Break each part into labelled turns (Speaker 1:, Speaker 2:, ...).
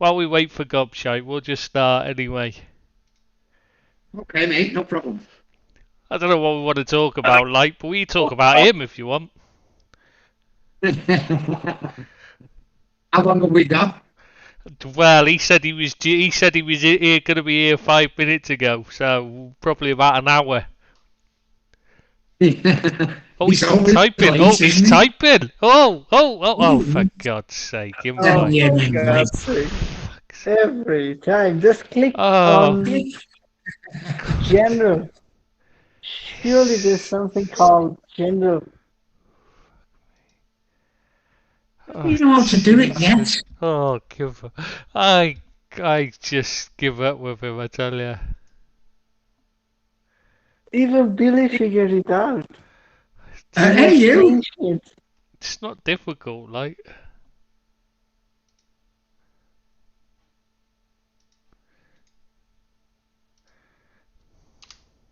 Speaker 1: while we wait for Gobshite, we'll just start anyway.
Speaker 2: Okay, mate, no problem.
Speaker 1: I don't know what we want to talk about, but we talk about him if you want.
Speaker 2: How long have we got?
Speaker 1: Well, he said he was here going to be here 5 minutes ago, so probably about an hour. Oh, he's typing. Oh, he's typing. Oh, for God's sake.
Speaker 3: Every time. Just click on general. Surely there's something called general.
Speaker 2: You know how to do it yet.
Speaker 1: Oh, give up. I just give up with him, I tell you.
Speaker 3: Even Billy figured it out.
Speaker 2: Hey, you!
Speaker 1: It's not difficult, like.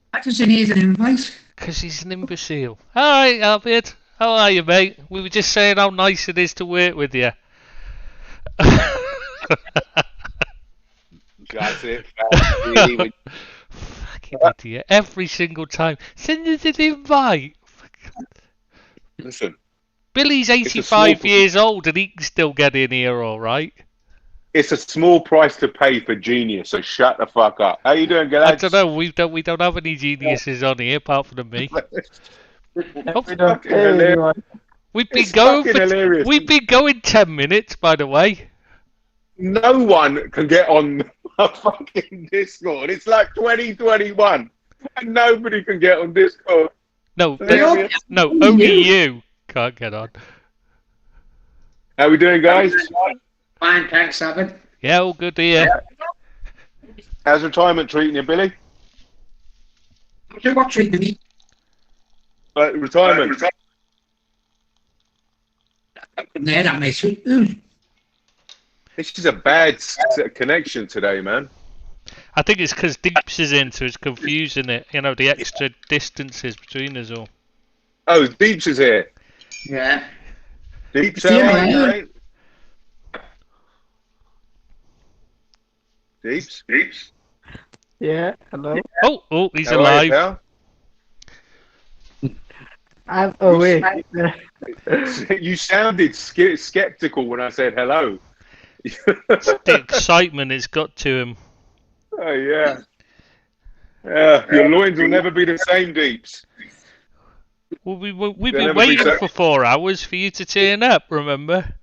Speaker 2: Why does he need an invite?
Speaker 1: Because he's an imbecile. Alright, Albert. How are you, mate? We were just saying how nice it is to work with you.
Speaker 4: That's it.
Speaker 1: Fucking idiot. Every single time. Send us an invite.
Speaker 4: Listen.
Speaker 1: Billy's 85 years old and he can still get in here alright.
Speaker 4: It's a small price to pay for genius, so shut the fuck up. How you doing, guys?
Speaker 1: I don't know. We don't have any geniuses on here apart from me. We've been going 10 minutes, by the way.
Speaker 4: No one can get on a fucking Discord. It's like 2021, and nobody can get on Discord.
Speaker 1: No, only you can't get on.
Speaker 4: How we doing, guys?
Speaker 2: Fine, thanks, Sabbath.
Speaker 1: Yeah, all good here.
Speaker 4: How's retirement treating you, Billy?
Speaker 2: What treating me?
Speaker 4: Retirement.
Speaker 2: There, that makes it.
Speaker 4: This is a bad connection today, man.
Speaker 1: I think it's because Deeps is in, so it's confusing it. You know, the extra distances between us all.
Speaker 4: Oh, Deeps is here.
Speaker 2: Yeah.
Speaker 4: Deeps, how are you, mate? Deeps?
Speaker 3: Yeah, hello.
Speaker 1: Oh, he's alive.
Speaker 3: I'm awake.
Speaker 4: You sounded skeptical when I said hello.
Speaker 1: The excitement it's got to him.
Speaker 4: Oh, yeah. Your loins will never be the same, Deeps.
Speaker 1: Well, we've been waiting for 4 hours for you to turn up, remember?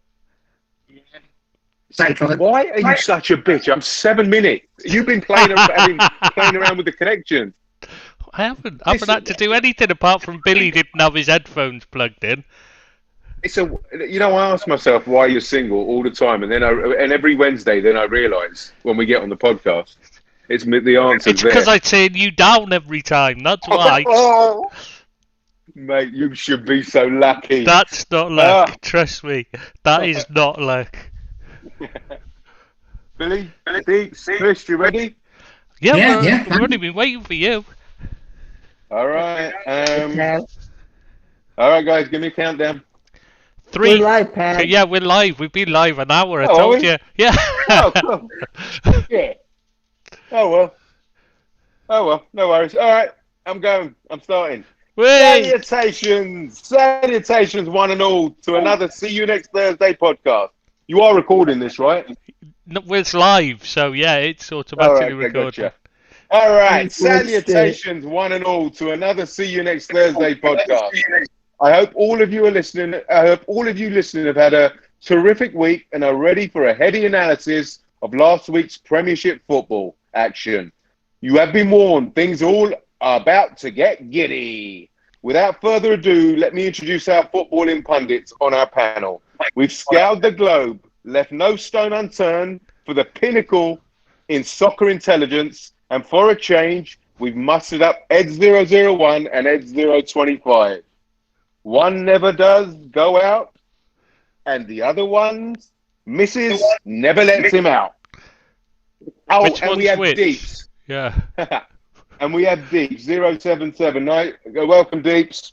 Speaker 4: Why are you such a bitch? I'm 7 minutes. You've been playing around with the connection.
Speaker 1: I haven't had to do anything apart from Billy didn't have his headphones plugged in.
Speaker 4: I ask myself why you're single all the time, and then every Wednesday, then I realise when we get on the podcast, it's the answer.
Speaker 1: It's because I turn you down every time. That's why.
Speaker 4: Oh, mate, you should be so lucky.
Speaker 1: That's not luck. Trust me, that is not luck.
Speaker 4: Billy, Chris, you ready?
Speaker 1: Yeah. We've already been waiting for you.
Speaker 4: All right. All right, guys, give me a countdown.
Speaker 1: 3.
Speaker 3: We're live, Pat.
Speaker 1: Yeah, we're live. We've been live an hour. I told you. Yeah.
Speaker 4: Oh, cool. Yeah. Oh well. No worries. All right, I'm going. I'm starting.
Speaker 1: Wait.
Speaker 4: Salutations, one and all, to another See You Next Thursday podcast. You are recording this, right?
Speaker 1: No, it's live, so yeah, it's automatically recorded.
Speaker 4: Gotcha. All right, salutations, one and all, to another See You Next Thursday podcast. I hope all of you listening have had a terrific week and are ready for a heady analysis of last week's Premiership football action. You have been warned, things all are about to get giddy. Without further ado, let me introduce our footballing pundits on our panel. We've scoured the globe, left no stone unturned for the pinnacle in soccer intelligence, and for a change, we've mustered up Ed 001 and Ed 025. One never does go out, and the other one, Mrs. never lets him out. Oh,
Speaker 1: Which
Speaker 4: and
Speaker 1: one's
Speaker 4: we have
Speaker 1: which?
Speaker 4: Deeps.
Speaker 1: Yeah.
Speaker 4: And we have Deeps, 077. Welcome, Deeps.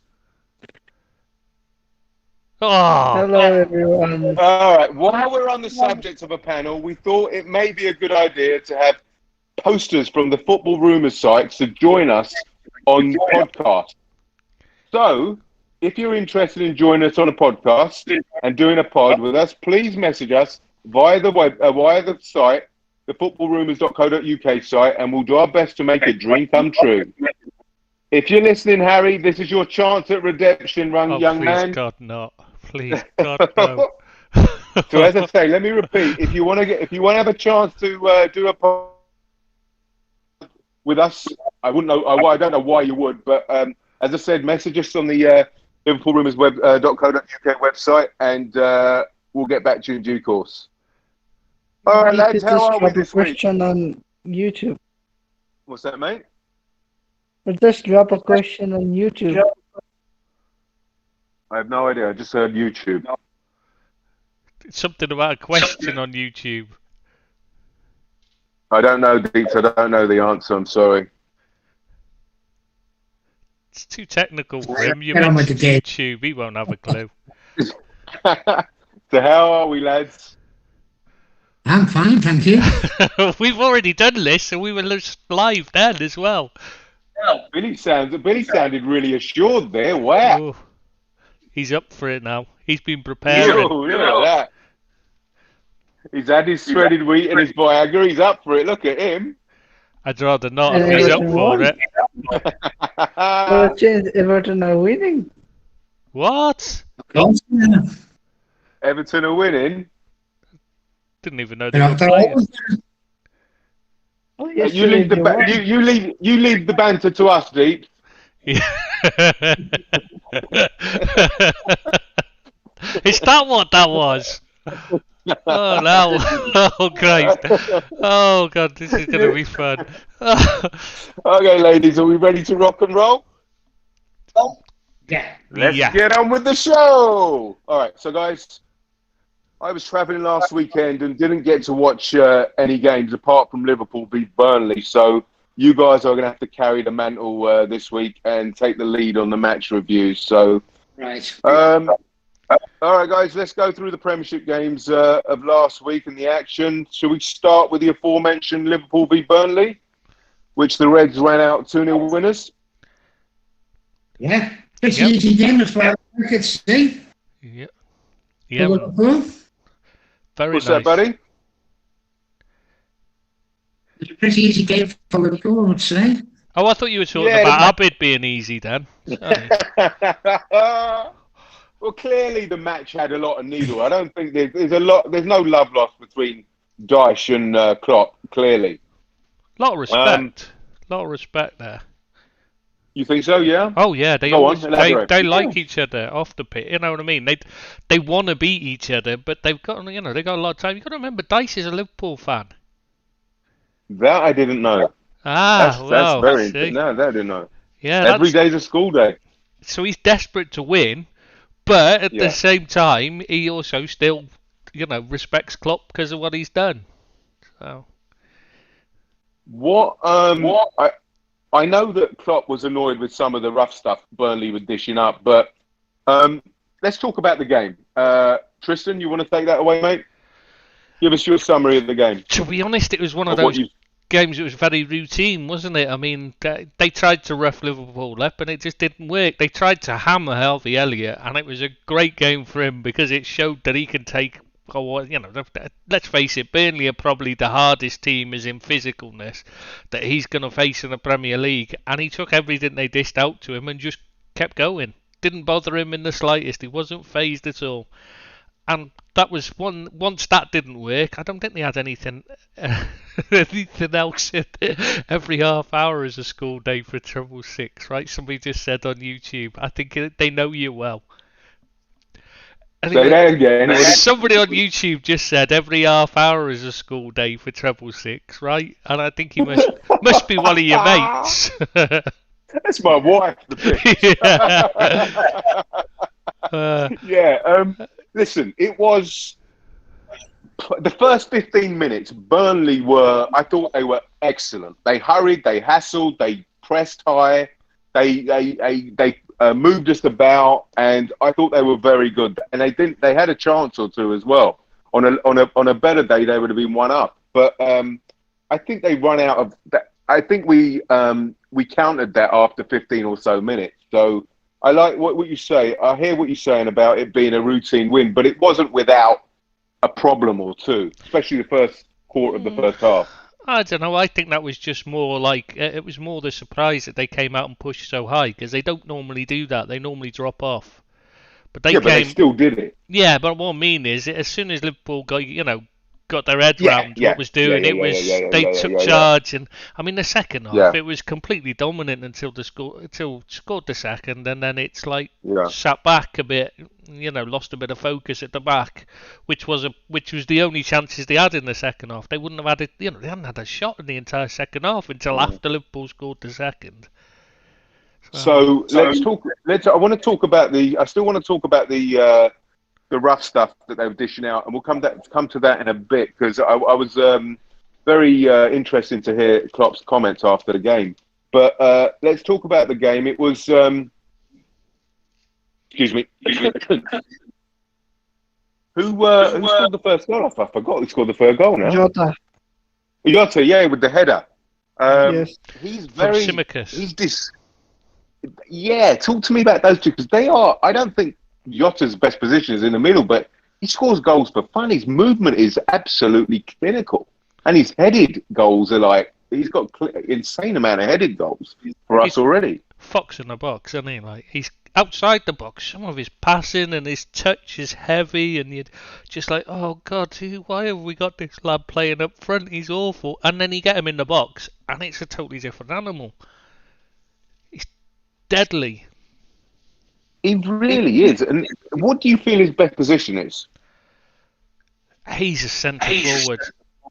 Speaker 1: Oh,
Speaker 3: Hello, everyone.
Speaker 4: All right. While we're on the subject of a panel, we thought it may be a good idea to have posters from the Football Rumours site to join us on podcast. So, if you're interested in joining us on a podcast and doing a pod with us, please message us via the site, the footballrumours.co.uk site, and we'll do our best to make a dream come true. If you're listening, Harry, this is your chance at redemption, young
Speaker 1: please,
Speaker 4: man.
Speaker 1: God, not. Please, God, no.
Speaker 4: So as I say, let me repeat: if you want to have a chance to do a pod with us, I wouldn't know. I don't know why you would, but as I said, message us on the liverpoolrumours.co.uk website, and we'll get back to you in due course. All right, lads, how are we this week?
Speaker 3: Question on YouTube.
Speaker 4: What's that, mate?
Speaker 3: Or just drop a question on YouTube.
Speaker 4: I have no idea. I just heard YouTube.
Speaker 1: It's something about a question on YouTube.
Speaker 4: I don't know, Deeks. I don't know the answer. I'm sorry.
Speaker 1: It's too technical for him. You
Speaker 2: Get on with
Speaker 1: mentioned
Speaker 2: the game.
Speaker 1: YouTube. He won't have a clue.
Speaker 4: So how are we, lads?
Speaker 2: I'm fine, thank you.
Speaker 1: We've already done this, and we were live then as well.
Speaker 4: Billy sounded really assured there. Wow.
Speaker 1: Oh, he's up for it now. He's been preparing.
Speaker 4: Look at that. He's had his shredded wheat and his Viagra. He's up for it. Look at him.
Speaker 1: I'd rather not if he's up for it.
Speaker 3: Everton are winning.
Speaker 1: What?
Speaker 4: Everton are winning.
Speaker 1: Didn't even know they were
Speaker 2: They're
Speaker 1: playing.
Speaker 2: always-
Speaker 3: Oh,
Speaker 4: You leave the you leave the banter to us, Deep.
Speaker 1: Yeah. Is that what that was? Oh no! Oh Christ! Oh God! This is gonna be fun.
Speaker 4: Okay, ladies, are we ready to rock and roll?
Speaker 2: Yeah.
Speaker 4: Let's
Speaker 1: Yeah.
Speaker 4: get on with the show. All right, so guys, I was travelling last weekend and didn't get to watch any games apart from Liverpool beat Burnley. So you guys are going to have to carry the mantle this week and take the lead on the match reviews. So,
Speaker 2: Right.
Speaker 4: all right, guys, let's go through the Premiership games of last week and the action. Shall we start with the aforementioned Liverpool v Burnley, which the Reds ran out 2-0 winners?
Speaker 2: Yeah. Pretty
Speaker 1: Yep.
Speaker 2: easy game as far as I could see.
Speaker 1: Yeah.
Speaker 2: For
Speaker 1: Yeah.
Speaker 2: Liverpool.
Speaker 1: Very
Speaker 4: What's
Speaker 1: nice.
Speaker 4: that, buddy?
Speaker 2: It's a pretty easy game for Liverpool, I would say.
Speaker 1: Oh, I thought you were talking
Speaker 4: Yeah,
Speaker 1: about Abid being easy then.
Speaker 4: Well, clearly the match had a lot of needle. I don't think there's no love lost between Dyche and Klopp. Clearly,
Speaker 1: Lot of respect. Lot of respect there.
Speaker 4: you think so? Yeah.
Speaker 1: Oh yeah, they
Speaker 4: Go on,
Speaker 1: always,
Speaker 4: elaborate.
Speaker 1: they like each other off the pitch. You know what I mean? They want to beat each other, but they've got they got a lot of time. You got to remember, Dice is a Liverpool fan.
Speaker 4: That I didn't know.
Speaker 1: Ah,
Speaker 4: That's very
Speaker 1: see?
Speaker 4: interesting. No, that I didn't know.
Speaker 1: Yeah,
Speaker 4: Every day's a school day.
Speaker 1: so he's desperate to win, but at
Speaker 4: Yeah.
Speaker 1: the same time, he also still, respects Klopp because of what he's done. So
Speaker 4: What? I know that Klopp was annoyed with some of the rough stuff Burnley were dishing up, but let's talk about the game. Tristan, you want to take that away, mate? Give us your summary of the game.
Speaker 1: to be honest, it was one of
Speaker 4: Of what
Speaker 1: those games that was very routine, wasn't it? I mean, they tried to rough Liverpool up, and it just didn't work. They tried to hammer Harvey Elliott, and it was a great game for him because it showed that he can take. Let's face it, Burnley are probably the hardest team as in physicalness that he's going to face in the Premier League, and he took everything they dished out to him and just kept going. Didn't bother him in the slightest. He wasn't phased at all. And that was once that didn't work, I don't think they had anything else. Every half hour is a school day for Treble Six, right? Somebody just said on YouTube. I think they know you well.
Speaker 4: Say that again.
Speaker 1: Somebody on YouTube just said every half hour is a school day for Treble Six, right? And I think he must be one of your mates.
Speaker 4: That's my wife. Yeah. Listen, it was the first 15 minutes. Burnley I thought they were excellent. They hurried, they hassled, they pressed high. They moved us about, and I thought they were very good. And they didn't. They had a chance or two as well. On a better day, they would have been one up. But I think they run out of that. I think we countered that after 15 or so minutes. So I like what you say. I hear what you're saying about it being a routine win, but it wasn't without a problem or two, especially the first quarter of the first half.
Speaker 1: I don't know. I think that was just more like it was more the surprise that they came out and pushed so high because they don't normally do that. They normally drop off, but they
Speaker 4: But they still did it.
Speaker 1: Yeah, but what I mean is, as soon as Liverpool got their head round what was doing, they took charge, and I mean the second half it was completely dominant until scored the second, and then it's like sat back a bit, lost a bit of focus at the back, which was the only chances they had in the second half. They wouldn't have had it, they hadn't had a shot in the entire second half until after Liverpool scored the second.
Speaker 4: So let's talk. I still want to talk about the rough stuff that they were dishing out, and we'll come to that in a bit because I was very interested to hear Klopp's comments after the game. But let's talk about the game. It was excuse me. Who scored the first goal? I forgot who scored the first goal now. Jota, yeah, with the header.
Speaker 3: Yes.
Speaker 1: He's very.
Speaker 4: Yeah, talk to me about those two because they are. I don't think Jota's best position is in the middle, but he scores goals for fun. His movement is absolutely clinical, and his headed goals are like he's got insane amount of headed goals for us already.
Speaker 1: Fox in the box, isn't he? Like he's outside the box. Some of his passing and his touch is heavy, and you're just like, oh God, why have we got this lad playing up front? He's awful. And then you get him in the box, and it's a totally different animal. He's deadly.
Speaker 4: He really is. And what do you feel his best position is?
Speaker 1: He's a centre forward,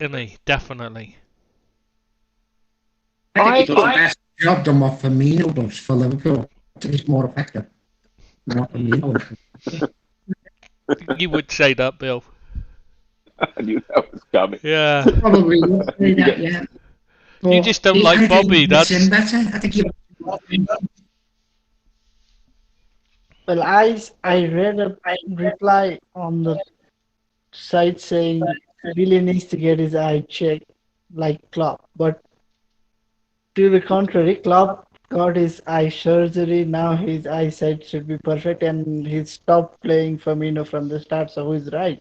Speaker 1: isn't he? Definitely.
Speaker 2: I think he does the best job than what Firmino does for Liverpool. He's more effective than what Firmino does.
Speaker 1: You would say that, Bill.
Speaker 4: I knew that was coming.
Speaker 1: Yeah.
Speaker 2: Probably would say that, yeah. But
Speaker 1: you just don't like Bobby, that's...
Speaker 2: better. I think you...
Speaker 3: Well, I read a reply on the site saying Billy needs to get his eye checked like Klopp. But to the contrary, Klopp got his eye surgery. Now his eyesight should be perfect, and he stopped playing Firmino from the start. So who's right?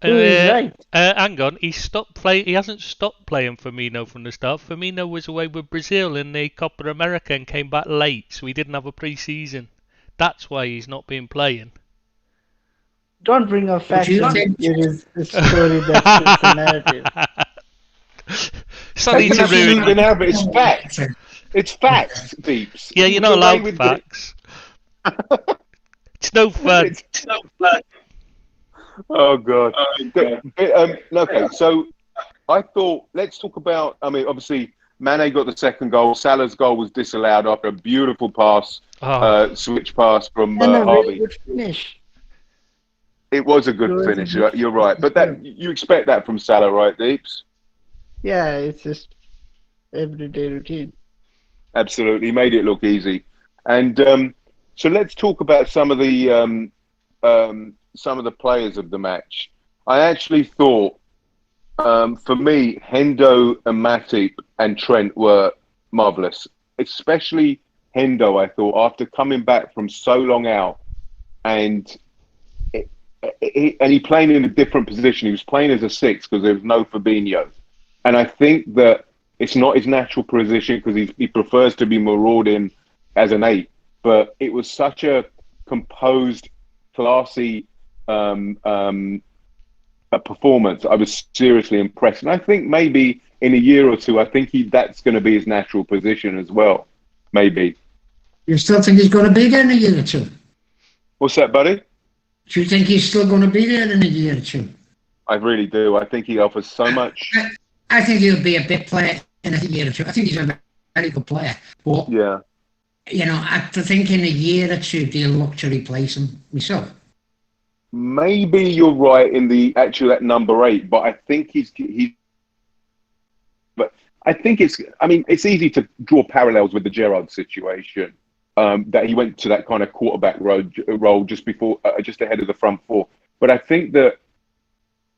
Speaker 3: Who is right?
Speaker 1: Hang on, he hasn't stopped playing Firmino from the start. Firmino was away with Brazil in the Copa America and came back late, so he didn't have a pre-season. That's why he's not been playing.
Speaker 3: Don't bring up facts. It is a story that's a narrative.
Speaker 1: Sorry to ruin.
Speaker 4: Now, but it's facts. It's facts, Deeps.
Speaker 1: Yeah, you're not allowed facts. It's no fun.
Speaker 4: Oh God. Okay, so I thought let's talk about. I mean, obviously, Mane got the second goal. Salah's goal was disallowed after a beautiful pass, switch pass from Harvey.
Speaker 3: Good finish.
Speaker 4: It was a good finish. You're right, but that you expect that from Salah, right, Deeps?
Speaker 3: Yeah, it's just everyday routine.
Speaker 4: Absolutely, he made it look easy. And so let's talk about some of the players of the match. I actually thought, for me, Hendo and Matip and Trent were marvellous. Especially Hendo, I thought, after coming back from so long out, and he playing in a different position. He was playing as a 6 because there was no Fabinho. And I think that it's not his natural position because he prefers to be marauding as an 8. But it was such a composed, classy performance. I was seriously impressed. And I think maybe in a year or two, I think that's going to be his natural position as well. Maybe.
Speaker 2: You still think he's going to be there in a year or two?
Speaker 4: What's that, buddy?
Speaker 2: Do you think he's still going to be there in a year or two?
Speaker 4: I really do. I think he offers so much.
Speaker 2: I think he'll be a big player in a year or two. I think he's a very good player. But, I think in a year or two, they'll look to replace him myself.
Speaker 4: Maybe you're right in at number 8, but I think it's easy to draw parallels with the Gerrard situation. that he went to that kind of quarterback role just before, just ahead of the front four. But I think that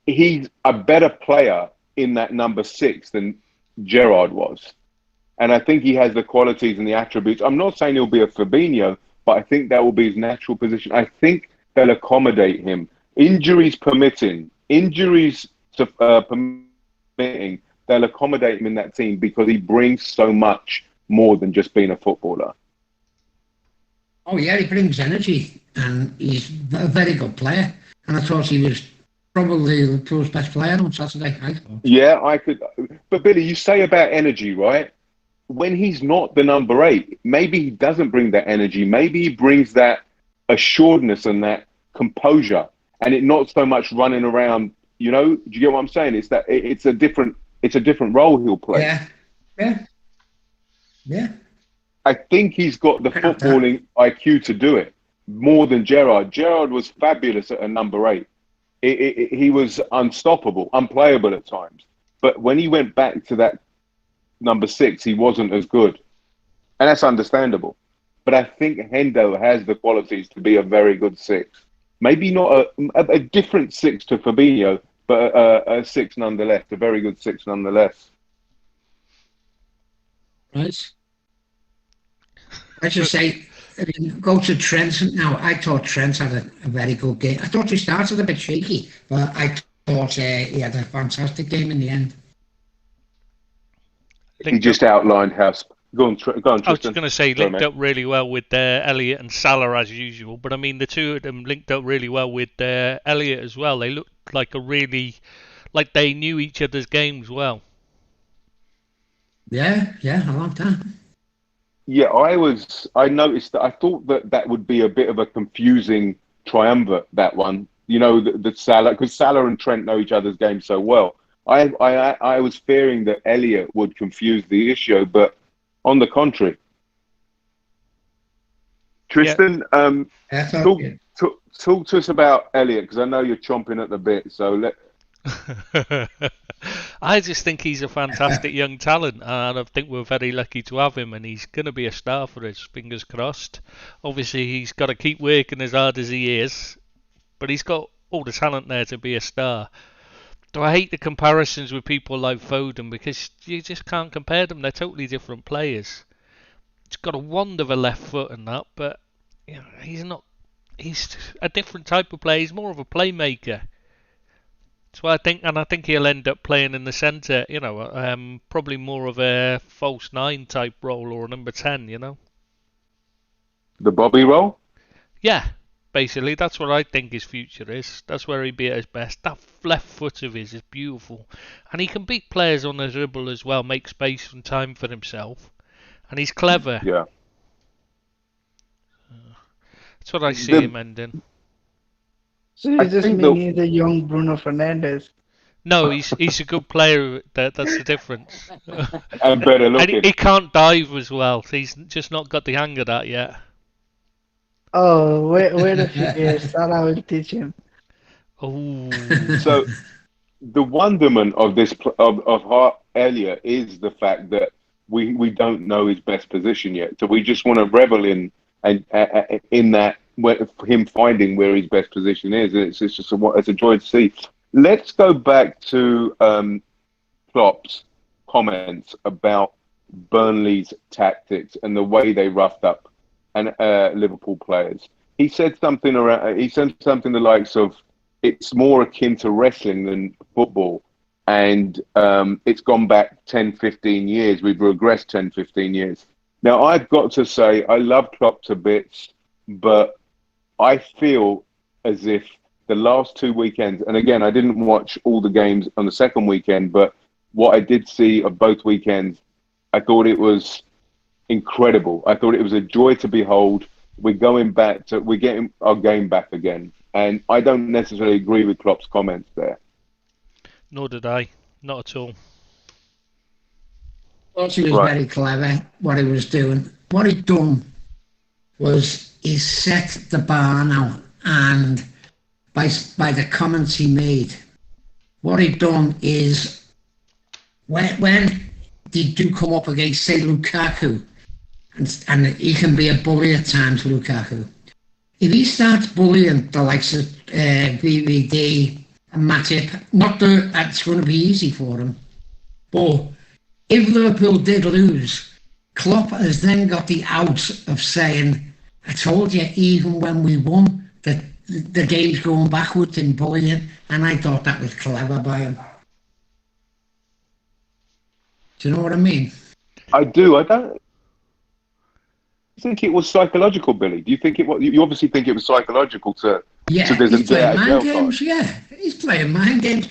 Speaker 4: he's a better player in that number 6 than Gerrard was. And I think he has the qualities and the attributes. I'm not saying he'll be a Fabinho, but I think that will be his natural position. I think they'll accommodate him. Injuries permitting, they'll accommodate him in that team because he brings so much more than just being a footballer.
Speaker 2: Oh, yeah, he brings energy, and he's a very good player. And I thought he was probably the tour's best player on Saturday.
Speaker 4: Yeah, I could. But Billy, you say about energy, right? When he's not the number 8, maybe he doesn't bring that energy. Maybe he brings that assuredness and that composure, and it not so much running around. You know, do you get what I'm saying? It's that it's a different role he'll play.
Speaker 2: Yeah.
Speaker 4: I think he's got the footballing IQ to do it more than Gerrard. Gerrard was fabulous at a number 8. He was unstoppable, unplayable at times. But when he went back to that number 6, he wasn't as good. And that's understandable. But I think Hendo has the qualities to be a very good 6. Maybe not a different 6 to Fabinho, but a 6 nonetheless, a very good 6 nonetheless.
Speaker 2: Right. I just say, go to Trent now. I thought Trent had a very good game. I thought he started a bit shaky, but I thought he had a fantastic game in the end.
Speaker 4: He just outlined how. Go on, Tristan.
Speaker 1: I was just going to say, linked up really well with Elliott and Salah as usual. But I mean, the two of them linked up really well with Elliott as well. They looked like like they knew each other's games well.
Speaker 2: Yeah, I like that.
Speaker 4: Yeah, I noticed that. I thought that would be a bit of a confusing triumvirate, that one. You know, the Salah, because Salah and Trent know each other's games so well. I was fearing that Elliott would confuse the issue, but on the contrary. Tristan, talk to us about Elliott, because I know you're chomping at the bit. So
Speaker 1: I just think he's a fantastic young talent, and I think we're very lucky to have him, and he's going to be a star for us, fingers crossed. Obviously, he's got to keep working as hard as he is, but he's got all the talent there to be a star. Do I hate the comparisons with people like Foden, because you just can't compare them. They're totally different players. He's got a wand of a left foot and that, but you know, he's a different type of player. He's more of a playmaker. So I think he'll end up playing in the centre, you know, probably more of a false 9 type role or a number 10, you know.
Speaker 4: The Bobby role?
Speaker 1: Yeah, basically, that's what I think his future is. That's where he'd be at his best. That left foot of his is beautiful. And he can beat players on the dribble as well, make space and time for himself. And he's clever.
Speaker 4: Yeah.
Speaker 1: That's what I see him ending.
Speaker 3: So you just mean he's a young Bruno Fernandes?
Speaker 1: No, he's a good player. That's the difference.
Speaker 4: And better looking.
Speaker 1: And he can't dive as well. He's just not got the hang of that yet.
Speaker 3: Oh, wait a few years. Salah will teach him.
Speaker 1: Oh.
Speaker 4: So the wonderment of this of Elliott is the fact that we don't know his best position yet. So we just want to revel in that. Him finding where his best position is, it's just it's a joy to see. Let's go back to Klopp's comments about Burnley's tactics and the way they roughed up and Liverpool players. He said something the likes of, "It's more akin to wrestling than football, and it's gone back 10, 15 years. We've regressed 10, 15 years." Now, I've got to say, I love Klopp to bits, but I feel as if the last 2 weekends, and again, I didn't watch all the games on the second weekend, but what I did see of both weekends, I thought it was incredible. I thought it was a joy to behold. We're getting our game back again. And I don't necessarily agree with Klopp's comments there.
Speaker 1: Nor did I. Not at all.
Speaker 2: I thought he was very clever, what he was doing. What he'd done was he set the bar now, and by the comments he made, what he'd done is when they do come up against, say, Lukaku, and he can be a bully at times, Lukaku. If he starts bullying the likes of VVD and Matip, not that it's going to be easy for him, but if Liverpool did lose, Klopp has then got the out of saying, I told you even when we won that the game's going backwards in bullying, and I thought that was clever by him. Do you know what I mean?
Speaker 4: I do. I don't think it was psychological, Billy. Do you think it was? You obviously think it was psychological to.
Speaker 2: Yeah,
Speaker 4: so there's
Speaker 2: he's
Speaker 4: a get out
Speaker 2: playing
Speaker 4: of jail
Speaker 2: mind games.
Speaker 4: card.
Speaker 2: Yeah, he's playing mind games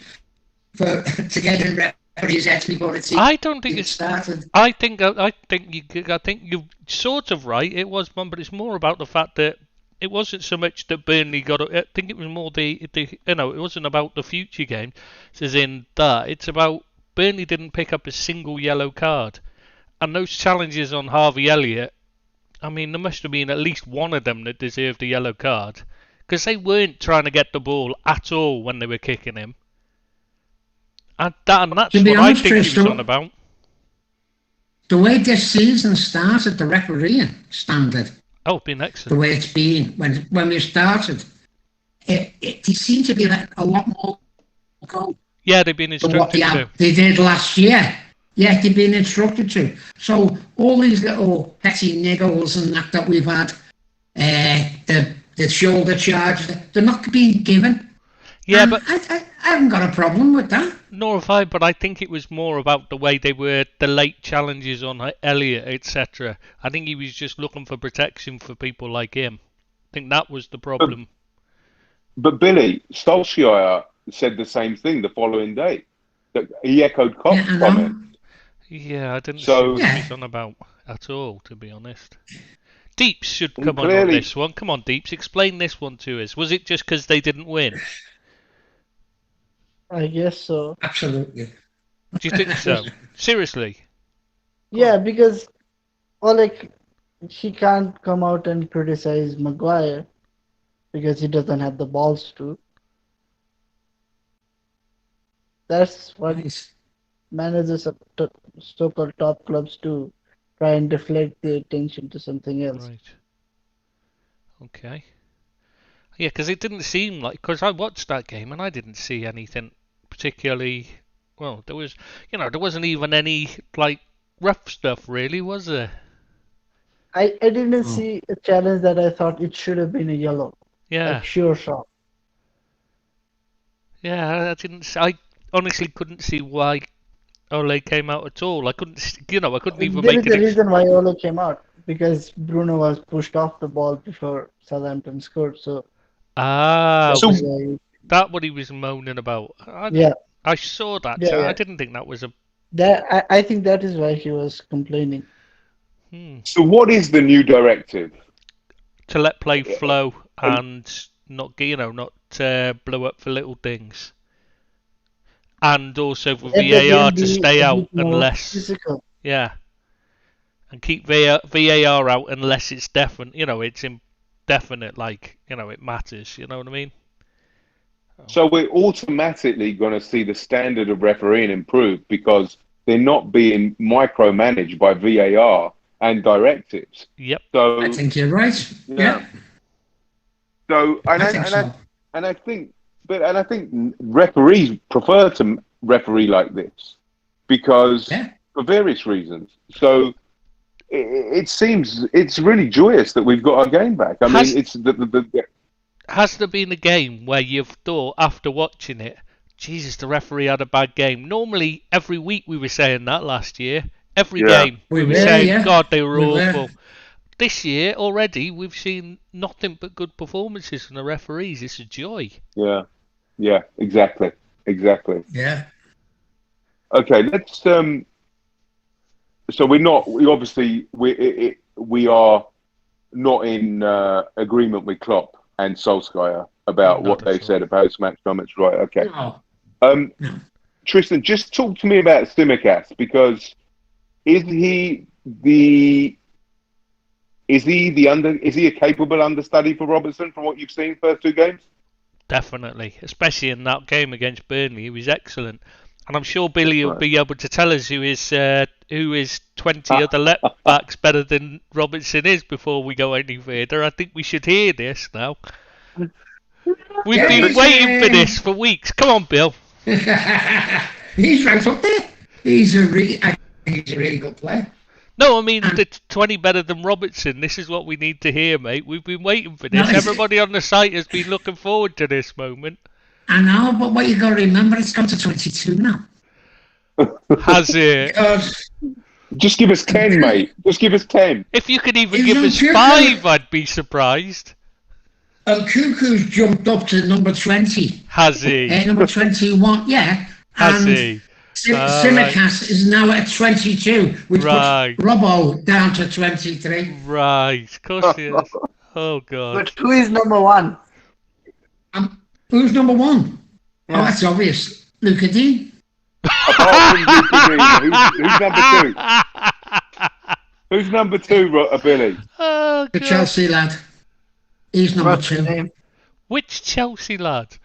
Speaker 2: to get in referees heads before it's
Speaker 1: I don't think it's.
Speaker 2: started.
Speaker 1: I think you're sort of right. It was one, but it's more about the fact that it wasn't so much that Burnley got. I think it was more the it wasn't about the future game, as in that. It's about Burnley didn't pick up a single yellow card, and those challenges on Harvey Elliott. I mean, there must have been at least one of them that deserved a yellow card, because they weren't trying to get the ball at all when they were kicking him. And that's what I think he was on about.
Speaker 2: The way this season started, the refereeing standard.
Speaker 1: Oh, been excellent.
Speaker 2: The way it's been when we started, it seemed to be like a lot more go.
Speaker 1: Yeah, they've been instructed to.
Speaker 2: They did last year. Yeah, they've been instructed to. So all these little petty niggles and that we've had, the shoulder charge, they're not being given.
Speaker 1: Yeah, but
Speaker 2: I haven't got a problem with that.
Speaker 1: Nor have I, but I think it was more about the way they were, the late challenges on Elliott, etc. I think he was just looking for protection for people like him. I think that was the problem.
Speaker 4: But Billy, Solskjaer said the same thing the following day. That he echoed Klopp's comment.
Speaker 1: Yeah, I didn't see what he was on about at all, to be honest. Deeps should come on this one. Come on, Deeps, explain this one to us. Was it just because they didn't win?
Speaker 3: I guess so.
Speaker 2: Absolutely.
Speaker 1: Do you think so? Seriously?
Speaker 3: Yeah, because he can't come out and criticize Maguire because he doesn't have the balls to. That's what managers of so-called top clubs do, try and deflect the attention to something else.
Speaker 1: Right. Okay. Yeah, because it didn't seem like, because I watched that game and I didn't see anything particularly. Well, there wasn't even any rough stuff really, was there?
Speaker 3: I didn't see a challenge that I thought it should have been a yellow.
Speaker 1: Yeah.
Speaker 3: Sure shot.
Speaker 1: Yeah, I honestly couldn't see why Ole came out at all. I couldn't even
Speaker 3: There
Speaker 1: make
Speaker 3: is a reason why Ole came out, because Bruno was pushed off the ball before Southampton scored. So
Speaker 1: that what he was moaning about. I saw that.
Speaker 3: Yeah,
Speaker 1: I didn't think that was a.
Speaker 3: I think that is why he was complaining.
Speaker 4: So what is the new directive?
Speaker 1: To let play flow and not blow up for little things. And also for VAR to stay out unless
Speaker 3: physical.
Speaker 1: Yeah, and keep VAR out unless it's definite. It's indefinite. It matters. You know what I mean?
Speaker 4: So we're automatically going to see the standard of refereeing improve because they're not being micromanaged by VAR and directives.
Speaker 1: Yep.
Speaker 4: So
Speaker 2: I think you're right. Yeah.
Speaker 4: So I think referees prefer to referee like this because for various reasons. So it seems it's really joyous that we've got our game back. I mean, it's the
Speaker 1: Has there been a game where you've thought after watching it, Jesus, the referee had a bad game? Normally, every week we were saying that last year. Every game we were saying, God, they were awful. This year already, we've seen nothing but good performances from the referees. It's a joy.
Speaker 4: Yeah, exactly.
Speaker 2: Yeah.
Speaker 4: Okay, let's. So we are not in agreement with Klopp and Solskjaer about what they said about his match comments, right? Okay.
Speaker 2: No.
Speaker 4: Tristan, just talk to me about Tsimikas, because is he a capable understudy for Robertson from what you've seen first two games?
Speaker 1: Definitely, especially in that game against Burnley, he was excellent. And I'm sure Billy will be able to tell us who is 20 other left backs better than Robertson is before we go any further. I think we should hear this now. We've been waiting for this for weeks. Come on, Bill.
Speaker 2: He's right up there. He's a really good player.
Speaker 1: No, I mean, the 20 better than Robertson. This is what we need to hear, mate. We've been waiting for this. Everybody on the site has been looking forward to this moment.
Speaker 2: I know, but what you got to remember, it's gone to 22 now.
Speaker 1: Has it?
Speaker 4: Just give us 10, mate. Just give us 10.
Speaker 1: If you could even give us 5, I'd be surprised.
Speaker 2: And Cuckoo's jumped up to number 20.
Speaker 1: Has he?
Speaker 2: Number 21, yeah.
Speaker 1: Has he?
Speaker 2: Simicast is now at 22, which puts Robbo down to 23.
Speaker 1: Right, of course he is. Oh, God.
Speaker 3: But who is number 1?
Speaker 2: Who's number 1? Yeah. Oh, that's obvious. Luca Dean.
Speaker 4: Apart from Luca Dean, who's number 2? Who's number 2, Billy?
Speaker 1: Oh,
Speaker 2: the Chelsea lad. He's number 2.
Speaker 1: Which Chelsea lad?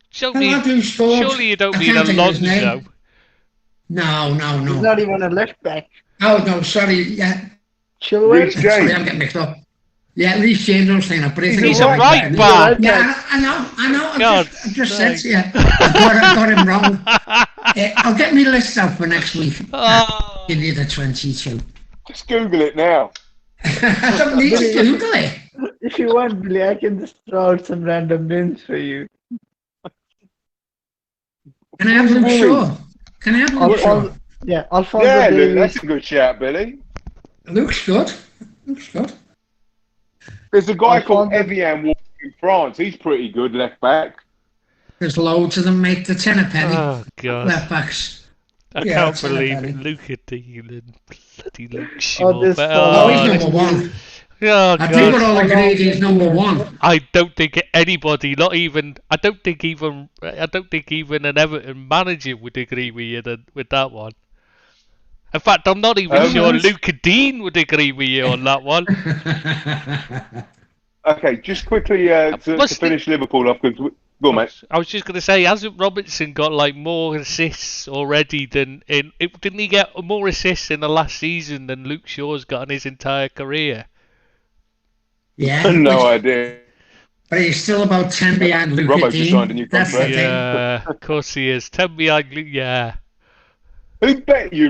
Speaker 2: Surely
Speaker 1: you don't mean Alonso.
Speaker 2: No.
Speaker 3: He's not even a left back.
Speaker 2: Oh, no, sorry. Yeah.
Speaker 4: Reece James.
Speaker 2: Sorry, I'm getting mixed up. Yeah, Reece James, I was saying, but
Speaker 1: he's a right back.
Speaker 2: Yeah, I know. I just said to you. I got him wrong. I'll get me list out for next week. Give you the 22.
Speaker 4: Just Google it now.
Speaker 2: I don't need to Google it.
Speaker 3: If you want, Billy, I can just throw out some random names for you.
Speaker 2: Can I have Luke Shaw? Can I have Luke Shaw?
Speaker 3: Yeah, Alfonso
Speaker 4: Yeah,
Speaker 3: Davies.
Speaker 4: that's a good shout, Billy.
Speaker 2: Luke's good.
Speaker 4: There's a guy called Evian in France. He's pretty good left back.
Speaker 2: There's loads of them, mate. The tenner penny.
Speaker 1: Oh, God.
Speaker 2: Left backs.
Speaker 1: I can't believe it. Luca Dean and bloody Luke Shaw.
Speaker 2: Oh, he's number 1.
Speaker 1: Oh,
Speaker 2: I think we're all agreed he's number 1.
Speaker 1: I don't think anybody, I don't think even an Everton manager would agree with you with that one. In fact, I'm not even sure Luca Dean would agree with you on that one.
Speaker 4: Okay, just quickly to finish Liverpool off, because go on, mate.
Speaker 1: I was just going to say, hasn't Robertson got like more assists already didn't he get more assists in the last season than Luke Shaw's got in his entire career?
Speaker 2: Yeah.
Speaker 4: No idea.
Speaker 2: But he's still about 10 behind Luca
Speaker 4: Robbo
Speaker 2: Dean.
Speaker 4: just signed a new contract.
Speaker 1: Yeah, of course he is. 10 behind Luke, yeah.
Speaker 4: Who bet you,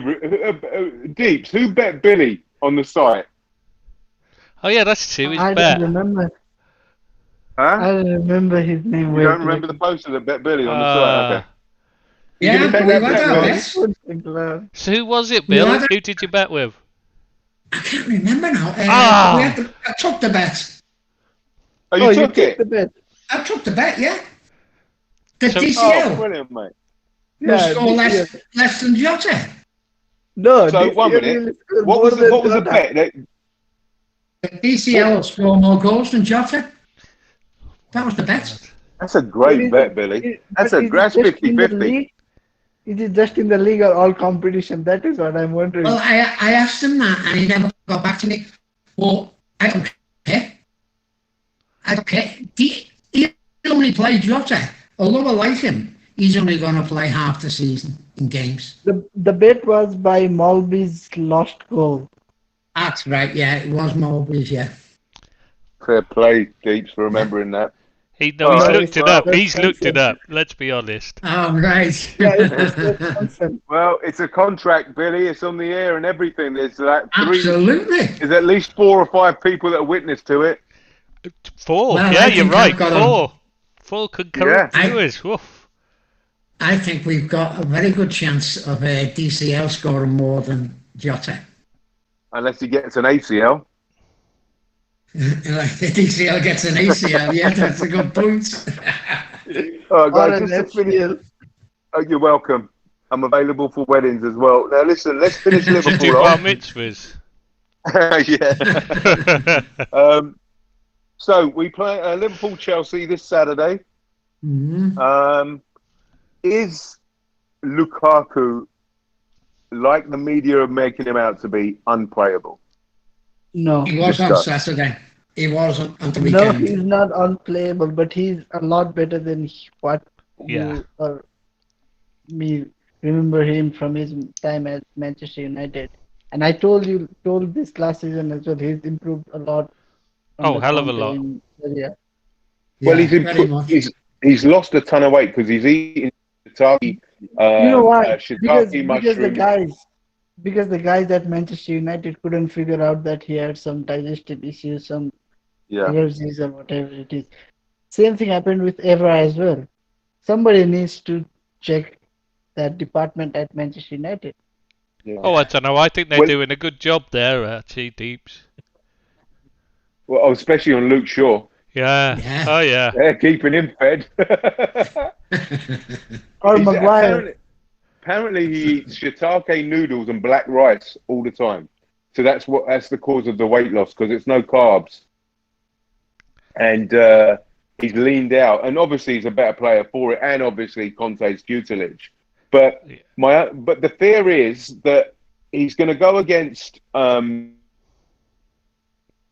Speaker 4: Deeps, who bet Billy on the site?
Speaker 1: Oh, yeah, that's true. He's
Speaker 3: I
Speaker 1: bet.
Speaker 3: don't remember.
Speaker 4: Huh?
Speaker 3: I don't remember his name.
Speaker 4: You don't remember the poster that bet Billy on the site? Okay.
Speaker 2: Yeah, we got our bets.
Speaker 1: So who was it, Bill? Who did you bet with?
Speaker 2: I can't remember now. I took the bet.
Speaker 4: Oh, you took it?
Speaker 3: The bet.
Speaker 2: I took the bet, yeah. The
Speaker 1: So-
Speaker 2: DCL
Speaker 4: Oh, brilliant, mate.
Speaker 2: will score less than Jota.
Speaker 3: No,
Speaker 4: So, one minute. What was the bet?
Speaker 2: The DCL will score more goals than Jota. That was the bet.
Speaker 4: That's a great bet, Billy. That's 50-50.
Speaker 3: Is it just in the league or all competition? That is what I'm wondering.
Speaker 2: Well, I asked him that and he never got back to me. Well, I don't care. He only played Jota. Although I like him, he's only going to play half the season in games.
Speaker 3: The bet was by Mulby's lost goal.
Speaker 2: That's right, yeah. It was Mowbray's, yeah.
Speaker 4: Fair play, Deeps, for remembering that.
Speaker 1: He's looked it up. He's looked it up. Let's be honest.
Speaker 2: Oh, right.
Speaker 3: Yeah,
Speaker 4: Well, it's a contract, Billy. It's on the air and everything. There's like
Speaker 2: Absolutely.
Speaker 4: There's at least 4 or 5 people that are witness to it.
Speaker 1: 4.
Speaker 2: Well,
Speaker 1: yeah, you're right. 4. 4 concurrent
Speaker 2: Yeah.
Speaker 1: viewers. Woof.
Speaker 2: I think we've got a very good chance of DCL scoring more than Jota.
Speaker 4: Unless he gets an ACL.
Speaker 2: Like the DCL gets an ACL, yeah, that's a good point.
Speaker 4: All right, guys, just to finish. Oh, you're welcome. I'm available for weddings as well. Now, listen, let's finish Liverpool
Speaker 1: Do bar
Speaker 4: off.
Speaker 1: mitzvahs.
Speaker 4: Yeah. So we play Liverpool-Chelsea this Saturday.
Speaker 2: Mm-hmm.
Speaker 4: Is Lukaku, like the media are making him out to be, unplayable?
Speaker 3: No.
Speaker 2: He was on Saturday. He was on the weekend.
Speaker 3: No, he's not unplayable, but he's a lot better than what
Speaker 1: Yeah.
Speaker 3: you are me remember him from his time at Manchester United. And I told this last season as well. He's improved a lot
Speaker 1: Oh,
Speaker 3: under
Speaker 1: hell of a
Speaker 3: Conte
Speaker 1: lot.
Speaker 3: in Serie A.
Speaker 4: Well,
Speaker 2: Yeah, very much.
Speaker 4: he's lost a ton of weight because he's eating shiitake,
Speaker 3: You know why? Because
Speaker 4: shiitake
Speaker 3: because the
Speaker 4: mushrooms.
Speaker 3: guys at Manchester United couldn't figure out that he had some digestive issues, some
Speaker 4: Yeah,
Speaker 3: allergies or whatever it is. Same thing happened with Evra as well. Somebody needs to check that department at Manchester United.
Speaker 4: yeah.
Speaker 1: Oh, I don't know. I think they're
Speaker 4: Well,
Speaker 1: doing a good job there, actually, Deeps.
Speaker 4: well, especially on Luke Shaw.
Speaker 1: Yeah.
Speaker 2: Yeah.
Speaker 1: Oh, yeah.
Speaker 4: They're keeping him fed.
Speaker 3: Or
Speaker 4: He's
Speaker 3: Maguire.
Speaker 4: apparently he eats shiitake noodles and black rice all the time. So that's the cause of the weight loss because it's no carbs. And he's leaned out, and obviously he's a better player for it, and obviously Conte's tutelage. But
Speaker 1: Yeah.
Speaker 4: but the fear is that he's going to go against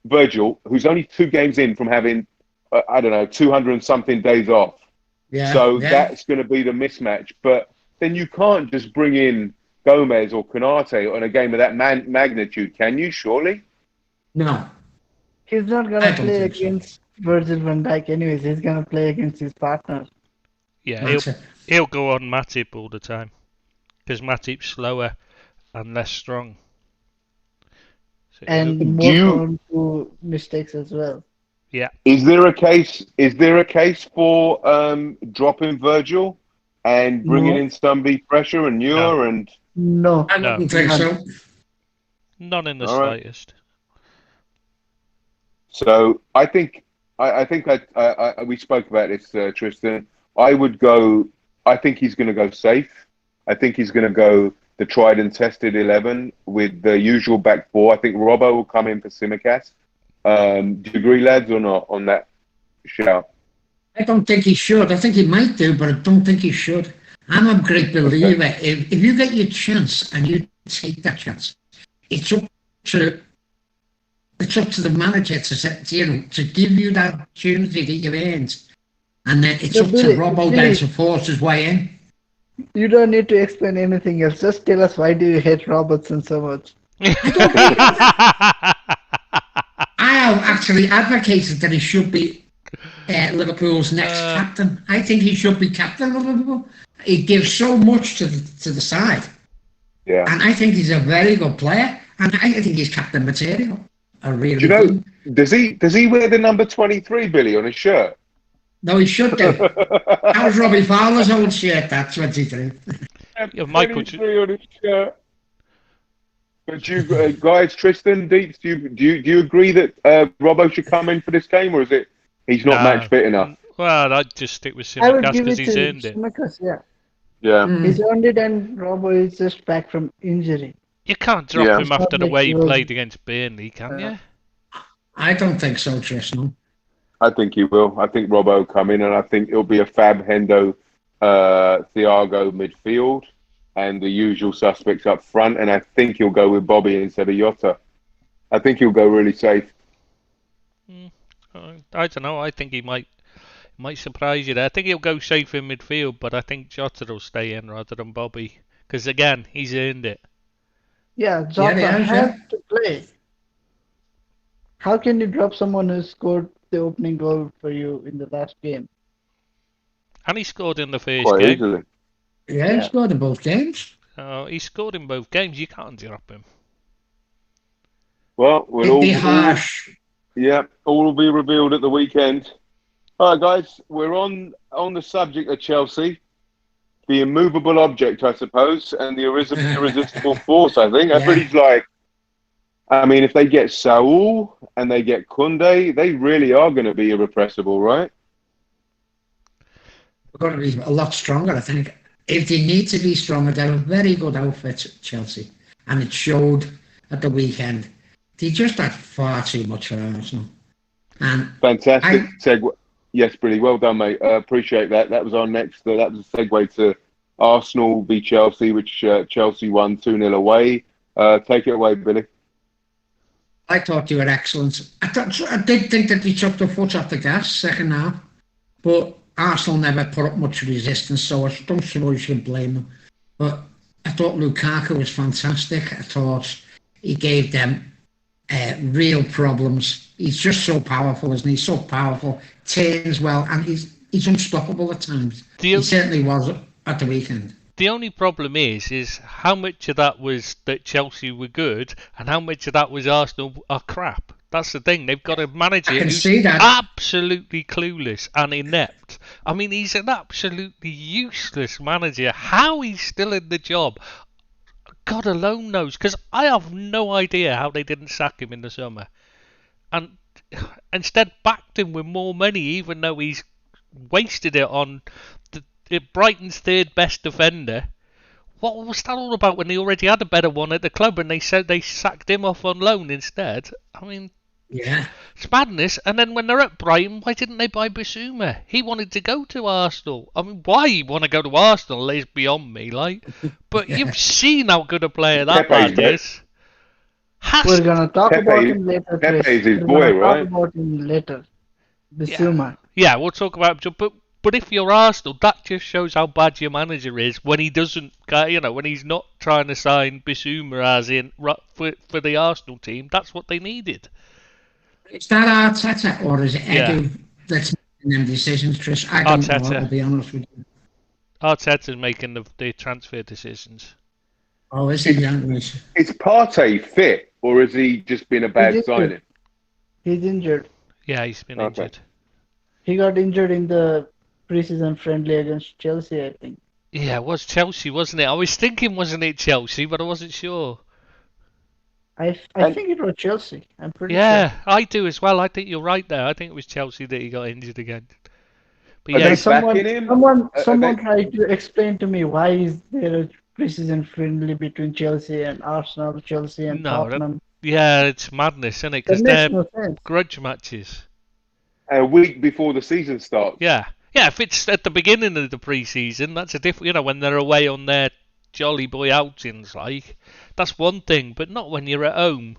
Speaker 4: Virgil, who's only 2 games in from having I don't know 200 and something days off.
Speaker 2: Yeah,
Speaker 4: So
Speaker 2: yeah.
Speaker 4: that's going to be the mismatch. But then you can't just bring in Gomez or Konate on a game of that magnitude, can you? Surely.
Speaker 2: No,
Speaker 3: He's not
Speaker 2: I
Speaker 3: gonna
Speaker 2: don't
Speaker 3: play
Speaker 2: think so.
Speaker 3: against Virgil van Dijk anyways. He's gonna play against his partner.
Speaker 1: Yeah,
Speaker 2: That's it.
Speaker 1: he'll go on Matip all the time because Matip's slower and less strong. So
Speaker 3: And
Speaker 4: Do
Speaker 3: more
Speaker 4: you
Speaker 3: prone to mistakes as well.
Speaker 1: yeah,
Speaker 4: is there a case? Is there a case for dropping Virgil and bringing
Speaker 3: No,
Speaker 4: in somebody fresher and
Speaker 1: no,
Speaker 4: newer? And
Speaker 3: no,
Speaker 2: I
Speaker 1: no,
Speaker 2: wouldn't think
Speaker 3: none.
Speaker 2: so.
Speaker 1: none in the
Speaker 4: all right.
Speaker 1: slightest.
Speaker 4: So I think we spoke about this, Tristan. I would go. I think he's going to go safe. I think he's going to go the tried and tested 11 with the usual back four. I think Robbo will come in for Simicast. Do you agree, lads, or not on that shout?
Speaker 2: I don't think he should. I think he might do, but I don't think he should. I'm a great believer. If you get your chance and you take that chance, it's up to the manager to give you that opportunity that you've earned, and then it's
Speaker 3: So
Speaker 2: up to Robbo then to force his way in.
Speaker 3: You don't need to explain anything else. Just tell us why do you hate Robertson so much?
Speaker 2: I have actually advocated that he should be Liverpool's next captain. I think he should be captain of Liverpool. He gives so much to the side.
Speaker 4: Yeah.
Speaker 2: And I think he's a very good player. And I think he's captain material. I really
Speaker 4: Do you know?
Speaker 2: do.
Speaker 4: Does he wear the number 23, Billy, on his shirt?
Speaker 2: No, he should do. That was Robbie Fowler's old shirt, that 23.
Speaker 1: Yeah, Michael,
Speaker 4: 23 on his shirt. But you guys, Tristan, Deeps, do you agree that Robbo should come in for this game, or is it he's not
Speaker 1: No.
Speaker 4: match fit enough?
Speaker 1: Well, I'd just stick with
Speaker 3: I would
Speaker 1: Simicast
Speaker 3: give
Speaker 1: because
Speaker 3: it
Speaker 1: he's
Speaker 3: to
Speaker 1: earned it.
Speaker 3: Tsimikas, yeah.
Speaker 4: Yeah.
Speaker 3: He's earned it, and Robo is just back from injury.
Speaker 1: You can't drop
Speaker 4: Yeah.
Speaker 1: him after the
Speaker 3: It's not
Speaker 1: way he
Speaker 3: like he was-
Speaker 1: played against Burnley, can you?
Speaker 2: I don't think so, Tristan.
Speaker 4: I think he will. I think Robbo will come in, and I think it'll be a Fab, Hendo, Thiago midfield, and the usual suspects up front. And I think he'll go with Bobby instead of Jota. I think he'll go really safe.
Speaker 1: I don't know. I think he might surprise you there. I think he'll go safe in midfield, but I think Jota will stay in rather than Bobby because again, he's earned it.
Speaker 3: Yeah, Jota
Speaker 2: Yeah,
Speaker 3: had to play. How can you drop someone who scored the opening goal for you in the last game?
Speaker 1: And he scored in the first
Speaker 4: Quite
Speaker 1: game.
Speaker 4: easily.
Speaker 2: Yeah, he scored in both games.
Speaker 1: He scored in both games. You can't drop him.
Speaker 4: Well, we'll
Speaker 2: It'd
Speaker 4: all
Speaker 2: be harsh.
Speaker 4: all will be revealed at the weekend. All right, guys, we're on the subject of Chelsea, the immovable object, I suppose, and the irresistible force. I think everybody's like, I mean, if they get Saul and they get Kunde, they really are going to be irrepressible, right?
Speaker 2: We're going to be a lot stronger, I think. If they need to be stronger, they're a very good outfit, Chelsea. And it showed at the weekend. They just had far too much for Arsenal. And
Speaker 4: Fantastic segue. Yes, Billy, well done, mate. Appreciate that. That was our next. That was a segue to Arsenal v Chelsea, which Chelsea won 2-0 away. Take it away, Billy.
Speaker 2: I thought they were excellent. I did think that they took the foot off the gas second half. But Arsenal never put up much resistance, so I don't suppose you can blame them. But I thought Lukaku was fantastic. I thought he gave them real problems. He's just so powerful, isn't he? So powerful, turns well, and he's unstoppable at times. He certainly was at the weekend.
Speaker 1: The only problem is how much of that was that Chelsea were good, and how much of that was Arsenal are crap. That's the thing. They've got a manager who's absolutely clueless and inept. I mean, he's an absolutely useless manager. How he's still in the job, God alone knows. Because I have no idea how they didn't sack him in the summer, and instead backed him with more money, even though he's wasted it on Brighton's third best defender. What was that all about when they already had a better one at the club and they said they sacked him off on loan instead? I mean,
Speaker 2: yeah,
Speaker 1: it's madness. And then when they're at Brighton, why didn't they buy Bissouma? He wanted to go to Arsenal. I mean, why he want to go to Arsenal is beyond me, like. But you've seen how good a player that lad is.
Speaker 3: We're gonna talk about him later.
Speaker 4: Pepe's his boy, right?
Speaker 3: Talk about him later. Bissouma.
Speaker 1: Yeah, we'll talk about him. But if you're Arsenal, that just shows how bad your manager is when he doesn't, when he's not trying to sign Bissouma as in for the Arsenal team. That's what they needed.
Speaker 2: Is that Arteta or is it Edu that's making them decisions, Chris? I don't know, I'll be honest with you.
Speaker 1: Arteta's making the transfer decisions.
Speaker 2: Oh, is he?
Speaker 4: Is Partey fit, or has he just been a bad signing?
Speaker 3: He's injured.
Speaker 1: Yeah, he's been injured.
Speaker 3: He got injured in the preseason friendly against Chelsea, I think.
Speaker 1: Yeah, it was Chelsea, wasn't it? I was thinking, wasn't it Chelsea, but I wasn't sure.
Speaker 3: I think it was Chelsea. I'm pretty sure.
Speaker 1: Yeah, I do as well. I think you're right there. I think it was Chelsea that he got injured again. But
Speaker 4: yeah,
Speaker 3: someone tried to explain to me why is there a preseason friendly between Chelsea and Arsenal, Chelsea and Tottenham.
Speaker 1: Yeah, it's madness, isn't it? Because they're grudge matches.
Speaker 4: A week before the season starts.
Speaker 1: Yeah. Yeah, if it's at the beginning of the pre-season, that's a different, when they're away on their jolly boy outings, that's one thing, but not when you're at home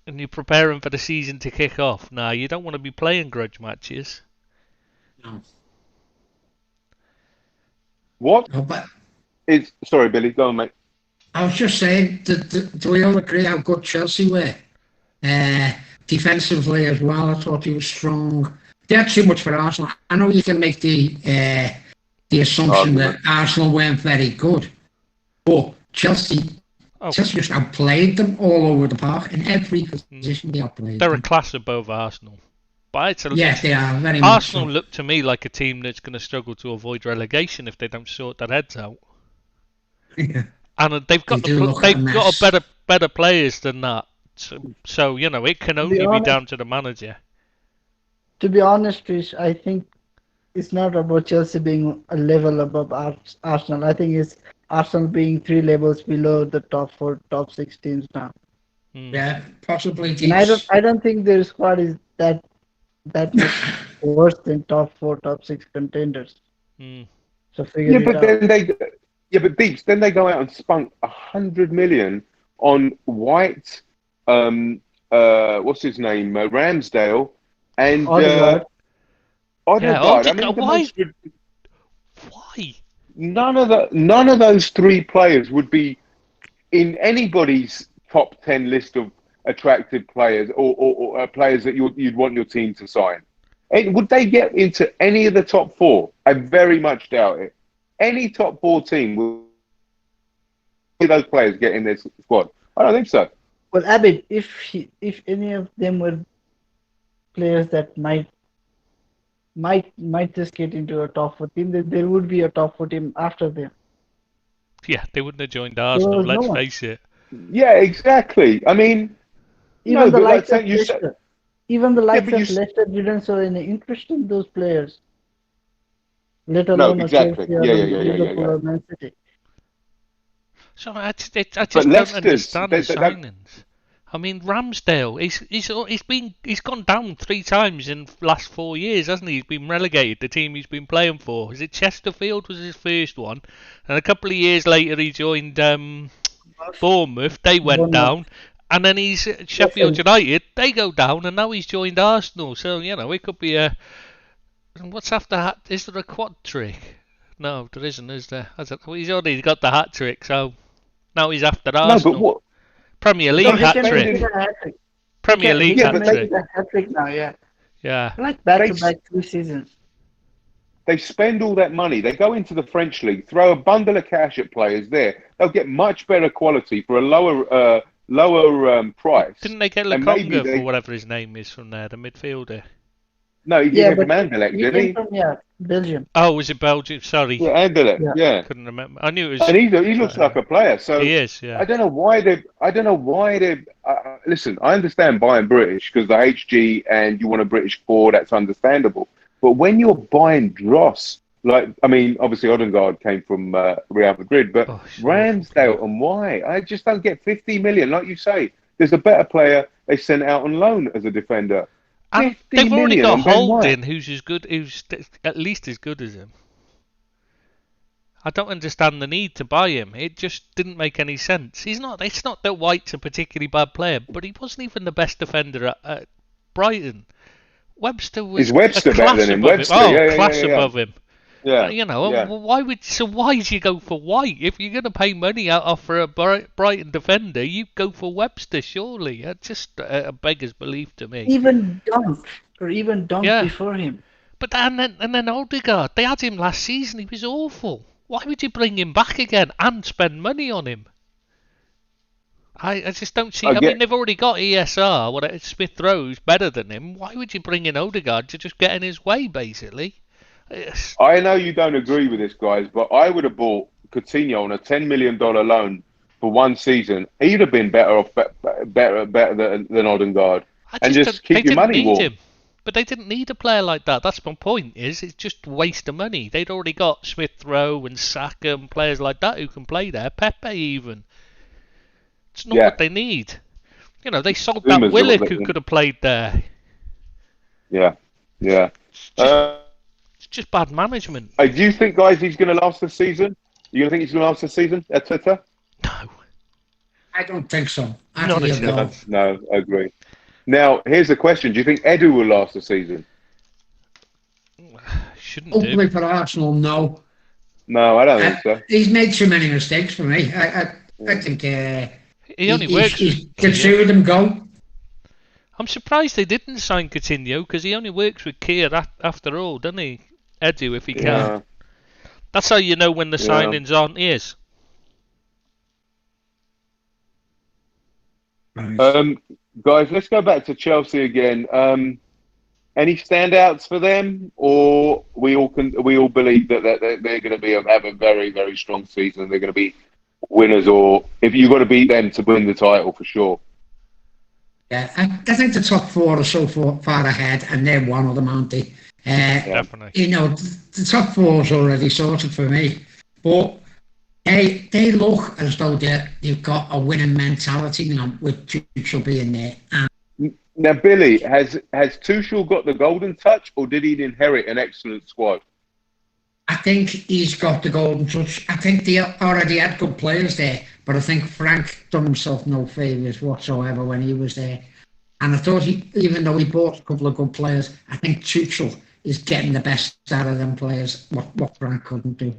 Speaker 1: and you're preparing for the season to kick off. Nah, you don't want to be playing grudge matches.
Speaker 2: No.
Speaker 4: What? Sorry, Billy, go on, mate.
Speaker 2: I was just saying, do we all agree how good Chelsea were? Defensively as well, I thought he was strong. They had too much for Arsenal. I know you can make the assumption that Arsenal weren't very good, but Chelsea just outplayed them all over the park in every position they outplayed.
Speaker 1: They're a class above Arsenal. But
Speaker 2: yes, they are very
Speaker 1: Arsenal
Speaker 2: much so.
Speaker 1: Look to me like a team that's going to struggle to avoid relegation if they don't sort their heads out.
Speaker 2: Yeah.
Speaker 1: And they've got a better players than that. So it can only be down to the manager.
Speaker 3: To be honest, Trish, I think it's not about Chelsea being a level above Arsenal. I think it's Arsenal being 3 levels below the top 4, top 6 teams now.
Speaker 2: Yeah, possibly.
Speaker 3: And I don't think their squad is that much worse than top 4, top 6 contenders. So figure it out.
Speaker 4: But Deeps, then they go out and spunk 100 million on White. What's his name? Ramsdale. And Odegaard.
Speaker 1: Why?
Speaker 4: None of those 3 players would be in anybody's top 10 list of attractive players or players that you'd want your team to sign. Would they get into any of the top 4? I very much doubt it. Any top 4 team will those players get in their squad. I don't think so.
Speaker 3: Well, Abid, if any of them were players that might just get into a top 4 team, then there would be a top 4 team after them.
Speaker 1: Yeah, they wouldn't have joined Arsenal, let's face it.
Speaker 4: Yeah, exactly. I mean,
Speaker 3: even the likes of Leicester didn't show any interest in those players. Let alone
Speaker 4: exactly.
Speaker 3: Yeah. Man City.
Speaker 1: So I just don't understand the signings. I mean, Ramsdale, he's gone down 3 times in the last 4 years, hasn't he? He's been relegated. The team he's been playing for, is it Chesterfield? Was his first one, and a couple of years later he joined Bournemouth. They went down, and then he's at Sheffield United. They go down, and now he's joined Arsenal. So it could be a What's after hat? Is there a quad trick? No, there isn't, is there? Well, he's already got the hat trick, so now he's after
Speaker 4: No, but
Speaker 1: Arsenal.
Speaker 4: what?
Speaker 1: Premier
Speaker 4: No,
Speaker 1: League
Speaker 4: he
Speaker 1: hat
Speaker 4: can
Speaker 1: trick.
Speaker 4: make it
Speaker 3: a hat-trick.
Speaker 1: Premier
Speaker 3: He
Speaker 1: League
Speaker 4: Yeah,
Speaker 3: can
Speaker 1: hat
Speaker 4: but
Speaker 3: make
Speaker 1: trick.
Speaker 3: it a hat-trick now, yeah.
Speaker 1: Yeah.
Speaker 3: Like back-to-back 3 seasons.
Speaker 4: They spend all that money. They go into the French league, throw a bundle of cash at players there. They'll get much better quality for a lower price.
Speaker 1: Didn't they get
Speaker 4: And maybe
Speaker 1: Lakonga
Speaker 4: they-
Speaker 1: for whatever his name is from there, the midfielder?
Speaker 4: No, he
Speaker 3: Yeah,
Speaker 4: came from
Speaker 3: but
Speaker 4: Anderlecht,
Speaker 3: he
Speaker 4: didn't
Speaker 3: came
Speaker 4: he?
Speaker 3: from, Belgium.
Speaker 1: Oh, was it Belgium? Sorry,
Speaker 4: Yeah, Anderlecht.
Speaker 3: Yeah.
Speaker 4: Yeah.
Speaker 1: couldn't remember. I knew it was.
Speaker 4: And he looks like a player. So
Speaker 1: He is, yeah.
Speaker 4: I don't know why they. Listen, I understand buying British because the HG and you want a British core. That's understandable. But when you're buying dross, obviously Odegaard came from Real Madrid, but
Speaker 1: sure.
Speaker 4: Ramsdale and why? I just don't get 50 million. Like you say, there's a better player they sent out on loan as a defender.
Speaker 1: And
Speaker 4: 50
Speaker 1: they've already
Speaker 4: million
Speaker 1: got
Speaker 4: on Ben White.
Speaker 1: Holding, who's at least as good as him. I don't understand the need to buy him. It just didn't make any sense. It's not that White's a particularly bad player, but he wasn't even the best defender at Brighton. Webster was
Speaker 4: Is Webster
Speaker 1: a class
Speaker 4: better than him?
Speaker 1: above
Speaker 4: Webster,
Speaker 1: him. Oh,
Speaker 4: yeah,
Speaker 1: class
Speaker 4: yeah.
Speaker 1: above him.
Speaker 4: Yeah.
Speaker 1: And why would you go for White if you're going to pay money out for a Brighton defender? You go for Webster, surely. It's just a beggar's belief to me.
Speaker 3: Even Dunk
Speaker 1: Yeah.
Speaker 3: before him.
Speaker 1: But and then Odegaard, they had him last season. He was awful. Why would you bring him back again and spend money on him? I just don't see. I mean, they've already got ESR. Smith Rowe's better than him. Why would you bring in Odegaard to just get in his way, basically?
Speaker 4: I know you don't agree with this, guys, but I would have bought Coutinho on a $10 million loan for 1 season. He'd have been better than Odegaard. And just keep your money warm.
Speaker 1: Him. But they didn't need a player like that. That's my point. It's just a waste of money. They'd already got Smith Rowe and Saka and players like that who can play there. Pepe even. It's not what they need. They sold that Willock who could have played there.
Speaker 4: Yeah.
Speaker 1: It's just bad management.
Speaker 4: Do you think, guys, he's going to last the season? You going to think he's going to last the season at Twitter?
Speaker 1: No.
Speaker 2: I don't think so.
Speaker 4: No, I agree. Now, here's the question. Do you think Edu will last the season?
Speaker 1: Shouldn't
Speaker 2: Hopefully
Speaker 1: do.
Speaker 2: for Arsenal, no.
Speaker 4: No, I don't think so.
Speaker 2: He's made too many mistakes for me. I think
Speaker 1: he only works.
Speaker 2: Get two of them go.
Speaker 1: I'm surprised they didn't sign Coutinho because he only works with Keir after all, doesn't he? Edu, if he can. That's how you know when the signings aren't his.
Speaker 4: Guys, let's go back to Chelsea again. Any standouts for them, or we all believe that they're going to have a very, very strong season. They're going to be winners, or if you've got to beat them to win the title for sure.
Speaker 2: Yeah, I think the top 4 are so far ahead, and they're one of them, aren't they?
Speaker 1: Definitely.
Speaker 2: The top 4 is already sorted for me, but they look as though they've got a winning mentality now with Tuchel being there.
Speaker 4: Now, Billy, has Tuchel got the golden touch, or did he inherit an excellent squad?
Speaker 2: I think he's got the golden touch. I think they already had good players there, but I think Frank done himself no favours whatsoever when he was there. And I thought even though he bought a couple of good players, I think Tuchel is getting the best out of them players, what Frank couldn't do.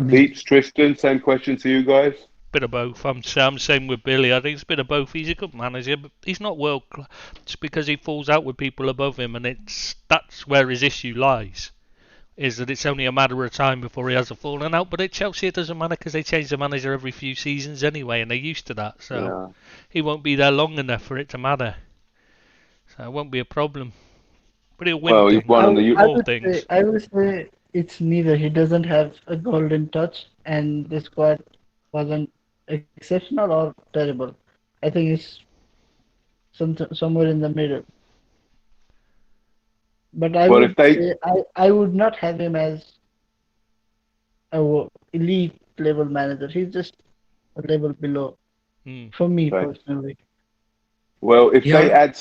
Speaker 4: Beats Tristan, same question to you guys.
Speaker 1: Bit of both. I'm same with Billy. I think it's a bit of both. He's a good manager, but he's not world class. It's because he falls out with people above him, and that's where his issue lies. Is that it's only a matter of time before he has a falling out. But at Chelsea, it doesn't matter because they change the manager every few seasons anyway, and they're used to that. So he won't be there long enough for it to matter. So it won't be a problem. But he'll win.
Speaker 4: Well, he's one of the
Speaker 1: things.
Speaker 3: I would say it's neither. He doesn't have a golden touch, and the squad wasn't exceptional or terrible. I think it's somewhere in the middle. But I would not have him as a elite level manager. He's just a level below for me personally.
Speaker 4: Well, if they add,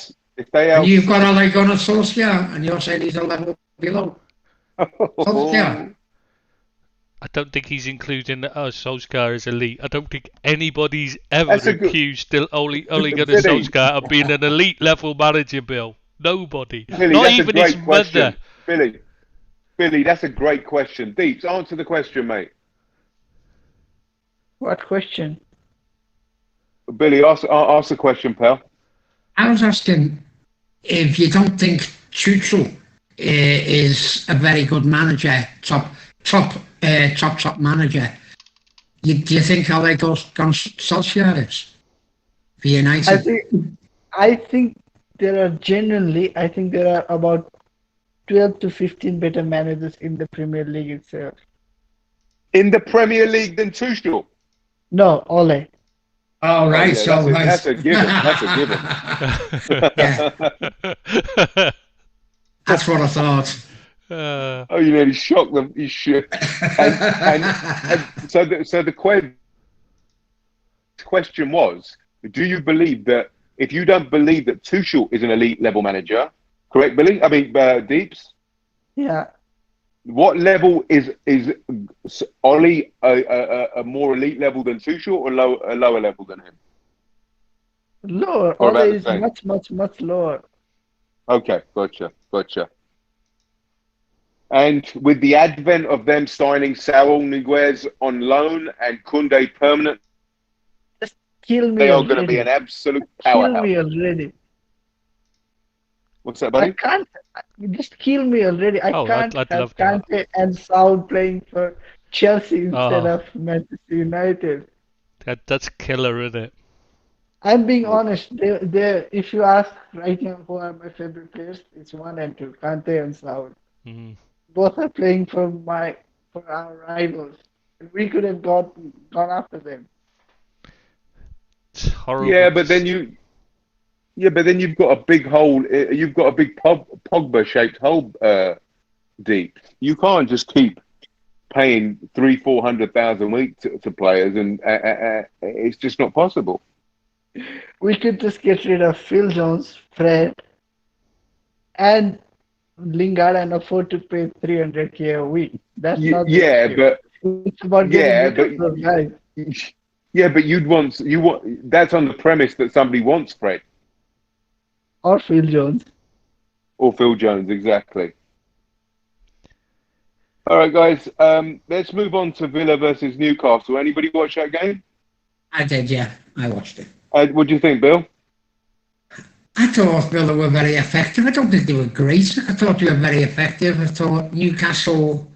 Speaker 2: you've got Ole Gunnar Solskjaer, and you're saying he's a level below. Solskjaer.
Speaker 1: I don't think he's including Solskjaer as elite. I don't think anybody's ever accused Ole Gunnar Solskjaer of being an elite level manager, Bill. Nobody.
Speaker 4: Billy,
Speaker 1: Not even his mother.
Speaker 4: Billy, Billy, that's a great question. Deeps, answer the question, mate.
Speaker 3: What question?
Speaker 4: Billy, ask the question, pal.
Speaker 2: I was asking if you don't think Tuchel is a very good manager, top manager. Do you think Ole Gunnar Solskjaer is for United?
Speaker 3: I think there are about 12 to 15 better managers in the Premier League itself.
Speaker 4: In the Premier League than Tuchel?
Speaker 3: No, Ole.
Speaker 2: Oh, right.
Speaker 4: Yeah,
Speaker 2: so
Speaker 4: that's a given. That's a given.
Speaker 2: Yeah, that's what I thought.
Speaker 4: Oh, you nearly shocked them. You should. And so the question was, do you believe that if you don't believe that Tuchel is an elite level manager, correct, Billy? I mean, Deeps?
Speaker 3: Yeah.
Speaker 4: What level is Ollie a more elite level than Tuchel or a lower level than him?
Speaker 3: Lower.
Speaker 4: Or
Speaker 3: Ole
Speaker 4: about the
Speaker 3: is
Speaker 4: same?
Speaker 3: much lower.
Speaker 4: Okay, gotcha. And with the advent of them signing Saul Niguez on loan and Koundé permanent,
Speaker 3: Just kill me
Speaker 4: they are
Speaker 3: already.
Speaker 4: going to be an absolute
Speaker 3: Kill
Speaker 4: powerhouse.
Speaker 3: me already.
Speaker 4: What's that,
Speaker 3: I
Speaker 4: buddy?
Speaker 3: can't. Just kill me already. I
Speaker 1: Oh,
Speaker 3: can't
Speaker 1: I'd
Speaker 3: have
Speaker 1: love that.
Speaker 3: Kante and Saul playing for Chelsea instead
Speaker 1: Oh.
Speaker 3: of Manchester United.
Speaker 1: That's killer, isn't it?
Speaker 3: I'm being honest. If you ask right now who are my favorite players, it's one and two, Kante and Saul.
Speaker 1: Mm.
Speaker 3: Both are playing for our rivals. We could have gone after them.
Speaker 1: It's horrible.
Speaker 4: Yeah, but then you've got a big hole. You've got a big Pogba-shaped hole deep. You can't just keep paying 300,000-400,000 a week to players, and it's just not possible.
Speaker 3: We could just get rid of Phil Jones, Fred, and Lingard and afford to pay 300K a week. That's not the issue.
Speaker 4: But
Speaker 3: it's about getting rid of those guys.
Speaker 4: Yeah, but you want that's on the premise that somebody wants Fred
Speaker 3: Or Phil Jones.
Speaker 4: or Phil Jones, exactly. All right, guys. Let's move on to Villa versus Newcastle. Anybody watch that game?
Speaker 2: I did, yeah. I watched it.
Speaker 4: What do you think, Bill?
Speaker 2: I thought Villa were very effective. I don't think they were great. I thought they were very effective. I thought Newcastle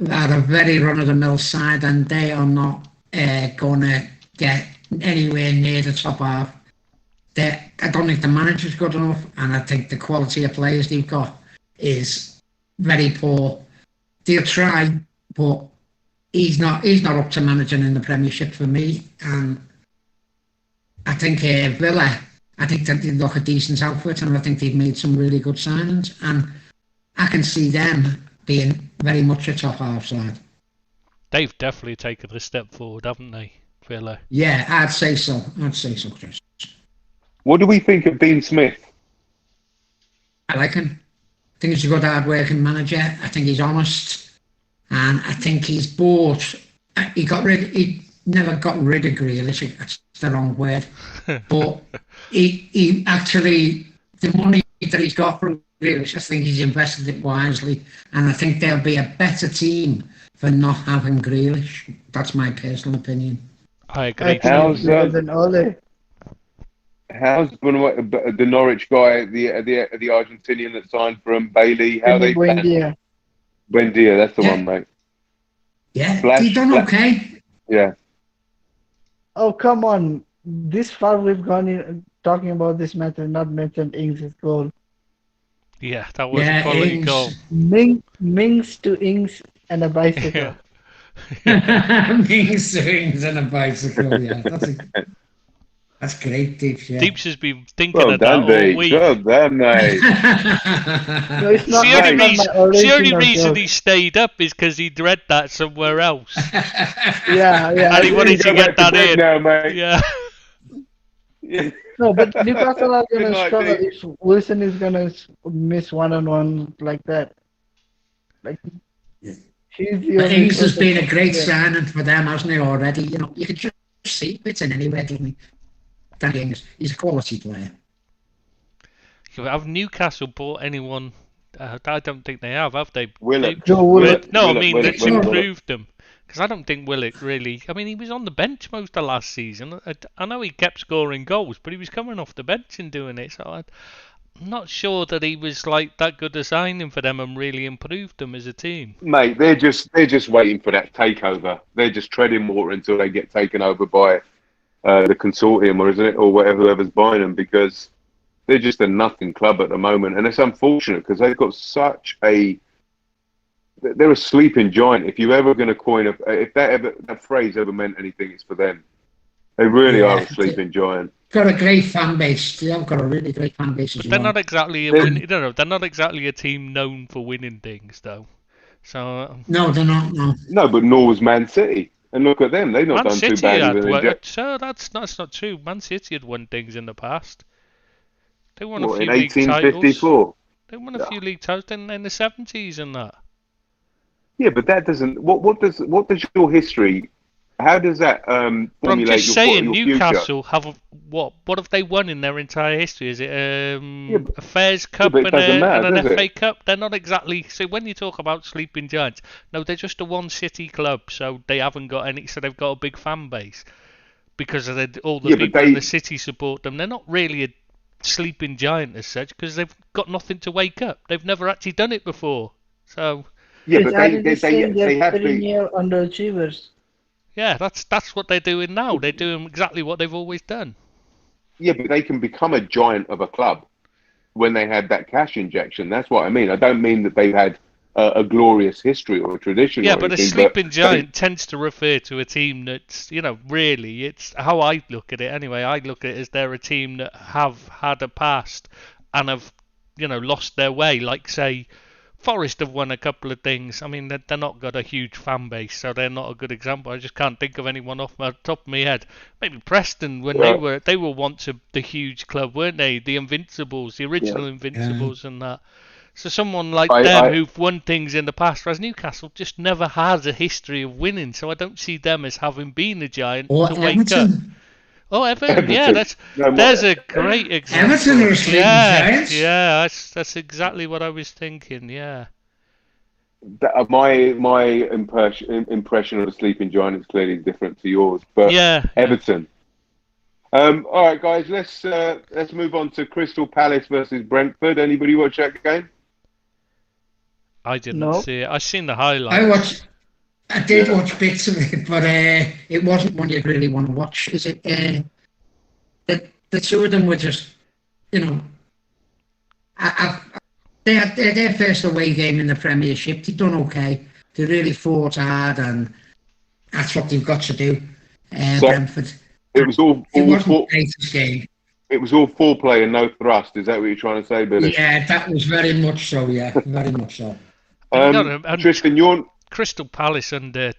Speaker 2: had a very run-of-the-mill side, and they are not going to get anywhere near the top half. I don't think the manager's good enough, and I think the quality of players they've got is very poor. They'll try, but he's not up to managing in the Premiership for me. And I think Villa, I think that they look a decent outfit, and I think they've made some really good signings, and I can see them being very much a top half side.
Speaker 1: They've definitely taken a step forward, haven't they, Villa?
Speaker 2: Yeah, I'd say so, Chris.
Speaker 4: What do we think of Dean Smith?
Speaker 2: I like him. I think he's a good, hard-working manager. I think he's honest, and I think he's bought. He never got rid of Grealish. That's the wrong word, but he actually, the money that he's got from Grealish, I think he's invested it wisely, and I think they'll be a better team for not having Grealish. That's my personal opinion.
Speaker 1: I agree.
Speaker 4: How's
Speaker 3: than Ole.
Speaker 4: How's the Norwich guy, the Argentinian that signed from Bailey? How they?
Speaker 3: Buendia,
Speaker 4: that's the one, mate.
Speaker 2: Yeah, he's done okay.
Speaker 4: Yeah.
Speaker 3: Oh, come on. This far we've gone in talking about this match and not mentioned Ings' goal.
Speaker 1: Yeah, that was a quality goal.
Speaker 3: Mings to Ings and a bicycle.
Speaker 2: Mings to Ings and a bicycle, yeah. That's great, Deeps, yeah.
Speaker 1: Deeps has been thinking
Speaker 4: Well
Speaker 1: of that
Speaker 4: done,
Speaker 1: all
Speaker 4: Deeps.
Speaker 1: week.
Speaker 4: Well done, mate.
Speaker 3: No, it's not
Speaker 1: The only reason
Speaker 3: joke.
Speaker 1: he stayed up is because he'd read that somewhere else.
Speaker 3: Yeah.
Speaker 1: And he wanted to get that in.
Speaker 4: Now, mate.
Speaker 1: Yeah.
Speaker 3: No, but Newcastle are going
Speaker 4: Good
Speaker 3: to
Speaker 4: night,
Speaker 3: struggle
Speaker 4: Deeps.
Speaker 3: if Wilson is going to miss one-on-one like that. Like, he's the
Speaker 2: But
Speaker 3: only
Speaker 2: Ings has
Speaker 3: person-
Speaker 2: been a great signing for them, hasn't he, already? You know, you can just see it in anywhere, doesn't he? Danny Ings, he's a quality player.
Speaker 1: Have Newcastle bought anyone I don't think they have they?
Speaker 4: Willock.
Speaker 3: Joe
Speaker 4: Willock.
Speaker 3: Willock.
Speaker 1: No, I
Speaker 4: Willock,
Speaker 1: mean,
Speaker 4: Willock,
Speaker 1: that's
Speaker 4: Willock, Willock.
Speaker 1: improved them. Because I don't think Willock really. I mean, he was on the bench most of last season. I know he kept scoring goals, but he was coming off the bench and doing it. So I'm not sure that he was like that good a signing for them and really improved them as a team.
Speaker 4: Mate, they're just waiting for that takeover. They're just treading water until they get taken over by the consortium, or isn't it, or whatever, whoever's buying them, because they're just a nothing club at the moment, and it's unfortunate because they've got such a. They're a sleeping giant. If you're ever going to coin if that phrase ever meant anything, it's for them. They really are a sleeping giant.
Speaker 2: Got a great fan base. They've got a really great fan base as
Speaker 1: But they're
Speaker 2: well.
Speaker 1: not exactly a win. No, they're not exactly a team known for winning things, though. So
Speaker 2: No, they're not. No.
Speaker 4: No, but nor was Man City. And look at them; they've not
Speaker 1: Man
Speaker 4: done
Speaker 1: City
Speaker 4: too badly.
Speaker 1: had
Speaker 4: With
Speaker 1: won. So that's not true. Man City had won things in the past. They won a
Speaker 4: what,
Speaker 1: few
Speaker 4: in
Speaker 1: league titles.
Speaker 4: 1854.
Speaker 1: They won a few league titles in the 70s and that.
Speaker 4: Yeah, but that doesn't. What does your history? How does that
Speaker 1: But I'm
Speaker 4: formulate
Speaker 1: just saying,
Speaker 4: your
Speaker 1: Newcastle
Speaker 4: future?
Speaker 1: have what? What have they won in their entire history? Is it
Speaker 4: but-
Speaker 1: a Fairs Cup
Speaker 4: but it doesn't matter,
Speaker 1: and an
Speaker 4: does
Speaker 1: FA
Speaker 4: it?
Speaker 1: Cup? They're not exactly. So when you talk about sleeping giants, no, they're just a one city club. So they haven't got any. So they've got a big fan base because of all the
Speaker 4: Yeah, but
Speaker 1: people in
Speaker 4: they-
Speaker 1: the city support them. They're not really a sleeping giant as such because they've got nothing to wake up. They've never actually done it before. So
Speaker 4: Yeah,
Speaker 3: It's
Speaker 4: but
Speaker 3: already saying
Speaker 4: they
Speaker 3: they're
Speaker 4: have been.
Speaker 3: perennial underachievers.
Speaker 1: yeah, that's what they're doing now. They're doing exactly what they've always done.
Speaker 4: Yeah, but they can become a giant of a club when they had that cash injection. That's what I mean. I don't mean that they've had a glorious history or a tradition.
Speaker 1: Yeah,
Speaker 4: or
Speaker 1: but a
Speaker 4: anything,
Speaker 1: sleeping giant tends to refer to a team that's, really, it's how I look at it anyway. I look at it as they're a team that have had a past and have, lost their way. Like, say, Forest have won a couple of things. I mean, they're not got a huge fan base, so they're not a good example. I just can't think of anyone off the top of my head. Maybe Preston, when they were once the huge club, weren't they? The Invincibles, the original Invincibles, and that. So someone like them who've won things in the past, whereas Newcastle just never has a history of winning, so I don't see them as having been a giant
Speaker 2: Or
Speaker 1: to wake up.
Speaker 2: Everton.
Speaker 1: Oh, Everton, yeah, there's a great example.
Speaker 2: Everton are a sleeping giant.
Speaker 1: Yeah, that's exactly what I was thinking. Yeah.
Speaker 4: My impression of a sleeping giant is clearly different to yours, but
Speaker 1: Yeah.
Speaker 4: Everton. All right, guys, let's move on to Crystal Palace versus Brentford. Anybody watch that game?
Speaker 1: I didn't
Speaker 3: No.
Speaker 1: see it. I seen the highlights.
Speaker 2: I did watch bits of it, but it wasn't one you'd really want to watch. Is it? The two of them were just, they had their first away game in the Premiership. They'd done okay. They really fought hard, and that's what they've got to do. Brentford.
Speaker 4: It was all
Speaker 2: It wasn't
Speaker 4: four,
Speaker 2: the greatest game.
Speaker 4: it was all foreplay and no thrust. Is that what you're trying to say, Billy?
Speaker 2: Yeah, that was very much so. Yeah, very much so.
Speaker 4: Tristan, you're
Speaker 1: Crystal Palace under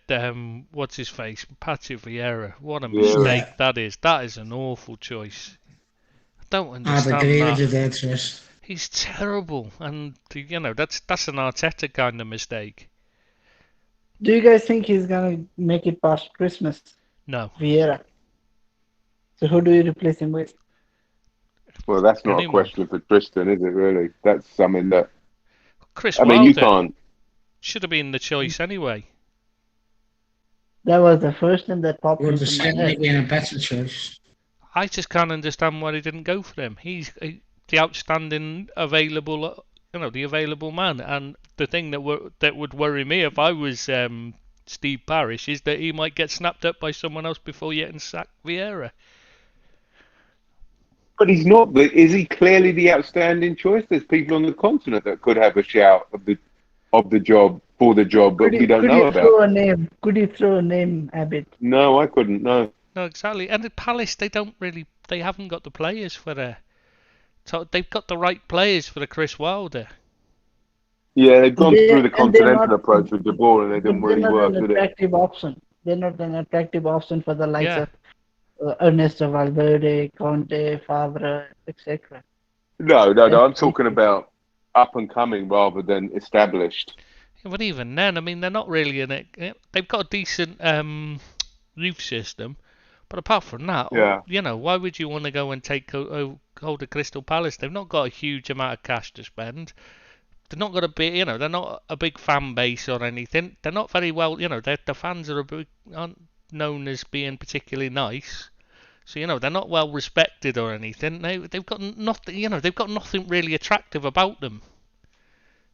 Speaker 1: what's his face, Patrick Vieira. What a mistake that is. That is an awful choice. I don't understand
Speaker 2: I'd agree
Speaker 1: that.
Speaker 2: with you there, Tris.
Speaker 1: He's terrible, and that's an Arteta kind of mistake.
Speaker 3: Do you guys think he's gonna make it past Christmas?
Speaker 1: No.
Speaker 3: Vieira. So who do you replace him with?
Speaker 4: Well, that's not a
Speaker 1: Anyone.
Speaker 4: question for Tristan, is it? Really? That's something that
Speaker 1: Chris
Speaker 4: I mean,
Speaker 1: Wilder
Speaker 4: you can't.
Speaker 1: should have been the choice anyway.
Speaker 3: That was the first thing that popped
Speaker 2: Would have
Speaker 3: into my
Speaker 2: certainly
Speaker 3: head.
Speaker 2: been a better choice.
Speaker 1: I just can't understand why they didn't go for him. He's the outstanding available, the available man. And the thing that would worry me if I was Steve Parish is that he might get snapped up by someone else before you can sack Vieira.
Speaker 4: But he's not. Is he clearly the outstanding choice? There's people on the continent that could have a shout of the job for the job, but we don't know about.
Speaker 3: Could you throw a name, Abbott?
Speaker 4: No, I couldn't. No.
Speaker 1: No, exactly. And at Palace, they haven't got the players for the. So they've got the right players for the Chris Wilder.
Speaker 4: Yeah, they've gone through the
Speaker 3: And they're
Speaker 4: continental
Speaker 3: not-
Speaker 4: approach with De Boer, and they didn't
Speaker 3: They're
Speaker 4: really
Speaker 3: not
Speaker 4: work,
Speaker 3: an
Speaker 4: did it?
Speaker 3: attractive option. They're not an attractive option for the likes
Speaker 1: Yeah.
Speaker 3: of Ernesto Valverde, Conte, Favre, etc.
Speaker 4: No. I'm talking about up and coming rather than established.
Speaker 1: Yeah, but even then, I mean, they're not really in it. They've got a decent youth system, but apart from that,
Speaker 4: Yeah.
Speaker 1: why would you want to go and take hold of Crystal Palace? They've not got a huge amount of cash to spend. they're not going to be, they're not a big fan base or anything. They're not very well, the fans aren't known as being particularly nice. So, they're not well respected or anything. They've got nothing, they've got nothing really attractive about them.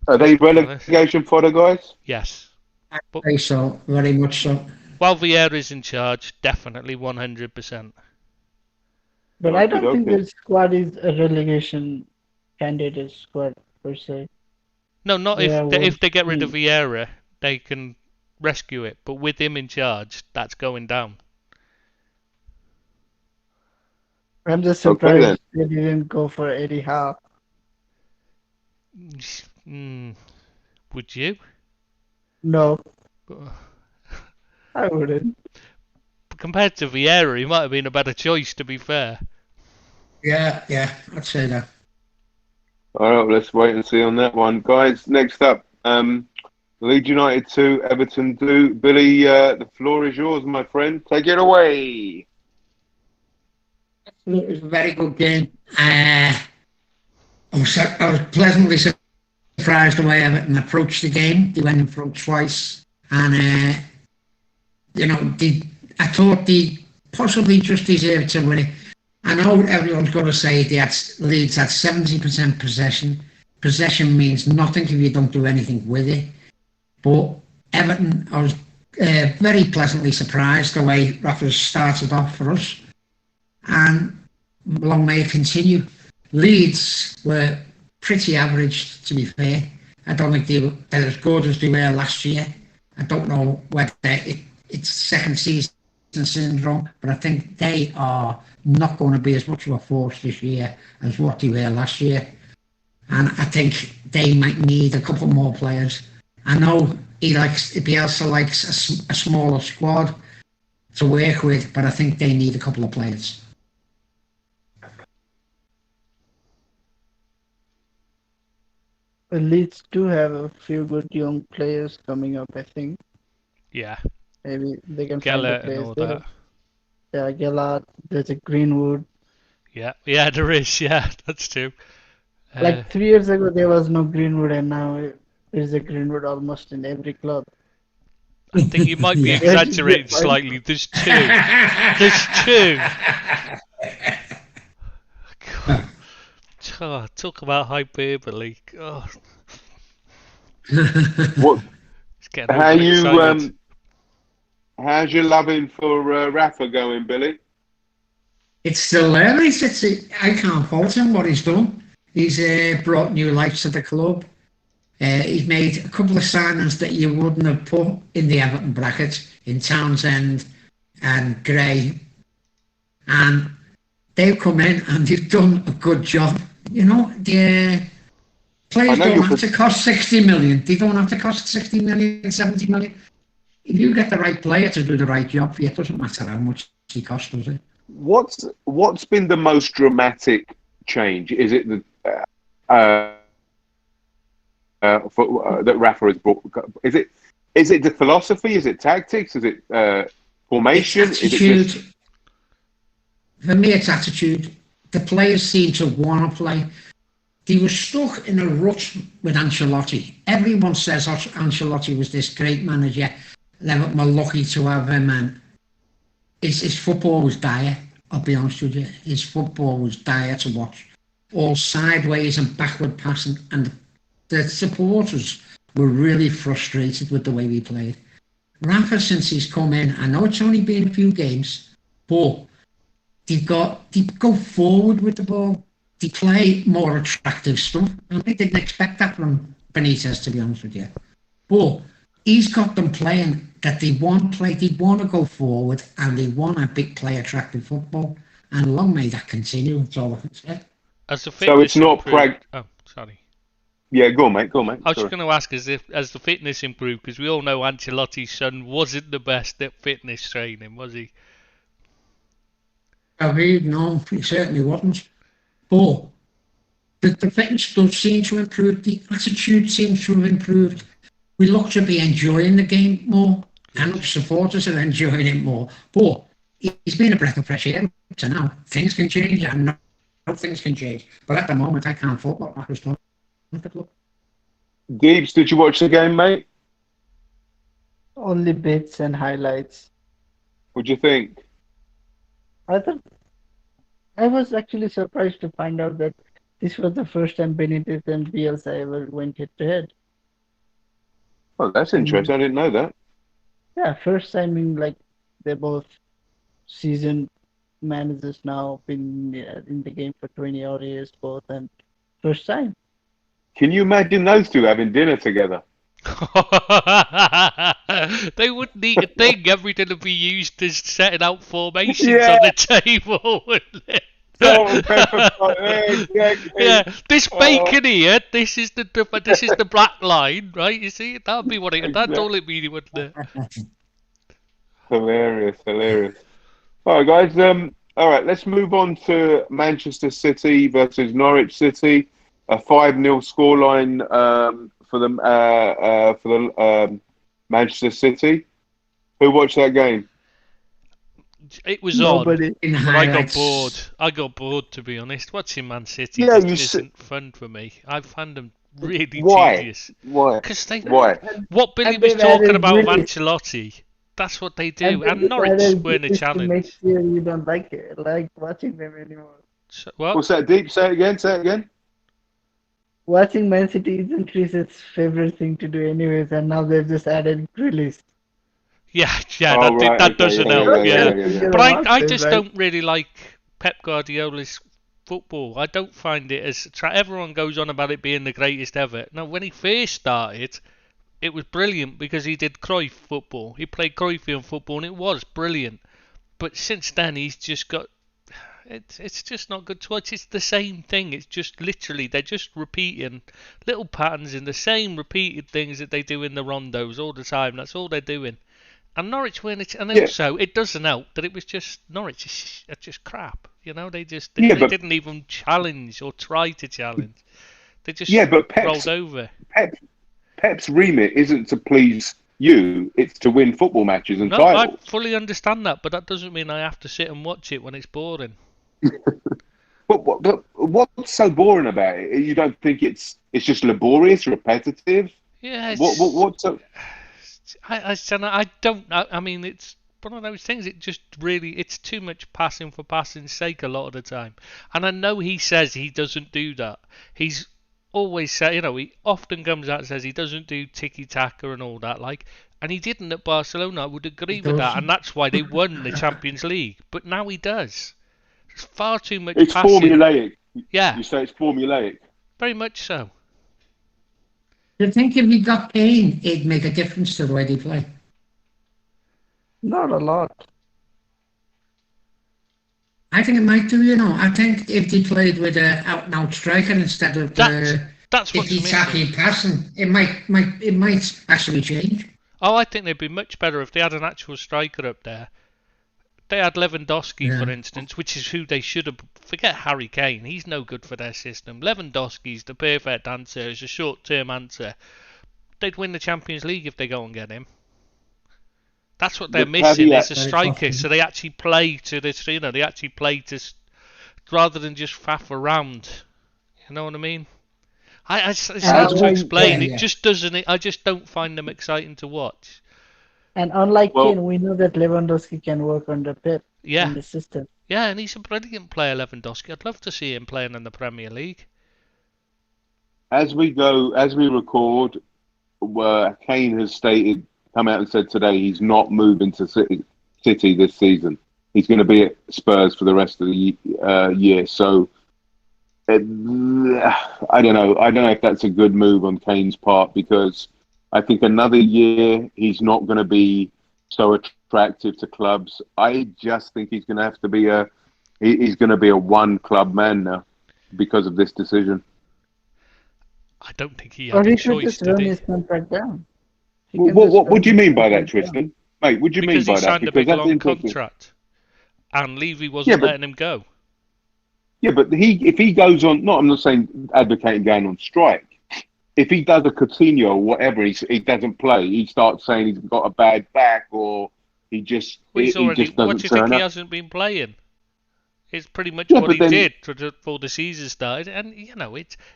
Speaker 4: Are they relegation fodder, guys?
Speaker 1: Yes.
Speaker 2: I think so, very much so.
Speaker 1: While Vieira's in charge, definitely 100%.
Speaker 3: But I don't think
Speaker 4: Okay.
Speaker 3: the squad is a relegation candidate squad per se.
Speaker 1: No, not
Speaker 3: Yeah,
Speaker 1: if they get rid of
Speaker 3: well,
Speaker 1: Vieira, they can rescue it. But with him in charge, that's going down.
Speaker 3: I'm just
Speaker 4: Okay,
Speaker 3: surprised they didn't go for Eddie Howe.
Speaker 1: Would you?
Speaker 3: No, I wouldn't.
Speaker 1: Compared to Vieira, he might have been a better choice, to be fair.
Speaker 2: Yeah, I'd say that.
Speaker 4: All right, let's wait and see on that one, guys. Next up, Leeds United 2, Everton 2. Billy, the floor is yours, my friend. Take it away.
Speaker 2: It was a very good game. I was pleasantly surprised the way Everton approached the game. They went in front twice, and I thought they possibly just deserved to win it. I know everyone's going to say Leeds had 70% possession. Possession means nothing if you don't do anything with it. But Everton, I was very pleasantly surprised the way Rafa started off for us. And long may it continue. Leeds were pretty average, to be fair. I don't think they're as good as they were last year. I don't know whether it's second season syndrome, but I think they are not going to be as much of a force this year as what they were last year. And I think they might need a couple more players. I know Bielsa likes a smaller squad to work with, but I think they need a couple of players.
Speaker 3: Leeds do have a few good young players coming up, I think.
Speaker 1: Yeah.
Speaker 3: Maybe they can find
Speaker 1: Geller
Speaker 3: a
Speaker 1: and
Speaker 3: place
Speaker 1: all
Speaker 3: there.
Speaker 1: that.
Speaker 3: Yeah, Gellert, there's a Greenwood.
Speaker 1: Yeah, there is. Yeah, that's true.
Speaker 3: Like 3 years ago, there was no Greenwood, and now there's a Greenwood almost in every club.
Speaker 1: I think you might be
Speaker 2: Yeah.
Speaker 1: exaggerating slightly. There's two. There's two. God. Oh, talk about hyperbole. God.
Speaker 4: What?
Speaker 1: It's getting overexcited.
Speaker 4: How's your loving for Rafa going, Billy?
Speaker 2: It's still there. I can't fault him what he's done. He's brought new life to the club. He's made a couple of signings that you wouldn't have put in the Everton bracket, in Townsend and Gray. And they've come in and they've done a good job. The players don't have to cost 60 million. They don't have to cost 60 million, 70 million. If you get the right player to do the right job for you, it doesn't matter how much he costs, does it?
Speaker 4: What's been the most dramatic change? Is it that Rafa has brought? Is it the philosophy? Is it tactics? Is it formation?
Speaker 2: It's attitude. For me, it's attitude. The players seem to want to play. They were stuck in a rut with Ancelotti. Everyone says Ancelotti was this great manager. Everton were lucky to have him, and his football was dire. I'll be honest with you. His football was dire to watch. All sideways and backward passing, and the supporters were really frustrated with the way we played. Rafa, since he's come in, I know it's only been a few games, but they go forward with the ball. They play more attractive stuff. I didn't expect that from Benitez, to be honest with you. But he's got them playing that they want to go forward, and they want a big play attractive football. And long may that continue. That's all I can say.
Speaker 4: So it's not
Speaker 1: Oh, sorry.
Speaker 4: Yeah, go on, mate.
Speaker 1: I was just going to ask, as the fitness improved, because we all know Ancelotti's son wasn't the best at fitness training, was he?
Speaker 2: No, he certainly wasn't. But the fitness does seem to improve. The attitude seems to have improved. We look to be enjoying the game more, and supporters are enjoying it more. But he's been a breath of fresh air to now. Things can change, and things can change. But at the moment, I can't fault what Rafa's done.
Speaker 4: Deeps, did you watch the game, mate?
Speaker 3: Only bits and highlights.
Speaker 4: What do you think?
Speaker 3: I thought I was actually surprised to find out that this was the first time Benitez and Bielsa ever went head to head.
Speaker 4: Oh, that's
Speaker 3: And
Speaker 4: interesting. I didn't know that.
Speaker 3: yeah, first time in like they're both seasoned managers now, been in the game for 20 odd years both, and first time.
Speaker 4: Can you imagine those two having dinner together?
Speaker 1: They wouldn't need a thing. Everything would be used as setting out formations
Speaker 4: Yeah.
Speaker 1: on the table, wouldn't it?
Speaker 4: Salt and pepper pot, exactly.
Speaker 1: Yeah, this
Speaker 4: Oh.
Speaker 1: bacon here, this is the black line, right? You see, that'd be what it. That's all it means, wouldn't it?
Speaker 4: Hilarious. All right, guys. All right, let's move on to Manchester City versus Norwich City. A 5-0 scoreline for the Manchester City. Who watched that game?
Speaker 1: It was
Speaker 3: Nobody.
Speaker 1: on,
Speaker 2: In
Speaker 1: but I got
Speaker 2: highlights.
Speaker 1: bored. I got bored, to be honest. Watching Man City
Speaker 4: Yeah,
Speaker 1: just
Speaker 4: you s-
Speaker 1: isn't fun for me. I find them really
Speaker 4: Why?
Speaker 1: tedious.
Speaker 4: Why?
Speaker 1: Because they,
Speaker 4: Why?
Speaker 1: what Billy
Speaker 3: And
Speaker 1: was
Speaker 3: they've
Speaker 1: talking
Speaker 3: added
Speaker 1: about with
Speaker 3: Grealish.
Speaker 1: Ancelotti, that's what they do.
Speaker 3: And
Speaker 1: And
Speaker 3: they
Speaker 1: Norwich
Speaker 3: decided
Speaker 1: weren't a
Speaker 3: this to
Speaker 1: challenge.
Speaker 3: make sure you don't like it, like watching them anymore.
Speaker 1: So, what?
Speaker 4: What's that, Deep? Say it again.
Speaker 3: Watching Man City isn't Chris's favorite thing to do anyways, and now they've just added Grealish.
Speaker 1: Yeah,
Speaker 4: Oh, right,
Speaker 1: that
Speaker 4: okay,
Speaker 1: doesn't
Speaker 4: yeah,
Speaker 1: help.
Speaker 4: yeah,
Speaker 1: Yeah,
Speaker 4: yeah.
Speaker 1: but I just don't really like Pep Guardiola's football. I don't find it as everyone goes on about it being the greatest ever. Now, when he first started, it was brilliant because he did Cruyff football. He played Cruyffian football, and it was brilliant. But since then, he's just got. It's just not good to watch. It's the same thing. It's just literally they're just repeating little patterns in the same repeated things that they do in the rondos all the time. That's all they're doing. And Norwich win it, and
Speaker 4: Yeah.
Speaker 1: also it doesn't help that it was just Norwich are just crap. You know, they
Speaker 4: Yeah, but-
Speaker 1: didn't even challenge or try to challenge. They just
Speaker 4: Yeah, but
Speaker 1: rolled over.
Speaker 4: Pep's remit isn't to please you; it's to win football matches and
Speaker 1: No, I
Speaker 4: titles.
Speaker 1: fully understand that, but that doesn't mean I have to sit and watch it when it's boring.
Speaker 4: But what's so boring about it? You don't think it's just laborious, repetitive?
Speaker 1: Yeah,
Speaker 4: What's so?
Speaker 1: I don't know. I mean, it's one of those things. It just really, it's too much passing for passing's sake a lot of the time. And I know he says he doesn't do that. He's always said, he often comes out and says he doesn't do tiki taka and all that. And he didn't at Barcelona. I would agree with that, and that's why they won the Champions League. But now he does. It's far too much
Speaker 4: It's
Speaker 1: passing.
Speaker 4: formulaic.
Speaker 1: Yeah,
Speaker 4: You say it's formulaic.
Speaker 1: very much so.
Speaker 2: Do you think if he got Kane, it'd make a difference to the way they play?
Speaker 3: Not a lot.
Speaker 2: I think it might do, I think if they played with an out-and-out striker instead of
Speaker 1: That's what's
Speaker 2: tiki-taki
Speaker 1: missing.
Speaker 2: passing, it might actually change.
Speaker 1: Oh, I think they'd be much better if they had an actual striker up there. They had Lewandowski,
Speaker 2: Yeah.
Speaker 1: for instance, which is who they should have. Forget Harry Kane; he's no good for their system. Lewandowski's the perfect answer. It's a short-term answer. They'd win the Champions League if they go and get him. That's what they're
Speaker 4: The
Speaker 1: missing.
Speaker 4: caveat-
Speaker 1: Is a striker, so they actually play to this. They actually play to, rather than just faff around. You know what I mean? It's hard to explain.
Speaker 2: yeah.
Speaker 1: It just doesn't. I just don't find them exciting to watch.
Speaker 3: And unlike
Speaker 4: Well-
Speaker 3: Kane, we know that Lewandowski can work under Pep
Speaker 1: Yeah.
Speaker 3: in the system.
Speaker 1: Yeah, and he's a brilliant player, Lewandowski. I'd love to see him playing in the Premier League.
Speaker 4: As we record, Kane has come out and said today he's not moving to City this season. He's going to be at Spurs for the rest of the year. So I don't know. I don't know if that's a good move on Kane's part, because I think another year he's not going to be so attractive to clubs. I just think he's going to have to be he's going to be a one club man now because of this decision.
Speaker 1: I don't think he
Speaker 3: Or
Speaker 1: had
Speaker 3: he
Speaker 1: a
Speaker 3: could
Speaker 1: choice,
Speaker 3: just
Speaker 1: did
Speaker 3: run
Speaker 1: he?
Speaker 3: his contract down. He can
Speaker 4: What
Speaker 3: just run
Speaker 4: do you
Speaker 3: his
Speaker 4: mean by that,
Speaker 3: contract down.
Speaker 4: Tristan? Mate, what do you
Speaker 1: Because
Speaker 4: mean
Speaker 1: he
Speaker 4: by that?
Speaker 1: signed a big
Speaker 4: that's
Speaker 1: long
Speaker 4: interesting.
Speaker 1: contract, and Levy
Speaker 4: Yeah,
Speaker 1: wasn't
Speaker 4: but-
Speaker 1: letting him go.
Speaker 4: Yeah, but if he goes on, I'm not saying advocating going on strike. If he does a Coutinho or whatever, he doesn't play. He starts saying he's got a bad back, or he just
Speaker 1: Well,
Speaker 4: he
Speaker 1: he's already.
Speaker 4: just
Speaker 1: What
Speaker 4: doesn't
Speaker 1: do you think
Speaker 4: turn
Speaker 1: he
Speaker 4: up.
Speaker 1: hasn't been playing? It's pretty much
Speaker 4: Yeah,
Speaker 1: what
Speaker 4: but
Speaker 1: he
Speaker 4: then
Speaker 1: did before the season started, and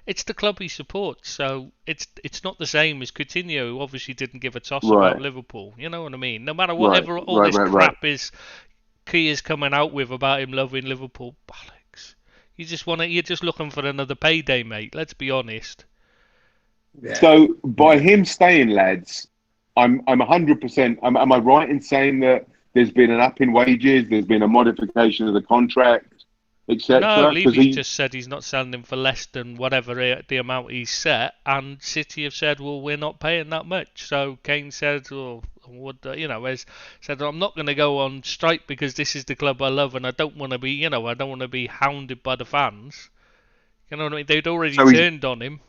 Speaker 1: it's the club he supports, so it's not the same as Coutinho, who obviously didn't give a toss about
Speaker 4: right,
Speaker 1: Liverpool. You know what I mean? No matter
Speaker 4: right,
Speaker 1: whatever all
Speaker 4: right,
Speaker 1: this
Speaker 4: right, right.
Speaker 1: crap is, Kia's coming out with about him loving Liverpool, bollocks. You're just looking for another payday, mate. Let's be honest.
Speaker 2: Yeah.
Speaker 4: So by
Speaker 2: Yeah.
Speaker 4: him staying, lads, I'm 100%. Am I right in saying that there's been an up in wages, there's been a modification of the contract,
Speaker 1: No,
Speaker 4: etc.? Because
Speaker 1: Levy just said he's not selling him for less than whatever the amount he's set, and City have said, well, we're not paying that much. So Kane said, well, said, I'm not going to go on strike because this is the club I love, and I don't want to be, I don't want to be hounded by the fans. You know what I mean? They'd already
Speaker 4: so he's
Speaker 1: turned on him,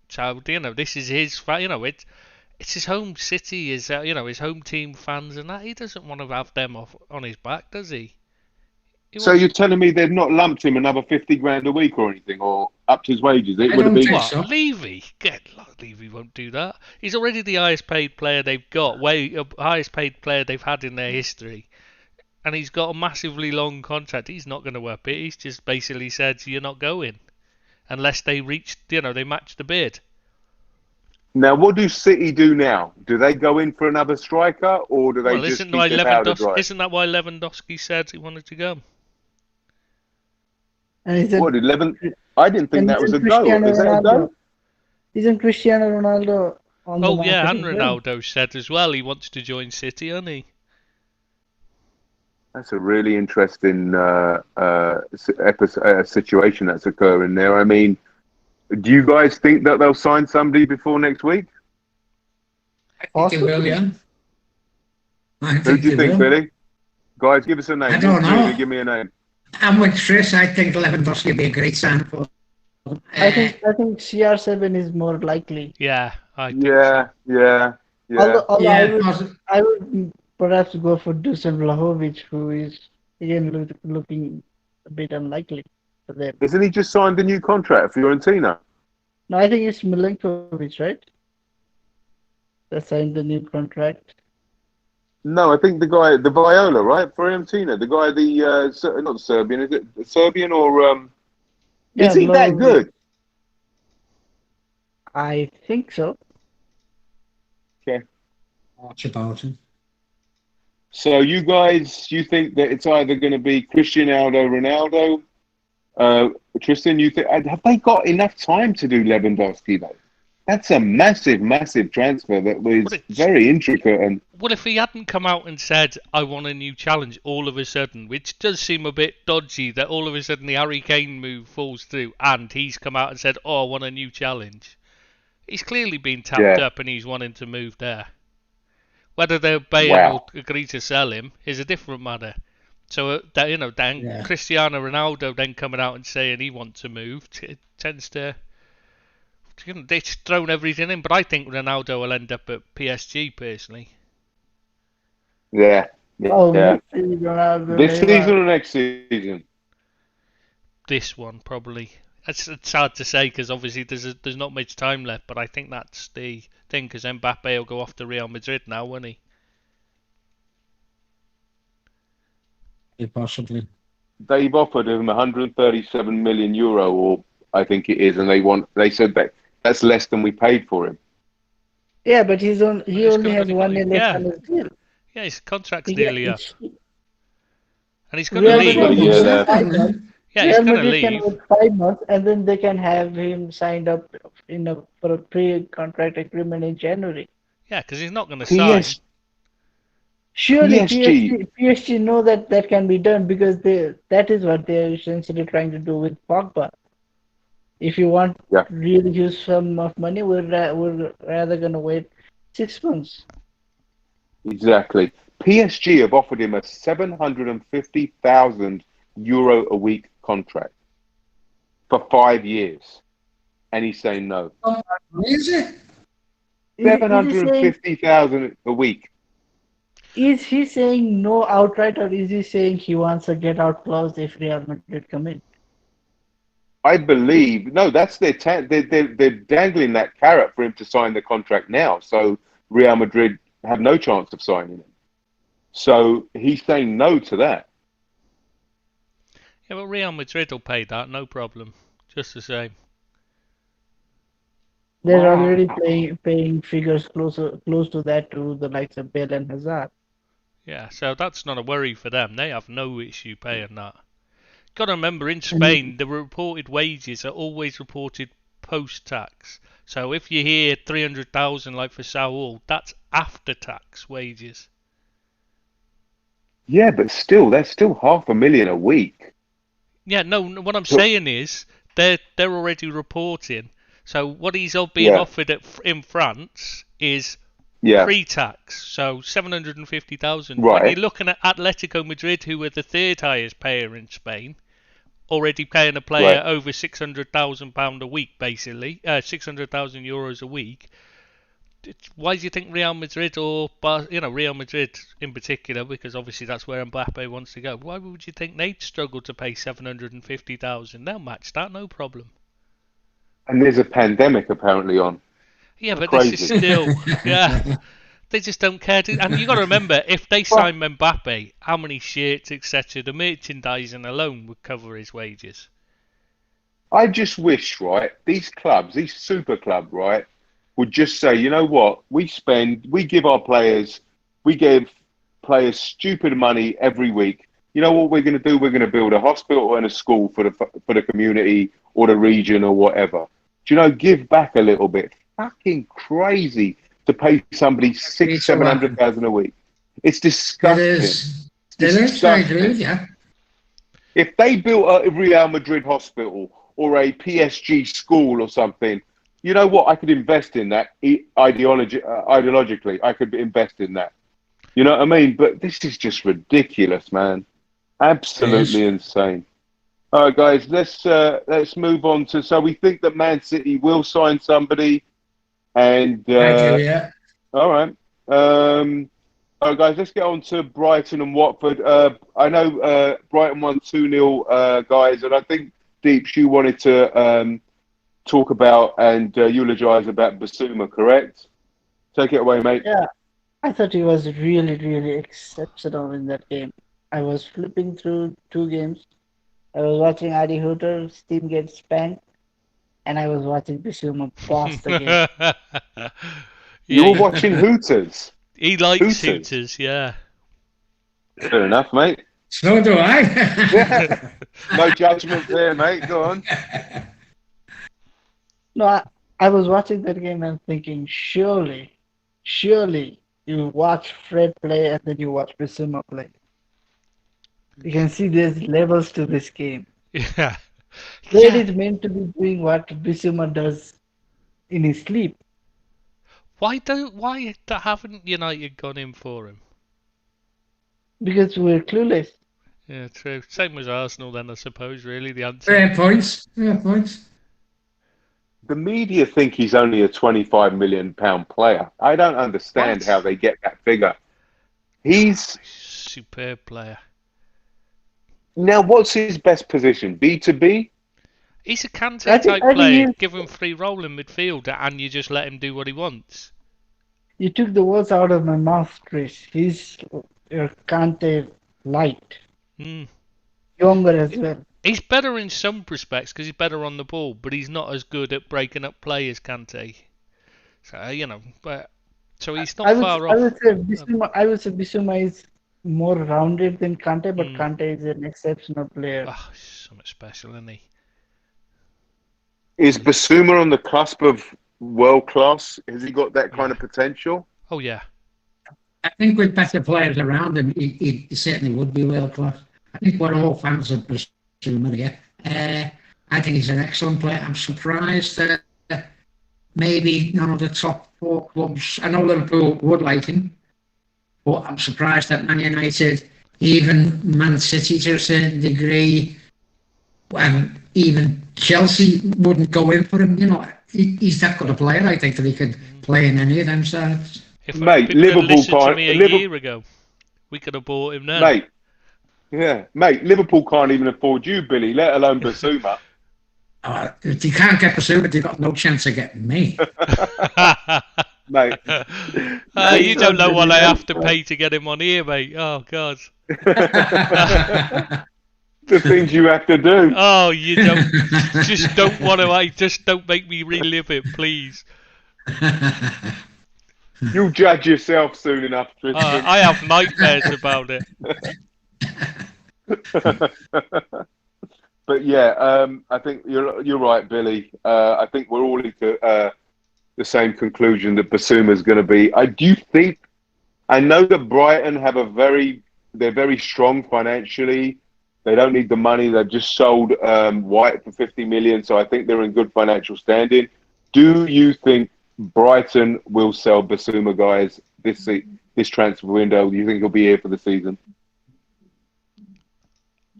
Speaker 1: so this is his, it's his home city, his home team fans, and that he doesn't want to have them off on his back, does he? He
Speaker 4: so
Speaker 1: wants
Speaker 4: you're telling me they've not lumped him another 50 grand a week or anything, or upped his wages? It
Speaker 2: I
Speaker 4: would have
Speaker 2: don't
Speaker 4: been
Speaker 2: think
Speaker 1: What,
Speaker 2: so.
Speaker 1: Levy? Levy won't do that. He's already the highest paid player they've got, highest paid player they've had in their history, and he's got a massively long contract. He's not going to up it. He's just basically said you're not going unless they they match the bid.
Speaker 4: Now. What do City do now? Do they go in for another striker, or do they
Speaker 1: Well,
Speaker 4: just keep their powder dry?
Speaker 1: isn't that why Lewandowski said he wanted to go?
Speaker 3: And
Speaker 4: What 11? I didn't think that was
Speaker 3: isn't
Speaker 4: a go.
Speaker 3: Cristiano
Speaker 4: Is that a
Speaker 3: Ronaldo?
Speaker 4: go?
Speaker 3: Isn't Cristiano Ronaldo on the
Speaker 1: Oh
Speaker 3: market
Speaker 1: yeah, and
Speaker 3: as well?
Speaker 1: Ronaldo said as well he wants to join City, hasn't he?
Speaker 4: That's a really interesting situation that's occurring there. I mean, do you guys think that they'll sign somebody before next week?
Speaker 2: I think they will, yeah. I
Speaker 4: Who
Speaker 2: think
Speaker 4: do you
Speaker 2: they
Speaker 4: think,
Speaker 2: will.
Speaker 4: Billy? Guys, give us a name.
Speaker 2: I don't
Speaker 4: Really,
Speaker 2: know.
Speaker 4: give me a name.
Speaker 2: I'm with Chris. I think Lewandowski would be a great sign for.
Speaker 3: I think CR7 is more likely.
Speaker 1: Yeah, I think
Speaker 4: Yeah, yeah, yeah.
Speaker 3: Although
Speaker 2: Yeah,
Speaker 3: I would perhaps go for Dusan Vlahovic, who is again looking a bit unlikely for them.
Speaker 4: Isn't he just signed a new contract for Fiorentina?
Speaker 3: No, I think it's Milinkovic, right? That signed the new contract.
Speaker 4: No, I think the guy, the Viola, right? Fiorentina, the guy, not Serbian, is it Serbian or
Speaker 3: Yeah,
Speaker 4: is he that
Speaker 3: Vlahovic.
Speaker 4: good?
Speaker 3: I think so.
Speaker 4: Okay.
Speaker 2: much about him.
Speaker 4: So you guys, you think that it's either going to be Cristiano Ronaldo? Tristan, you think have they got enough time to do Lewandowski though? That's a massive, massive transfer that was very intricate. And
Speaker 1: well, if he hadn't come out and said, I want a new challenge all of a sudden, which does seem a bit dodgy that all of a sudden the Harry Kane move falls through and he's come out and said, oh, I want a new challenge. He's clearly been tapped up and he's wanting to move there. Whether they'll pay him or agree to sell him is a different matter. So, Cristiano Ronaldo then coming out and saying he wants to move, it tends to... They've thrown everything in, but I think Ronaldo will end up at PSG personally.
Speaker 4: Yeah.
Speaker 3: Ronaldo,
Speaker 4: This season or next season?
Speaker 1: This one probably. It's hard to say because obviously there's not much time left, but I think that's the thing because Mbappe will go off to Real Madrid now, won't he?
Speaker 2: Yeah, possibly.
Speaker 4: They've offered him 137 million euro, or I think it is, and they said that's less than we paid for him.
Speaker 3: Yeah, but he only has 1 year left on his deal.
Speaker 1: Yeah, his contract's nearly up. And he's going
Speaker 3: Real
Speaker 1: to leave.
Speaker 3: Madrid
Speaker 1: He's going to
Speaker 3: can
Speaker 1: leave.
Speaker 3: wait 5 months, and then they can have him signed up for a pre-contract agreement in January.
Speaker 1: Yeah, because he's not going to sign.
Speaker 3: Surely
Speaker 4: PSG.
Speaker 3: PSG know that can be done because that is what they're essentially trying to do with Pogba. If you want really huge sum of money, we're rather going to wait 6 months.
Speaker 4: Exactly. PSG have offered him a 750,000 euro a week contract for 5 years, and he's saying no.
Speaker 2: Is it?
Speaker 4: 750,000 a week.
Speaker 3: Is he saying no outright, or is he saying he wants a get-out clause if Real Madrid come in?
Speaker 4: I believe that's they're dangling that carrot for him to sign the contract now. So Real Madrid have no chance of signing him. So he's saying no to that.
Speaker 1: Yeah, but Real Madrid will pay that, no problem. Just the same.
Speaker 3: They're
Speaker 4: Wow.
Speaker 3: already paying figures close to that to the likes of Bale and Hazard.
Speaker 1: Yeah, so that's not a worry for them. They have no issue paying that. Got to remember, in
Speaker 3: And
Speaker 1: Spain, the reported wages are always reported post-tax. So if you hear 300,000 like for Saul, that's after-tax wages.
Speaker 4: Yeah, but still, that's still $500,000 a week.
Speaker 1: Yeah, no, what I'm saying is they're already reporting. So what he's being
Speaker 4: Yeah.
Speaker 1: offered in France is
Speaker 4: Yeah.
Speaker 1: pre-tax, so 750,000. When
Speaker 4: Right.
Speaker 1: you're looking at Atletico Madrid, who are the third highest payer in Spain, already paying a player
Speaker 4: Right.
Speaker 1: over £600,000 a week, basically, €600,000 a week. Why do you think Real Madrid or Real Madrid in particular, because obviously that's where Mbappe wants to go? Why would you think they'd struggle to pay 750,000? They'll match that, no problem.
Speaker 4: And there's a pandemic apparently on.
Speaker 1: Yeah, but
Speaker 4: Crazy.
Speaker 1: this is still, yeah. They just don't care. And you got to remember, if they sign Mbappe, how many shirts, etc., the merchandising alone would cover his wages.
Speaker 4: I just wish, right, these clubs, these super club, right, would just say, you know what, we give players stupid money every week. You know what we're going to do? We're going to build a hospital and a school for the community or the region or whatever. Do you know, give back a little bit. Fucking crazy to pay somebody $700,000 a week. It's disgusting.
Speaker 2: It is. I agree, yeah.
Speaker 4: If they built a Real Madrid hospital or a PSG school or something, you know what? I could invest in that ideologically. I could invest in that. You know what I mean? But this is just ridiculous, man. Absolutely insane. All right, guys, let's move on to. So we think that Man City will sign somebody, and
Speaker 2: I do, yeah.
Speaker 4: all right. All right, guys, let's get on to Brighton and Watford. I know Brighton won 2-0, guys, and I think Deeps, you wanted to talk about and eulogise about Basuma, correct? Take it away, mate.
Speaker 3: Yeah, I thought he was really, really exceptional in that game. I was flipping through two games. I was watching Adi Hooter's team get spanked, and I was watching Basuma boss the game.
Speaker 4: You were watching Hooters.
Speaker 1: He likes Hooters, yeah.
Speaker 4: Fair enough, mate.
Speaker 2: So do I.
Speaker 4: No judgment there, mate. Go on.
Speaker 3: No, I was watching that game and thinking, surely you watch Fred play and then you watch Basuma play. You can see there's levels to this game.
Speaker 1: Yeah.
Speaker 3: Fred is meant to be doing what Basuma does in his sleep.
Speaker 1: Why haven't United gone in for him?
Speaker 3: Because we're clueless.
Speaker 1: Yeah, true. Same as Arsenal then, I suppose, really, the answer.
Speaker 2: Fair points.
Speaker 4: The media think he's only a £25 million player. I don't understand how they get that figure. He's
Speaker 1: superb player.
Speaker 4: Now, what's his best position? B2B?
Speaker 1: He's a Kante type player. Give him free roll in midfield and you just let him do what he wants.
Speaker 3: You took the words out of my mouth, Chris. He's Kante light. Younger as well.
Speaker 1: He's better in some respects because he's better on the ball, but he's not as good at breaking up play as Kante. So, so he's not far off.
Speaker 3: I would say Basuma is more rounded than Kante, but Kante is an exceptional player.
Speaker 1: Oh, something special, isn't he?
Speaker 4: Is Basuma on the cusp of world class? Has he got that kind of potential?
Speaker 1: Oh, yeah.
Speaker 2: I think with better players around him, he certainly would be world class. I think we're all fans of Basuma here. I think he's an excellent player. I'm surprised that maybe none of the top four clubs, I know Liverpool would like him, but I'm surprised that Man United, even Man City to a certain degree, and even Chelsea wouldn't go in for him. He's that good a player, I think, that he could play in any of them sides.
Speaker 4: Mate, Liverpool can't.
Speaker 1: A year ago, we could have bought him then.
Speaker 4: Mate, Liverpool can't even afford you, Billy, let alone Basuma.
Speaker 2: If you can't get Basuma, they've got no chance of getting me.
Speaker 4: Mate.
Speaker 1: You don't know what I have to pay to get him on here, mate. Oh, God.
Speaker 4: The things you have to do.
Speaker 1: Oh, you don't. Just don't want to. Just don't make me relive it, please.
Speaker 4: You'll judge yourself soon enough, Tristan.
Speaker 1: I have nightmares about it.
Speaker 4: But yeah, I think you're right, Billy. I think we're all into the same conclusion that Basuma's going to be. I know that Brighton have they're very strong financially. They don't need the money. They've just sold White for 50 million, so I think they're in good financial standing. Do you think Brighton will sell Basuma, guys, this transfer window? Do you think he'll be here for the season?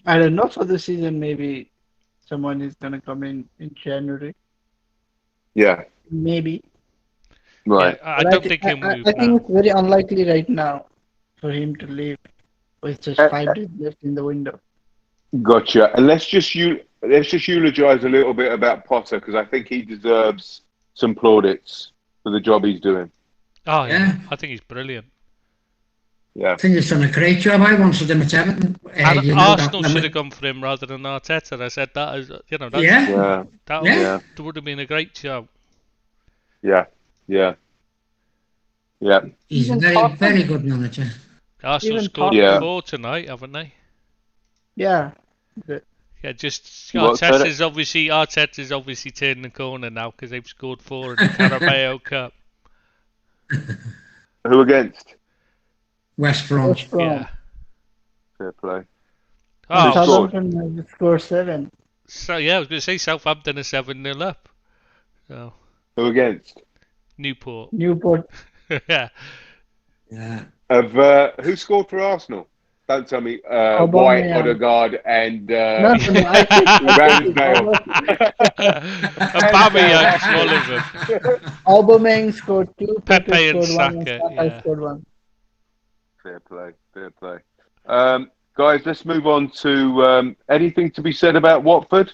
Speaker 3: I don't know, for the season. Maybe someone is gonna come in January.
Speaker 4: Yeah.
Speaker 3: Maybe.
Speaker 4: Right.
Speaker 1: Yeah, I don't think he'll move
Speaker 3: I
Speaker 1: now.
Speaker 3: think it's very unlikely right now for him to leave with just 5 days left in the window.
Speaker 4: Gotcha. And let's just eulogize a little bit about Potter, because I think he deserves some plaudits for the job he's doing.
Speaker 1: Oh yeah,
Speaker 2: Yeah.
Speaker 1: I think he's brilliant.
Speaker 4: Yeah.
Speaker 2: I think he's done a great job. I wanted him at Everton.
Speaker 1: And
Speaker 2: You know
Speaker 1: Arsenal
Speaker 2: that-
Speaker 1: should have gone for him rather than Arteta. I said that as that,
Speaker 2: Yeah.
Speaker 4: Yeah.
Speaker 1: that
Speaker 2: Yeah.
Speaker 1: would have been a great job.
Speaker 4: Yeah. Yeah. Yeah.
Speaker 2: He's a
Speaker 3: Even
Speaker 2: very,
Speaker 3: Tottenham-
Speaker 2: very good manager.
Speaker 1: Arsenal
Speaker 3: Even
Speaker 1: scored
Speaker 4: Tottenham-
Speaker 1: 4 tonight, haven't they?
Speaker 3: Yeah.
Speaker 1: Yeah, just
Speaker 4: What,
Speaker 1: Arteta's obviously turned the corner now because they've scored 4 in the Carabao Cup.
Speaker 4: Who against?
Speaker 2: West Brom.
Speaker 3: West Brom.
Speaker 1: Yeah.
Speaker 4: Fair play.
Speaker 1: Oh,
Speaker 4: Who scored?
Speaker 3: Southampton scored 7.
Speaker 1: so yeah, I was going to say Southampton are 7-0 up. So
Speaker 4: Who against?
Speaker 1: Newport.
Speaker 3: Newport.
Speaker 1: Yeah.
Speaker 2: Yeah.
Speaker 4: Who scored for Arsenal? Don't tell me
Speaker 3: Aubameyang.
Speaker 4: White, Odegaard, and
Speaker 3: No, I think
Speaker 4: Ramsdale.
Speaker 1: Aubameyang's one of them.
Speaker 3: Aubameyang scored 2,
Speaker 1: Pepe and
Speaker 3: scored 1, and
Speaker 1: Saka,
Speaker 3: Saka
Speaker 1: yeah.
Speaker 3: scored 1.
Speaker 4: Fair play. Fair play. Guys, let's move on to anything to be said about Watford.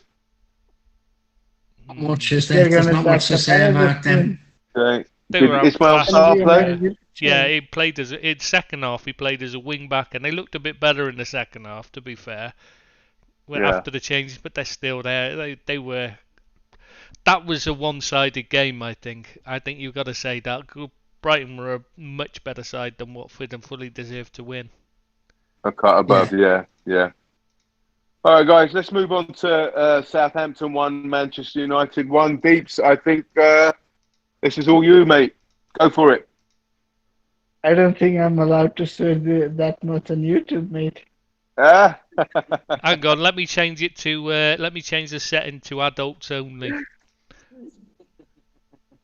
Speaker 2: Not much is
Speaker 3: They're
Speaker 2: there? There's
Speaker 3: gonna
Speaker 2: not much to
Speaker 3: sack
Speaker 2: say
Speaker 3: the
Speaker 2: about them.
Speaker 4: Okay.
Speaker 1: They
Speaker 4: Did
Speaker 1: were
Speaker 4: Ismail
Speaker 1: outclassed.
Speaker 4: Sarr play?
Speaker 1: Yeah, he played in second half. He played as a wing back, and they looked a bit better in the second half. To be fair,
Speaker 4: Yeah.
Speaker 1: after the changes, but they're still there. They were. That was a one-sided game. I think you've got to say that Brighton were a much better side than Watford and fully deserved to win.
Speaker 4: A cut above, yeah. All right, guys, let's move on to Southampton 1, Manchester United 1. Deeps, I think this is all you, mate. Go for it.
Speaker 3: I don't think I'm allowed to say that much on YouTube, mate.
Speaker 4: Ah.
Speaker 1: Hang on, let me change it to. Let me change the setting to adults only.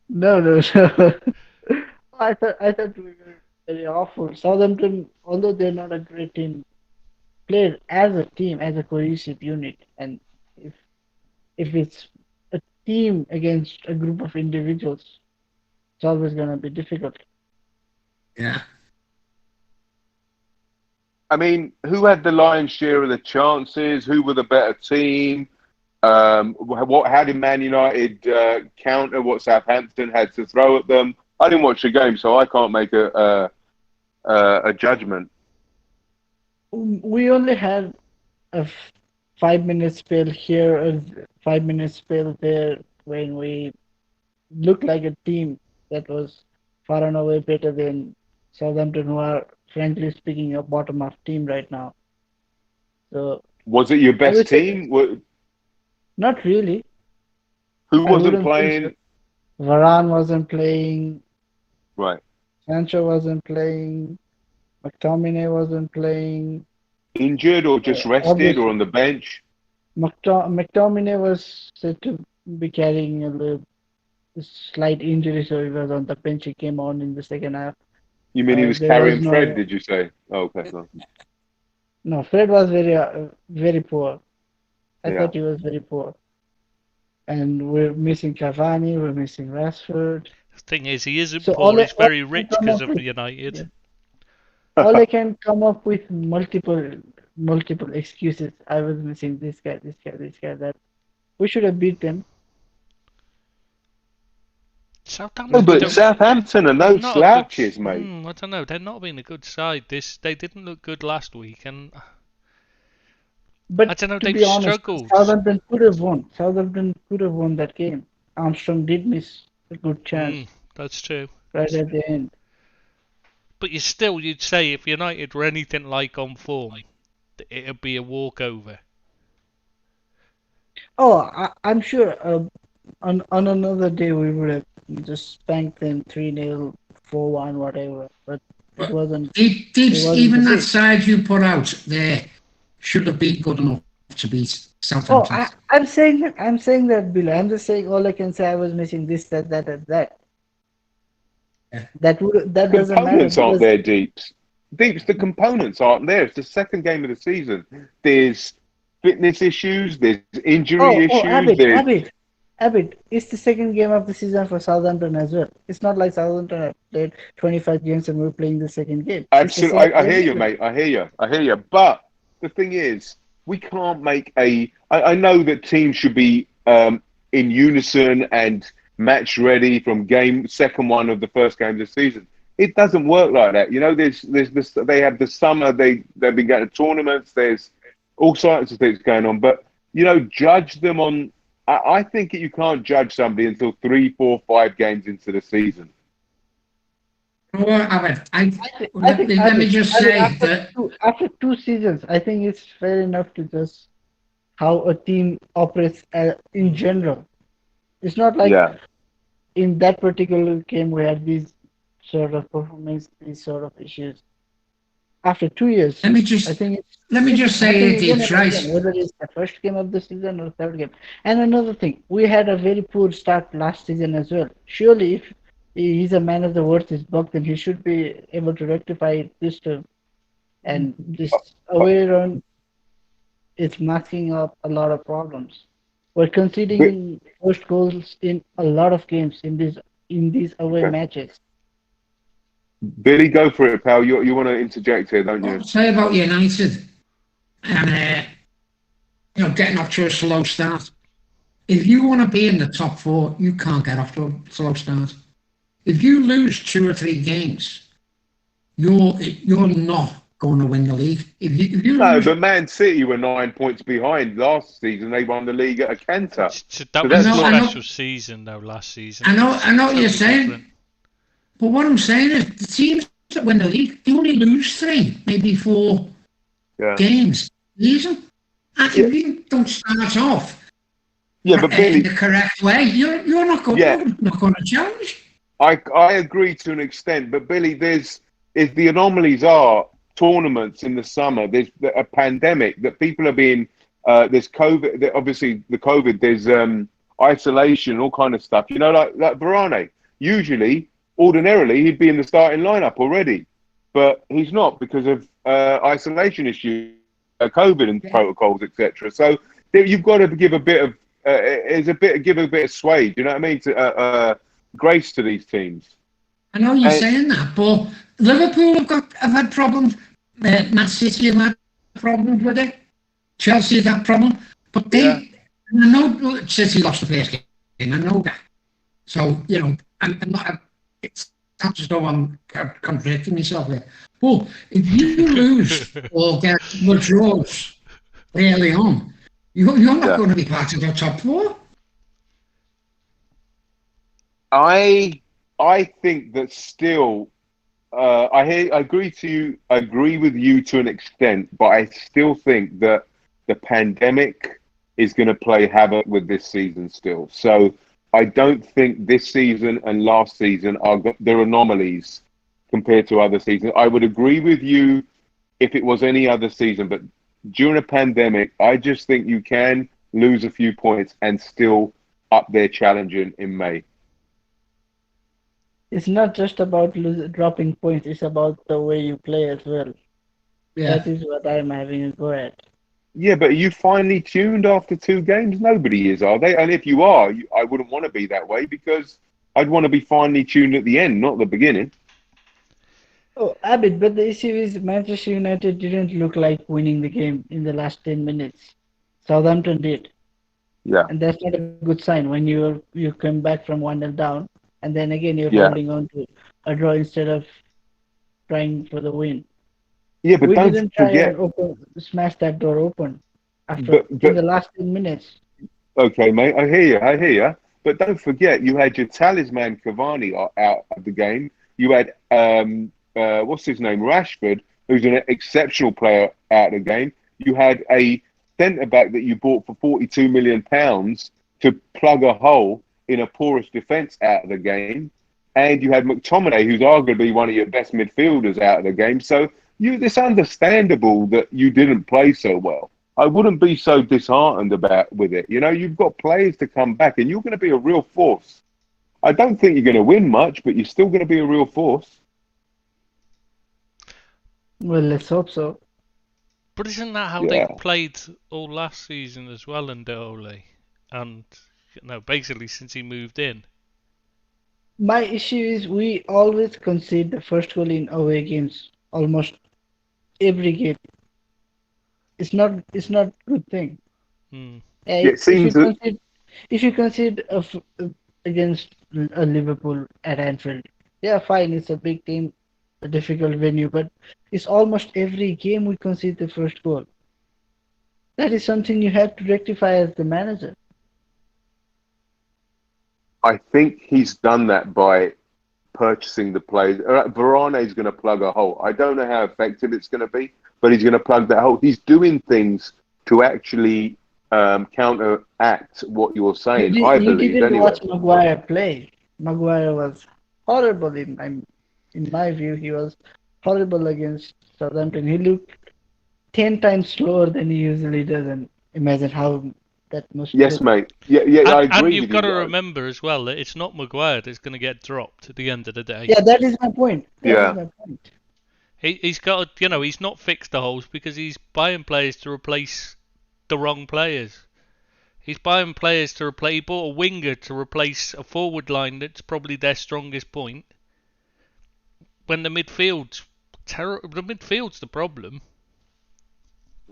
Speaker 3: No. I thought we were very awful. Southampton, although they're not a great team, played as a team, as a cohesive unit. And if it's a team against a group of individuals, it's always going to be difficult.
Speaker 2: Yeah.
Speaker 4: I mean, who had the lion's share of the chances? Who were the better team? How did Man United counter what Southampton had to throw at them? I didn't watch the game, so I can't make a judgment.
Speaker 3: We only had a 5-minute spell here, a 5-minute spell there, when we looked like a team that was far and away better than Southampton, who are, frankly speaking, a bottom-half team right now. So,
Speaker 4: Was it your
Speaker 3: I
Speaker 4: best
Speaker 3: would say-
Speaker 4: team?
Speaker 3: not really.
Speaker 4: Who
Speaker 3: I
Speaker 4: wasn't
Speaker 3: wouldn't think
Speaker 4: playing?
Speaker 3: Varane wasn't playing.
Speaker 4: Right.
Speaker 3: Sancho wasn't playing. McTominay wasn't playing.
Speaker 4: Injured or just rested
Speaker 3: Obviously.
Speaker 4: or on the bench?
Speaker 3: McTominay was said to be carrying a slight injury, so he was on the bench. He came on in the second half.
Speaker 4: You mean he was
Speaker 3: There
Speaker 4: carrying
Speaker 3: was no-
Speaker 4: Fred, did you say? Oh, okay. No.
Speaker 3: No, Fred was very poor. I
Speaker 4: Yeah.
Speaker 3: thought he was very poor. And we're missing Cavani, we're missing Rashford.
Speaker 1: The thing is, he isn't
Speaker 3: So
Speaker 1: poor.
Speaker 3: all
Speaker 1: He's
Speaker 3: I-
Speaker 1: very
Speaker 3: all I
Speaker 1: rich
Speaker 3: come
Speaker 1: because
Speaker 3: up
Speaker 1: of
Speaker 3: with-
Speaker 1: United.
Speaker 3: Yeah. All I can come up with multiple excuses. I was missing this guy, that. We should have beat them.
Speaker 1: Southampton.
Speaker 4: No, but
Speaker 1: don't-
Speaker 4: Southampton are no
Speaker 1: not a
Speaker 4: slouches,
Speaker 1: good,
Speaker 4: mate.
Speaker 1: I don't know. They're not being a good side. They didn't look good last week, and
Speaker 3: But
Speaker 1: I don't know.
Speaker 3: to
Speaker 1: They've
Speaker 3: be honest,
Speaker 1: struggled.
Speaker 3: Southampton could have won. Southampton could have won that game. Armstrong did miss a good chance
Speaker 1: That's true.
Speaker 3: right at the end.
Speaker 1: But you'd say if United were anything like on form, it'd be a walkover.
Speaker 3: Oh, I'm sure on another day we would have just spanked them 3-0, 4-1, whatever. But it wasn't.
Speaker 2: Deeps,
Speaker 3: It wasn't
Speaker 2: even
Speaker 3: the
Speaker 2: that
Speaker 3: case.
Speaker 2: side you put out there should have been good enough to beat
Speaker 3: Oh,
Speaker 2: Southampton.
Speaker 3: I'm saying that. I'm saying that, Bill. I'm just saying all I can say. I was missing this, that, and that.
Speaker 2: Yeah.
Speaker 3: That doesn't matter
Speaker 4: Components aren't
Speaker 3: because
Speaker 4: there, Deeps. Deeps, the components aren't there. It's the second game of the season. There's fitness issues. There's injury issues.
Speaker 3: Abbott. It's the second game of the season for Southampton as well. It's not like Southampton have played 25 games and we're playing the second game. It's the
Speaker 4: Absolutely,
Speaker 3: same
Speaker 4: I hear
Speaker 3: game.
Speaker 4: you, mate. I hear you. But the thing is, we can't make I know that teams should be in unison and match ready from second one of the first game of the season. It doesn't work like that. You know, there's this. They have the summer. They've been going to tournaments. There's all sorts of things going on. But you know, judge them on. I think you can't judge somebody until 3, 4, 5 games into the season.
Speaker 2: Well, let me just say that
Speaker 3: After 2 seasons, I think it's fair enough to just how a team operates in general. It's not like in that particular game we had these sort of performance, these sort of issues. After 2 years,
Speaker 2: let me just say it, Deeps, right?
Speaker 3: Whether it's the first game of the season or third game. And another thing, we had a very poor start last season as well. Surely, if he's a man of the word is book, then he should be able to rectify it this term. And this away run is masking up a lot of problems. We're conceding first goals in a lot of games in these away matches.
Speaker 4: Billy, go for it, pal. You want to interject here, don't you?
Speaker 2: I'll say about United and getting off to a slow start. If you want to be in the top 4, you can't get off to a slow start. If you lose 2 or 3 games, you're not going to win the league. If you
Speaker 4: No,
Speaker 2: lose,
Speaker 4: but Man City were 9 points behind last season. They won the league at a canter.
Speaker 1: That was a special season, though. Last season.
Speaker 2: I know what you're saying.
Speaker 1: Different.
Speaker 2: But what I'm saying is, the teams that win the league, they only lose 3, maybe 4 games a season. And if you don't start off
Speaker 4: but Billy,
Speaker 2: in the correct way, you're not going to challenge.
Speaker 4: I agree to an extent, but Billy, if the anomalies are tournaments in the summer, there's a pandemic that people are being, there's COVID, obviously the COVID, there's isolation, all kind of stuff. You know, like Varane, ordinarily, he'd be in the starting lineup already, but he's not because of isolation issues, COVID and protocols, etc. So you've got to give a bit of give a bit of sway. Do you know what I mean? To grace to these teams.
Speaker 2: I know you're saying that, but Liverpool have had problems. Man City have had problems with it. Chelsea have had problems, but I know City lost the first game. I know that. So I'm not. It's not as though I'm contradicting myself here. But if you lose or get withdrawals early on, you're not going to be part of the top 4.
Speaker 4: I think that still, I agree with you to an extent, but I still think that the pandemic is going to play havoc with this season still. So I don't think this season and last season they're anomalies compared to other seasons. I would agree with you if it was any other season, but during a pandemic, I just think you can lose a few points and still up there challenging in May.
Speaker 3: It's not just about dropping points, it's about the way you play as well. Yeah. That is what I'm having a go at.
Speaker 4: Yeah, but are you finely tuned after 2 games? Nobody is, are they? And if you are, I wouldn't want to be that way because I'd want to be finely tuned at the end, not the beginning.
Speaker 3: Oh, Abid, but the issue is Manchester United didn't look like winning the game in the last 10 minutes. Southampton did.
Speaker 4: Yeah.
Speaker 3: And that's not a good sign when you come back from 1-0 down and then again you're holding on to a draw instead of trying for the win.
Speaker 4: Yeah, but
Speaker 3: we
Speaker 4: don't
Speaker 3: didn't try
Speaker 4: forget.
Speaker 3: and smash that door open. after
Speaker 4: But
Speaker 3: in the last 10 minutes.
Speaker 4: okay, mate, I hear you. But don't forget, you had your talisman Cavani out of the game. You had what's his name, Rashford, who's an exceptional player out of the game. You had a centre back that you bought for £42 million to plug a hole in a porous defence out of the game, and you had McTominay, who's arguably one of your best midfielders out of the game. So it's understandable that you didn't play so well. I wouldn't be so disheartened with it. You know, you've got players to come back, and you're going to be a real force. I don't think you're going to win much, but you're still going to be a real force.
Speaker 3: Well, let's hope so.
Speaker 1: But isn't that how they played all last season as well under Ole? And basically since he moved in.
Speaker 3: My issue is we always concede the first goal in away games, almost every game. It's not a good thing.
Speaker 4: It seems
Speaker 3: if you concede against a Liverpool at Anfield, yeah, fine, it's a big team, a difficult venue, but it's almost every game we concede the first goal. That is something you have to rectify as the manager.
Speaker 4: I think he's done that by purchasing the players. Varane is going to plug a hole. I don't know how effective it's going to be, but he's going to plug that hole. He's doing things to actually counteract what you're saying. I believe.
Speaker 3: You didn't
Speaker 4: anyway.
Speaker 3: watch Maguire play. Maguire was horrible in my view. He was horrible against Southampton. He looked 10 times slower than he usually does, and imagine how that must.
Speaker 4: Yes, mate. Yeah, I agree.
Speaker 1: And you've got to remember as well that it's not Maguire that's going to get dropped at the end of the day.
Speaker 3: Yeah, that is my point. That is my point.
Speaker 1: He's got, he's not fixed the holes because he's buying players to replace the wrong players. He's buying players to replace. He bought a winger to replace a forward line that's probably their strongest point. When the midfield's the problem.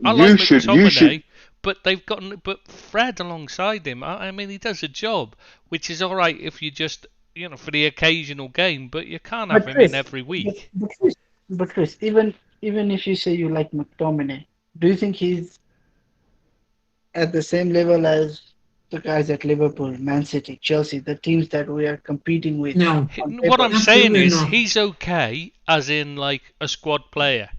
Speaker 1: I like McTominay, but they've got Fred alongside him. I mean, he does a job, which is all right if you just for the occasional game, but you can't have him in every week.
Speaker 3: But Chris, even if you say you like McTominay, do you think he's at the same level as the guys at Liverpool, Man City, Chelsea, the teams that we are competing with?
Speaker 2: No.
Speaker 1: What I'm saying is he's okay as in like a squad player.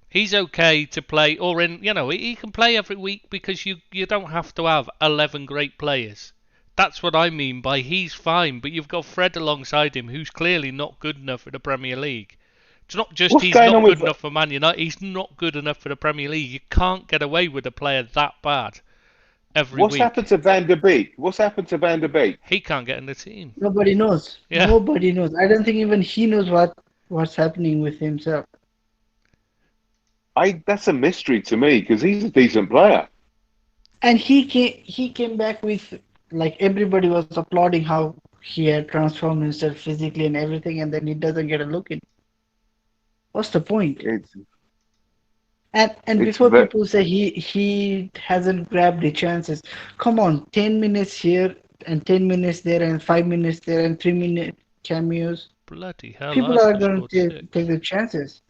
Speaker 1: He's okay to play, or he can play every week because you don't have to have 11 great players. That's what I mean by he's fine, but you've got Fred alongside him who's clearly not good enough for the Premier League. It's not just he's not good enough for Man United, he's not good enough for the Premier League. You can't get away with a player that bad every week.
Speaker 4: What's happened to Van der Beek?
Speaker 1: He can't get in the team.
Speaker 3: Nobody knows. Yeah. Nobody knows. I don't think even he knows what's happening with himself.
Speaker 4: That's a mystery to me because he's a decent player.
Speaker 3: And he came back with, like, everybody was applauding how he had transformed himself physically and everything, and then he doesn't get a look in. What's the point? And before people say he hasn't grabbed the chances, come on, 10 minutes here and 10 minutes there and 5 minutes there and 3-minute cameos.
Speaker 1: Bloody hell!
Speaker 3: People are going to take the chances.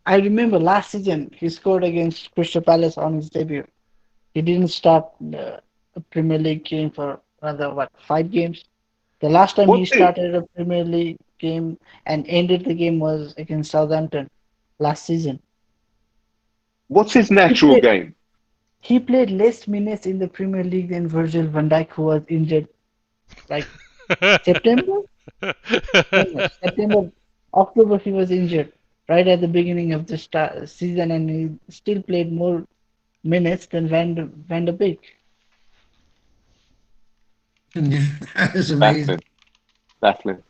Speaker 3: I remember last season he scored against Crystal Palace on his debut. He didn't start a Premier League game for another 5 games. The last time he started a Premier League game and ended the game was against Southampton last season.
Speaker 4: What's his natural game?
Speaker 3: He played less minutes in the Premier League than Virgil van Dijk, who was injured like September, October. He was injured right at the beginning of the season, and he still played more minutes than Van der Beek.
Speaker 2: Yeah, that is amazing.
Speaker 4: Baffling.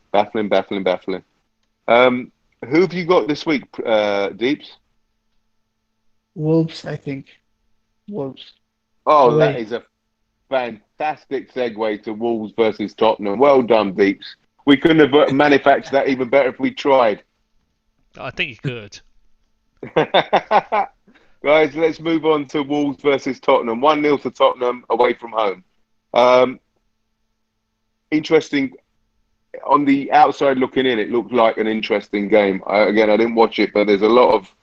Speaker 4: Who have you got this week, Deeps?
Speaker 3: Wolves, I think. Wolves.
Speaker 4: Oh, that is a fantastic segue to Wolves versus Tottenham. Well done, Deeps. We couldn't have manufactured that even better if we tried.
Speaker 1: I think you could.
Speaker 4: Guys, let's move on to Wolves versus Tottenham. 1-0 to Tottenham away from home. Interesting. On the outside looking in, it looked like an interesting game. I didn't watch it, but there's a lot of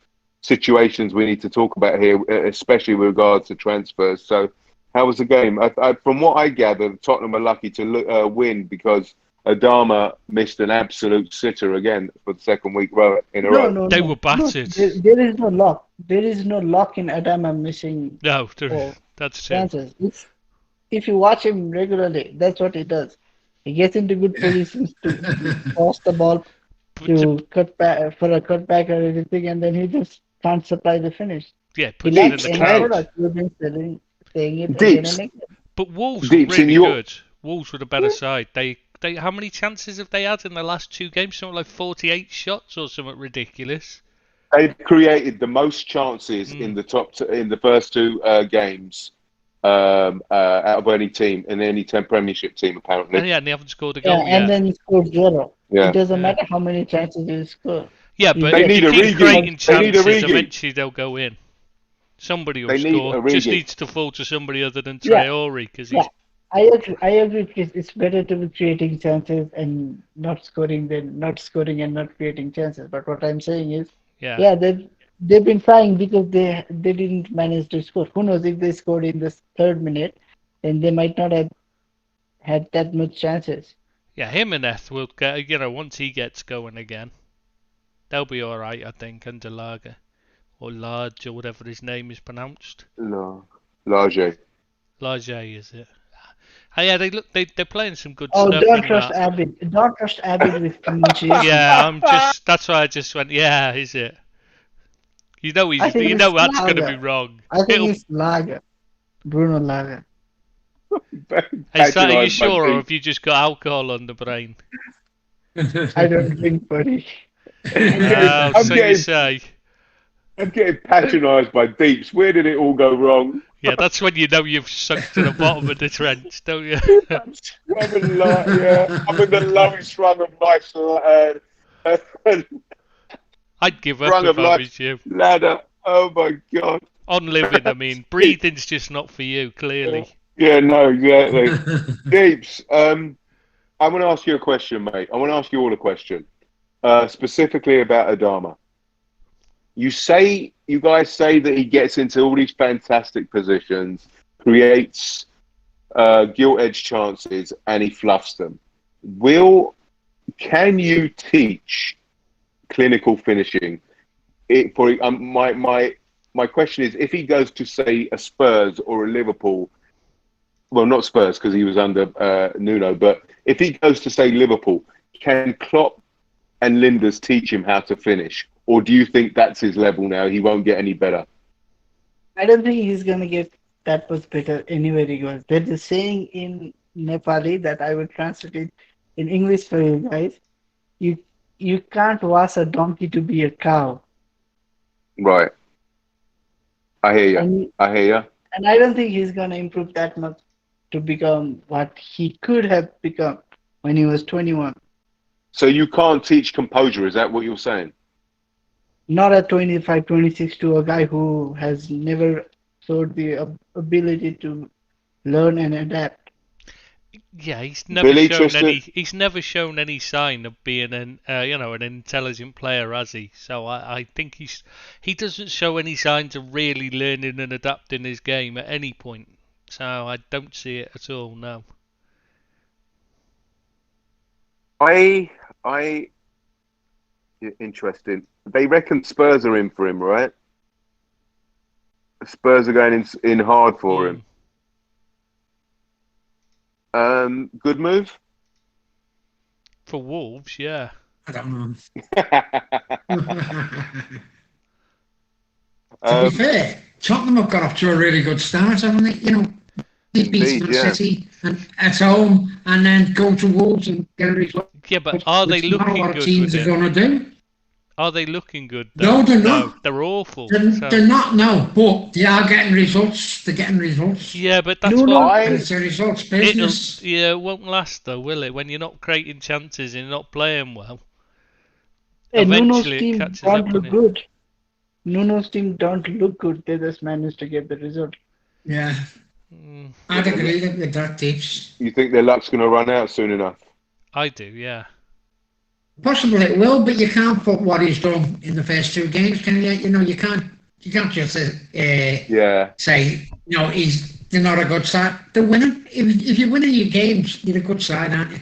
Speaker 4: situations we need to talk about here, especially with regards to transfers. So, how was the game? From what I gather, Tottenham are lucky to win because Adama missed an absolute sitter again for the second week in a
Speaker 3: No,
Speaker 4: row.
Speaker 3: no,
Speaker 1: They
Speaker 3: no.
Speaker 1: were
Speaker 3: No,
Speaker 1: battered.
Speaker 3: there is no lock. There is no lock in Adama missing
Speaker 1: No,
Speaker 3: or
Speaker 1: that's true.
Speaker 3: chances. If you watch him regularly, that's what he does. He gets into good positions to pass the ball,
Speaker 1: But
Speaker 3: to cut back for a cutback or anything, and then he just can't supply the finish.
Speaker 1: yeah,
Speaker 3: He
Speaker 1: puts it in
Speaker 3: lacks
Speaker 4: Deeps,
Speaker 1: the
Speaker 3: any
Speaker 1: crowd.
Speaker 3: product. We've been saying it again and
Speaker 4: Deeps,
Speaker 3: again.
Speaker 1: But Wolves were
Speaker 4: Deeps, in
Speaker 1: really
Speaker 4: your
Speaker 1: good. Wolves were the better side. They how many chances have they had in the last 2 games? Something like 48 shots or something ridiculous.
Speaker 4: they've created the most chances
Speaker 1: Mm.
Speaker 4: in the first two games out of any team in any 10 Premiership team, apparently.
Speaker 1: And they haven't scored a
Speaker 3: Yeah,
Speaker 1: goal
Speaker 3: and
Speaker 1: yet.
Speaker 3: then he scored 0.
Speaker 4: Yeah.
Speaker 3: It doesn't
Speaker 1: Yeah.
Speaker 3: matter how many chances you score.
Speaker 1: Yeah,
Speaker 3: You
Speaker 1: but
Speaker 4: They
Speaker 3: get-
Speaker 4: need
Speaker 1: you
Speaker 4: a
Speaker 1: keep
Speaker 4: Origi.
Speaker 1: creating
Speaker 4: They need a
Speaker 1: chances,
Speaker 4: Origi.
Speaker 1: eventually they'll go in. Somebody will
Speaker 4: They need
Speaker 1: score.
Speaker 4: Origi.
Speaker 1: Just needs to fall to somebody other than
Speaker 3: Yeah.
Speaker 1: Traore because
Speaker 3: Yeah.
Speaker 1: he's
Speaker 3: I agree. It's better to be creating chances and not scoring than not scoring and not creating chances. But what I'm saying is,
Speaker 1: yeah.
Speaker 3: yeah, they've been trying because they didn't manage to score. Who knows if they scored in the third minute, then they might not have had that much chances.
Speaker 1: Yeah, Jimenez will get, once he gets going again, they'll be alright, I think, under Lager. Or Large, or whatever his name is pronounced.
Speaker 4: No. Large.
Speaker 1: Large, is it? Oh, yeah, they're playing some good
Speaker 3: Oh,
Speaker 1: stuff
Speaker 3: don't
Speaker 1: in
Speaker 3: trust
Speaker 1: that.
Speaker 3: Abid. Don't trust Abid with clean sheets.
Speaker 1: Yeah, that's why I just went, yeah, is it? You know
Speaker 3: I think it's
Speaker 1: that's going to
Speaker 3: Lager.
Speaker 1: be wrong.
Speaker 3: I think it's Lager. Bruno Lager.
Speaker 1: Is that, are you
Speaker 4: Patronised by
Speaker 1: sure, or
Speaker 4: Deeps.
Speaker 1: have you just got alcohol on the brain?
Speaker 3: I don't drink, buddy.
Speaker 4: I'm
Speaker 1: So you
Speaker 4: getting-
Speaker 1: say.
Speaker 4: I'm getting patronised by Deeps. Where did it all go wrong?
Speaker 1: Yeah, that's when you know you've sunk to the bottom of the trench, don't you?
Speaker 4: I'm in the lowest rung of life's
Speaker 1: I'd give up
Speaker 4: Rung
Speaker 1: if
Speaker 4: of
Speaker 1: I
Speaker 4: life.
Speaker 1: was you.
Speaker 4: ladder. Oh my God.
Speaker 1: On living, I mean, breathing's just not for you, clearly.
Speaker 4: Yeah, no, exactly. Deeps, I want to ask you a question, mate. I want to ask you all a question, specifically about Adama. You guys say that he gets into all these fantastic positions, creates gilt-edged chances, and he fluffs them. Can you teach clinical finishing? My question is, if he goes to, say, a Spurs or a Liverpool, well, not Spurs because he was under Nuno, but if he goes to, say, Liverpool, can Klopp and Linders teach him how to finish? Or do you think that's his level now? He won't get any better?
Speaker 3: I don't think he's gonna get that much better anywhere he goes. There's a saying in Nepali that I will translate it in English for you guys. You can't wash a donkey to be a cow.
Speaker 4: Right. I hear you.
Speaker 3: And,
Speaker 4: I hear you.
Speaker 3: and I don't think he's gonna improve that much to become what he could have become when he was 21.
Speaker 4: So you can't teach composure, is that what you're saying?
Speaker 3: Not at 25, 26 to a guy who has never showed the ability to learn and adapt.
Speaker 1: Yeah, he's never shown any sign of being an intelligent player, has he? So I think he doesn't show any signs of really learning and adapting his game at any point. So I don't see it at all. No.
Speaker 4: Interesting. They reckon Spurs are in for him, right? Spurs are going in hard for him. Good move?
Speaker 1: For Wolves, yeah.
Speaker 2: I don't know. To
Speaker 4: Um,
Speaker 2: be fair, Tottenham have got off to a really good start, haven't they? You know, they beat
Speaker 4: Indeed,
Speaker 2: Man
Speaker 4: yeah.
Speaker 2: City and at home and then go to Wolves and get a result.
Speaker 1: Yeah, but are they
Speaker 2: Which not a
Speaker 1: looking
Speaker 2: lot of
Speaker 1: good
Speaker 2: teams
Speaker 1: with
Speaker 2: are
Speaker 1: it?
Speaker 2: going to do.
Speaker 1: Are they looking good?
Speaker 2: No, they're not.
Speaker 1: They're awful.
Speaker 2: They're not, no, but they are getting results. They're getting results.
Speaker 1: Yeah, but that's
Speaker 3: Nuno-
Speaker 1: what.
Speaker 2: And it's a results business.
Speaker 1: It won't last though, will it? When you're not creating chances and you're not playing well.
Speaker 3: Hey, Nuno's
Speaker 1: Eventually it
Speaker 3: team
Speaker 1: catches
Speaker 3: don't
Speaker 1: up on
Speaker 3: look
Speaker 1: you.
Speaker 3: good. Nuno's team don't look good. They just managed to get the result.
Speaker 2: Yeah,
Speaker 1: Mm,
Speaker 2: I'd agree with that, Deeps.
Speaker 4: you think their luck's going to run out soon enough?
Speaker 1: I do, yeah.
Speaker 2: Possibly it will, but you can't put what he's done in the first 2 games, can you? You can't just
Speaker 4: Yeah.
Speaker 2: say, they're not a good side. They're winning. If you're winning your games, you're a good side, aren't you?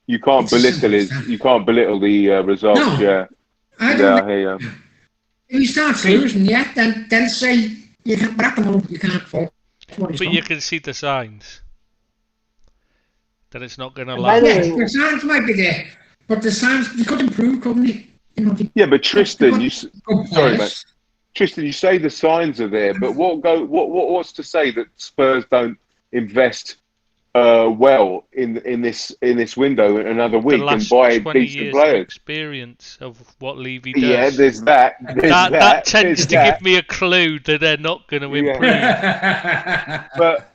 Speaker 4: You can't
Speaker 2: It's as simple
Speaker 4: belittle
Speaker 2: as that.
Speaker 4: you can't belittle the results.
Speaker 2: No,
Speaker 4: Yeah.
Speaker 2: I
Speaker 4: Yeah,
Speaker 2: don't.
Speaker 4: I hear you.
Speaker 2: If he starts losing, then say you can't. But at the moment, you can't fault what he's
Speaker 1: But
Speaker 2: done.
Speaker 1: you can see the signs that it's not going to
Speaker 3: And by the
Speaker 1: last.
Speaker 3: way,
Speaker 2: The signs might be there, but the signs they could improve, couldn't they?
Speaker 4: Yeah, but Tristan,
Speaker 2: good
Speaker 4: sorry,
Speaker 2: players.
Speaker 4: mate. Tristan, you say the signs are there, but what's to say that Spurs don't invest well in this window in another
Speaker 1: The
Speaker 4: week and
Speaker 1: last
Speaker 4: buy
Speaker 1: 20
Speaker 4: decent
Speaker 1: years of
Speaker 4: players?
Speaker 1: experience of what Levy
Speaker 4: Yeah,
Speaker 1: does.
Speaker 4: there's that.
Speaker 1: That tends
Speaker 4: there's
Speaker 1: to
Speaker 4: that.
Speaker 1: give me a clue that they're not going to
Speaker 4: Yeah.
Speaker 1: improve.
Speaker 4: But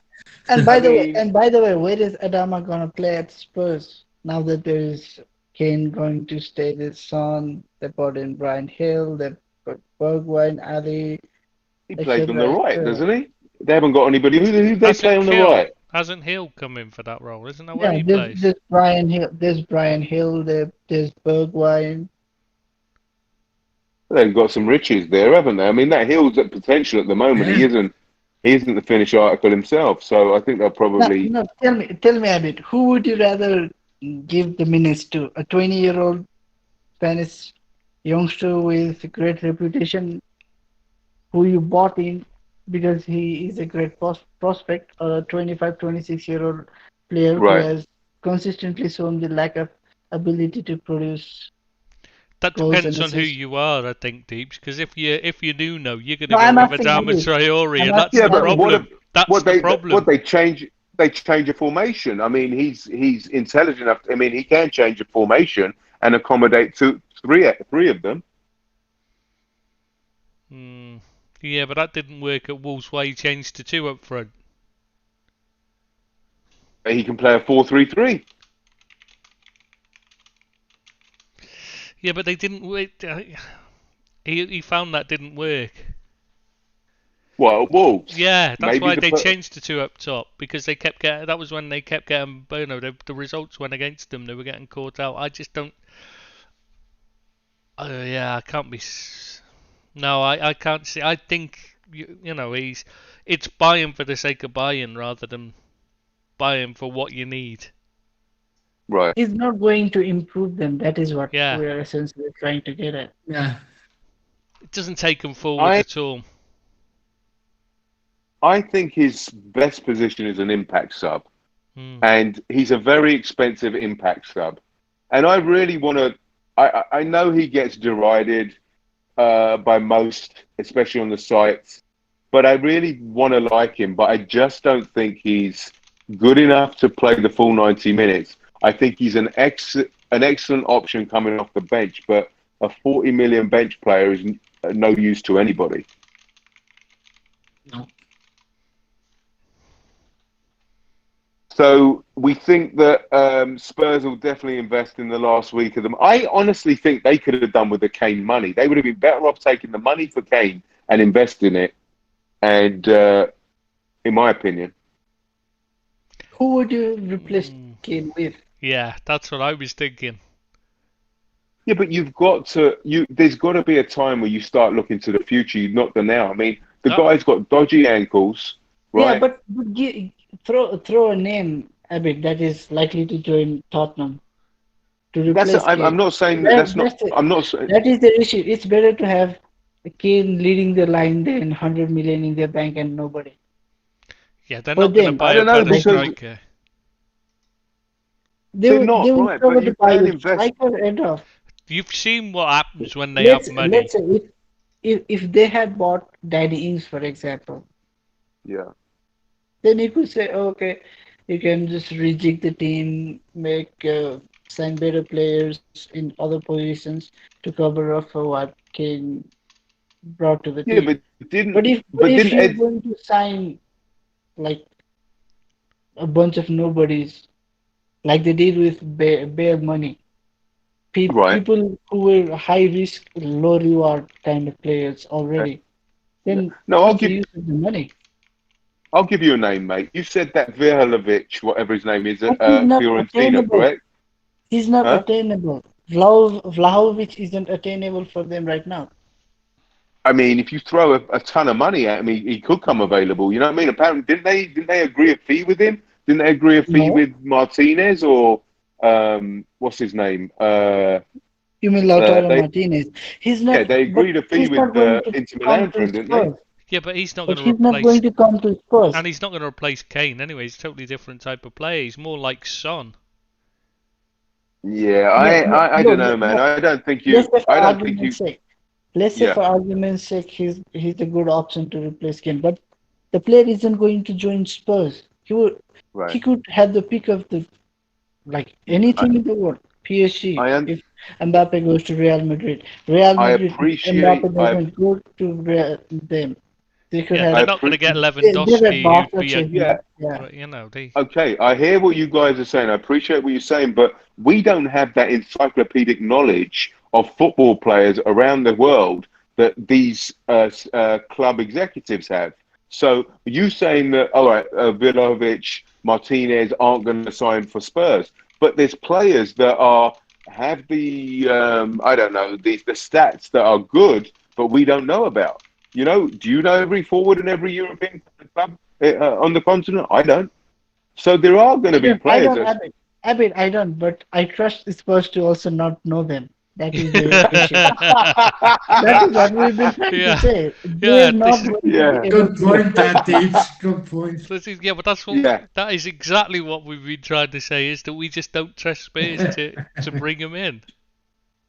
Speaker 3: and by
Speaker 4: I
Speaker 3: the way,
Speaker 4: mean-
Speaker 3: and by the way, where is Adama gonna play at Spurs now that there is Kane going to stay with Son? They brought in Brian Hill, they put Bergwijn, Ali.
Speaker 4: he plays on the right,
Speaker 3: etc.
Speaker 4: doesn't he? They haven't got anybody. Who they play on the right?
Speaker 1: Hasn't Hill come in for that role? Isn't that where he
Speaker 3: Yeah,
Speaker 1: plays?
Speaker 3: there's Brian Hill, there's Bergwijn.
Speaker 4: They've got some riches there, haven't they? I mean, that Hill's at potential at the moment.
Speaker 2: Yeah.
Speaker 4: He isn't the finished article himself. So I think they'll probably.
Speaker 3: No, tell me a bit. Who would you rather give the minutes to? A 20-year-old Spanish youngster with a great reputation, who you bought in because he is a great prospect, or a 25, 26-year-old player
Speaker 4: Right.
Speaker 3: who has consistently shown the lack of ability to produce.
Speaker 1: That
Speaker 3: goals
Speaker 1: depends
Speaker 3: and
Speaker 1: on who
Speaker 3: assists?
Speaker 1: you are, I think, Deeps. Because if you do know, you're going to
Speaker 3: No,
Speaker 1: go
Speaker 3: I'm
Speaker 1: with
Speaker 3: asking
Speaker 1: Adama
Speaker 3: you.
Speaker 1: Traore,
Speaker 3: I'm
Speaker 1: and that's
Speaker 3: asking
Speaker 1: the
Speaker 3: you.
Speaker 1: problem. That's the problem.
Speaker 4: What they change a formation. I mean, he's intelligent enough. I mean, he can change a formation and accommodate three of them.
Speaker 1: Yeah, but that didn't work at Wolves. Why he changed to 2 up front?
Speaker 4: He can play a 4-3-3.
Speaker 1: Yeah, but they didn't work. He found that didn't work.
Speaker 4: Well, Wolves.
Speaker 1: Yeah, that's
Speaker 4: Maybe
Speaker 1: why
Speaker 4: the
Speaker 1: they
Speaker 4: per-
Speaker 1: changed to 2 up top, because they kept getting. That was when they kept getting. The results went against them. They were getting caught out. I just don't. Yeah, I can't be. No, I can't see. I think it's buying for the sake of buying rather than buying for what you need.
Speaker 4: Right.
Speaker 3: He's not going to improve them. That is what
Speaker 1: Yeah.
Speaker 3: we are essentially trying to get at.
Speaker 2: Yeah.
Speaker 1: It doesn't take them forward at all.
Speaker 4: I think his best position is an impact sub, and he's a very expensive impact sub. And I really want to. I know he gets derided by most, especially on the sites, but I really want to like him. But I just don't think he's good enough to play the full 90 minutes. I think he's an excellent option coming off the bench, but a 40 million bench player is no use to anybody.
Speaker 2: No.
Speaker 4: So we think that Spurs will definitely invest in the last week of them. I honestly think they could have done with the Kane money. They would have been better off taking the money for Kane and investing it. And in my opinion,
Speaker 3: Who would you replace Kane with?
Speaker 1: Yeah, that's what I was thinking.
Speaker 4: yeah, but you've got to. There's got to be a time where you start looking to the future. Not the now. I mean, the guy's got dodgy ankles, right?
Speaker 3: Yeah, but throw a name a bit that is likely to join Tottenham to replace Kane.
Speaker 4: I'm not saying
Speaker 3: That-
Speaker 4: that's not. I'm not saying.
Speaker 3: That is the issue. It's better to have Kane leading the line than 100 million in their bank and nobody.
Speaker 1: Yeah, they're
Speaker 3: But
Speaker 1: not going to
Speaker 3: then-
Speaker 1: buy
Speaker 4: I
Speaker 1: a
Speaker 4: don't know,
Speaker 1: better
Speaker 4: because-
Speaker 1: striker.
Speaker 4: They're not,
Speaker 3: they will
Speaker 4: right,
Speaker 3: probably
Speaker 4: but you
Speaker 3: buy
Speaker 4: can
Speaker 3: the
Speaker 4: invest.
Speaker 3: striker and off.
Speaker 1: You've seen what happens when they
Speaker 3: Let's
Speaker 1: have money.
Speaker 3: say if they had bought Danny Ings, for example,
Speaker 4: Yeah.
Speaker 3: then you could say, okay, you can just rejig the team, sign better players in other positions to cover up for what Kane brought to the
Speaker 4: Yeah,
Speaker 3: team.
Speaker 4: but didn't.
Speaker 3: But if
Speaker 4: didn't
Speaker 3: you're
Speaker 4: Ed,
Speaker 3: going to sign like a bunch of nobodies, like they did with bare money,
Speaker 4: Right.
Speaker 3: people who were high risk, low reward kind of players already, then
Speaker 4: No, I'll
Speaker 3: what's the
Speaker 4: give.
Speaker 3: use of the money?
Speaker 4: I'll give you a name, mate. You said that Vihalovic, whatever his name is, at
Speaker 3: But he's not
Speaker 4: Fiorentina,
Speaker 3: attainable.
Speaker 4: correct?
Speaker 3: He's not
Speaker 4: Huh?
Speaker 3: attainable. Vlahovic isn't attainable for them right now.
Speaker 4: I mean, if you throw a ton of money at him, he could come available. You know what I mean? Apparently, didn't they agree a fee with him? Didn't they agree a fee
Speaker 3: No,
Speaker 4: with Martinez or what's his name?
Speaker 3: you mean Lautaro
Speaker 4: They
Speaker 3: Martinez. He's
Speaker 4: Yeah,
Speaker 3: not,
Speaker 4: they
Speaker 3: but
Speaker 4: agreed a fee
Speaker 3: he's
Speaker 4: with
Speaker 3: not going to
Speaker 4: Inter
Speaker 3: come
Speaker 4: Milan for
Speaker 3: to
Speaker 4: him, didn't they?
Speaker 3: Spurs.
Speaker 1: Yeah, but he's not going
Speaker 3: But
Speaker 1: to
Speaker 3: he's not
Speaker 1: replace,
Speaker 3: going to come to Spurs.
Speaker 1: and he's not going to replace Kane anyway. He's a totally different type of player. He's more like Son.
Speaker 4: Yeah,
Speaker 3: No, no,
Speaker 4: I don't
Speaker 3: no,
Speaker 4: know, man.
Speaker 3: no.
Speaker 4: I don't think
Speaker 3: Let's
Speaker 4: you.
Speaker 3: say for
Speaker 4: I don't think you.
Speaker 3: argument's sake. Let's say
Speaker 4: Yeah,
Speaker 3: for argument's sake, he's a good option to replace Kane. But the player isn't going to join Spurs.
Speaker 4: right.
Speaker 3: He could have the pick of the like
Speaker 4: I
Speaker 3: anything in the world. PSG,
Speaker 4: I un-
Speaker 3: if Mbappe goes to Real Madrid. Real
Speaker 4: I
Speaker 3: Madrid, if
Speaker 4: appreciate.
Speaker 3: Mbappe doesn't go to them, they could
Speaker 1: Yeah,
Speaker 3: have.
Speaker 1: they're
Speaker 4: I
Speaker 1: not going to get
Speaker 4: appreciate.
Speaker 3: They were
Speaker 1: Lewandowski, who'd
Speaker 3: Barca
Speaker 1: be a,
Speaker 3: checking.
Speaker 4: Yeah.
Speaker 3: Yeah.
Speaker 1: you know, they.
Speaker 4: Okay, I hear what you guys are saying. I appreciate what you're saying, but we don't have that encyclopedic knowledge of football players around the world that these club executives have. So you saying that, all right, Vlahovic, Martinez aren't going to sign for Spurs, but there's players that have the I don't know the stats that are good, but we don't know about. You know, do you know every forward in every European club on the continent? I don't. So there are going to be
Speaker 3: I
Speaker 4: players
Speaker 3: don't,
Speaker 4: that,
Speaker 3: Abid, I don't, but I trust Spurs to also not know them. That is the issue. That is what we've been trying to
Speaker 1: Yeah,
Speaker 3: say.
Speaker 1: yeah.
Speaker 3: They're
Speaker 1: This
Speaker 3: not
Speaker 1: is
Speaker 3: going to be
Speaker 4: yeah,
Speaker 3: able
Speaker 2: Good
Speaker 3: to
Speaker 2: point,
Speaker 3: replace
Speaker 2: that
Speaker 3: them.
Speaker 2: Deeps. Good point.
Speaker 1: yeah, but that's what
Speaker 4: yeah.
Speaker 1: that is exactly what we've been trying to say is that we just don't trust Spurs to bring him in.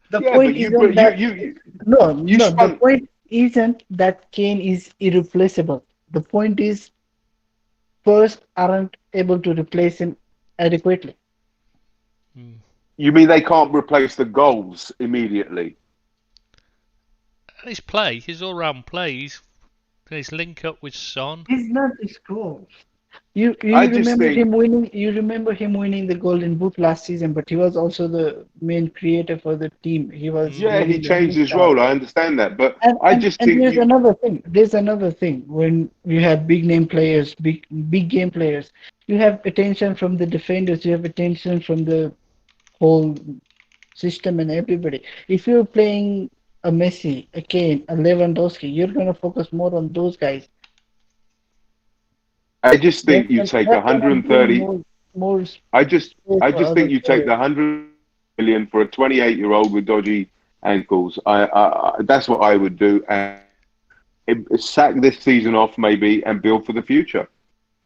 Speaker 3: The
Speaker 4: Yeah, but
Speaker 3: point isn't that
Speaker 4: you
Speaker 3: no. The
Speaker 4: spun.
Speaker 3: point isn't that Kane is irreplaceable. The point is Spurs aren't able to replace him adequately.
Speaker 1: Hmm.
Speaker 4: You mean they can't replace the goals immediately?
Speaker 1: And his play, his all-round play, his link up with Son.
Speaker 3: He's not the score. You
Speaker 4: I just think,
Speaker 3: remember him winning the Golden Boot last season, but he was also the main creator for the team. He was
Speaker 1: Mm.
Speaker 4: yeah, he
Speaker 3: leading the
Speaker 4: changed his
Speaker 3: restart.
Speaker 4: role. I understand that, but
Speaker 3: And,
Speaker 4: I
Speaker 3: and
Speaker 4: just
Speaker 3: and
Speaker 4: think
Speaker 3: there's another thing. There's another thing when you have big name players, big game players. You have attention from the defenders. You have attention from the whole system and everybody. If you're playing a Messi, a Kane, a Lewandowski, you're gonna focus more on those guys.
Speaker 4: I just think you take
Speaker 3: That's gonna bring
Speaker 4: 130.
Speaker 3: more space
Speaker 4: I
Speaker 3: for
Speaker 4: just
Speaker 3: other
Speaker 4: think you take
Speaker 3: players.
Speaker 4: the 100 million for a 28-year-old with dodgy ankles. That's what I would do, and sack this season off maybe and build for the future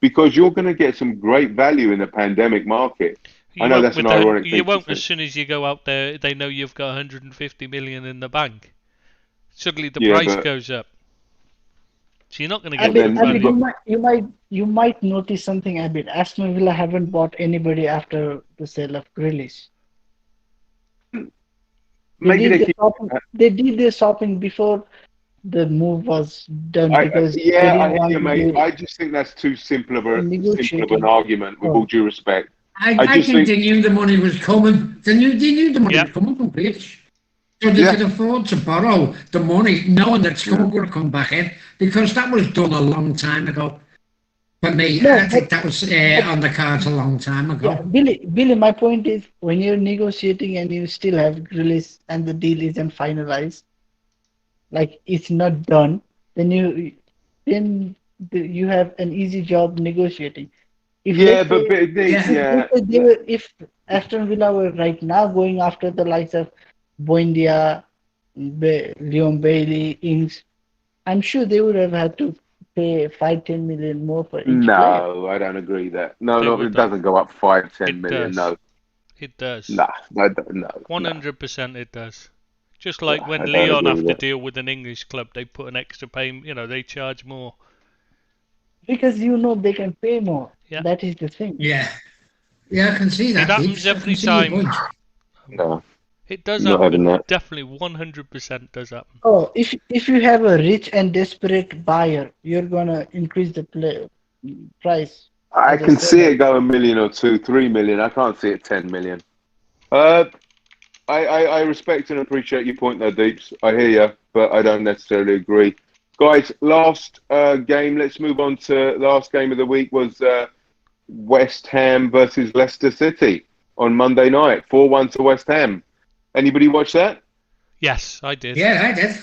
Speaker 4: because you're going to get some great value in the pandemic market. I
Speaker 1: You
Speaker 4: know
Speaker 1: won't
Speaker 4: that's an
Speaker 1: with the
Speaker 4: ironic
Speaker 1: you
Speaker 4: thing to
Speaker 1: won't as
Speaker 4: say.
Speaker 1: soon as you go out there. They know you've got 150 million in the bank. Suddenly the
Speaker 4: Yeah,
Speaker 1: price
Speaker 4: but
Speaker 1: goes up, so you're not going to get
Speaker 4: but
Speaker 1: that
Speaker 4: then
Speaker 3: Abid,
Speaker 1: value.
Speaker 3: you might notice something, Abid. Aston Villa haven't bought anybody after the sale of Grealish. They
Speaker 4: maybe
Speaker 3: did
Speaker 4: they
Speaker 3: the
Speaker 4: keep.
Speaker 3: shopping. They did their shopping before the move was done because they
Speaker 4: Yeah, I
Speaker 3: didn't
Speaker 4: hear
Speaker 3: want
Speaker 4: you,
Speaker 3: to
Speaker 4: mate.
Speaker 3: be
Speaker 4: I just think that's too simple of an
Speaker 3: negotiating.
Speaker 4: argument. With all
Speaker 3: Oh,
Speaker 4: due respect, I
Speaker 2: I
Speaker 4: just
Speaker 2: think
Speaker 4: think
Speaker 2: they knew the money was coming. They knew the money
Speaker 1: Yeah,
Speaker 2: was coming from Greece. So they
Speaker 4: yeah,
Speaker 2: could afford to borrow the money knowing that it's
Speaker 4: yeah.
Speaker 2: going to come back in because that was done a long time ago. For me,
Speaker 3: no,
Speaker 2: I think that was
Speaker 3: but
Speaker 2: on the cards a long time
Speaker 3: yeah,
Speaker 2: ago.
Speaker 3: Billy. My point is, when you're negotiating and you still have Grealish and the deal isn't finalized, like it's not done, then you have an easy job negotiating. If
Speaker 4: Yeah,
Speaker 3: let's
Speaker 4: but,
Speaker 3: say
Speaker 4: but they,
Speaker 2: Yeah,
Speaker 4: yeah,
Speaker 3: if Aston Villa were right now going after the likes of Buendia, Leon Bailey, Ings, I'm sure they would have had to pay 5-10 million more for each player.
Speaker 4: no, I don't agree that. No,
Speaker 1: they
Speaker 4: no,
Speaker 1: would
Speaker 4: it
Speaker 1: though.
Speaker 4: doesn't go up 5, 10 million.
Speaker 1: It does.
Speaker 4: No,
Speaker 1: It does.
Speaker 4: nah, no, no, no.
Speaker 1: 100% it does. Just
Speaker 4: No,
Speaker 1: like
Speaker 4: I
Speaker 1: when
Speaker 4: don't
Speaker 1: Leon
Speaker 4: agree
Speaker 1: have
Speaker 4: with
Speaker 1: to
Speaker 4: that.
Speaker 1: deal with an English club, they put an extra payment. They charge more.
Speaker 3: Because they can pay more.
Speaker 1: Yeah,
Speaker 3: That is the thing.
Speaker 2: yeah, yeah. I can see
Speaker 1: it
Speaker 2: that,
Speaker 1: happens
Speaker 2: Deeps. I can
Speaker 1: every
Speaker 2: see your
Speaker 1: time.
Speaker 2: point.
Speaker 4: No,
Speaker 1: It does
Speaker 4: not having
Speaker 1: happen.
Speaker 4: that.
Speaker 1: Definitely 100% does happen.
Speaker 3: Oh, if you have a rich and desperate buyer, you're gonna increase the price
Speaker 4: I
Speaker 3: as a
Speaker 4: can see
Speaker 3: seller.
Speaker 4: it go a million or two, 3 million. I can't see it 10 million. Uh, I respect and appreciate your point there, Deeps. I hear you, but I don't necessarily agree. Guys, last game. Let's move on to last game of the week was West Ham versus Leicester City on Monday night. 4-1 to West Ham. Anybody watch that?
Speaker 1: Yes, I did.
Speaker 2: Yeah, I did.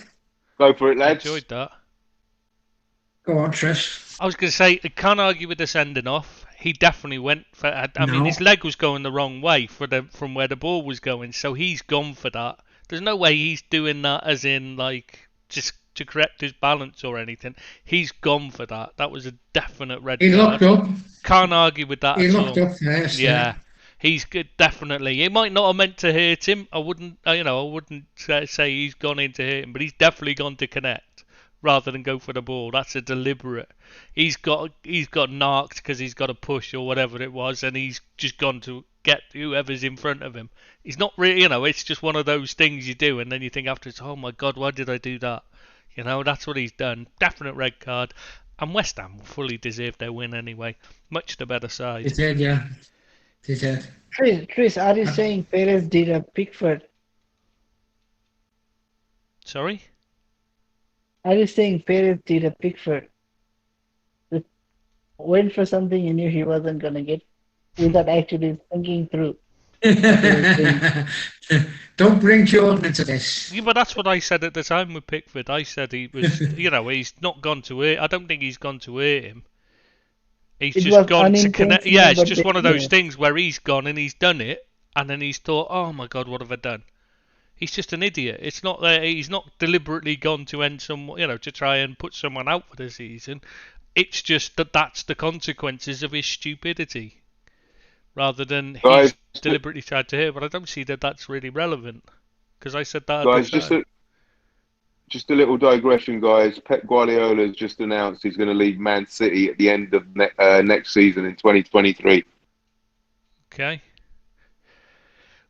Speaker 4: Go for it,
Speaker 1: I
Speaker 4: lads.
Speaker 1: enjoyed that.
Speaker 2: Go on, Trish.
Speaker 1: I was going to say, I can't argue with the sending off. He definitely went for. I mean,
Speaker 2: No.
Speaker 1: his leg was going the wrong way from where the ball was going, so he's gone for that. There's no way he's doing that as in like just to correct his balance or anything. He's gone for that. That was a definite red
Speaker 2: He
Speaker 1: card.
Speaker 2: looked up.
Speaker 1: Can't argue with that
Speaker 2: He
Speaker 1: at
Speaker 2: looked
Speaker 1: all.
Speaker 2: up first.
Speaker 1: Yeah, he's good. Definitely, it might not have meant to hurt him. I wouldn't say he's gone in to hurt him, but he's definitely gone to connect rather than go for the ball. That's a deliberate. He's got narked because he's got a push or whatever it was, and he's just gone to get whoever's in front of him. He's not really, it's just one of those things you do, and then you think afterwards, oh my God, why did I do that? That's what he's done. Definite red card. And West Ham fully deserved their win anyway. Much the better side.
Speaker 2: They did, yeah. They did.
Speaker 3: Chris, are you saying Perez did a Pickford?
Speaker 1: Sorry?
Speaker 3: Are you saying Perez did a Pickford? Went for something he knew he wasn't going to get without actually thinking through.
Speaker 2: Don't bring Jordan into this.
Speaker 1: Yeah, but that's what I said at the time with Pickford. I said he was, he's not gone to hurt. I don't think he's gone to hurt him. He's just gone to connect. Yeah, it's just one of those things where he's gone and he's done it, and then he's thought, oh my God, what have I done? He's just an idiot. It's not that he's not deliberately gone to end to try and put someone out for the season. It's just that's the consequences of his stupidity, rather than he's deliberately tried to hurt. But I don't see that that's really relevant, because I said that.
Speaker 4: Guys, just a little digression, guys. Pep Guardiola has just announced he's going to leave Man City at the end of next season in 2023.
Speaker 1: Okay.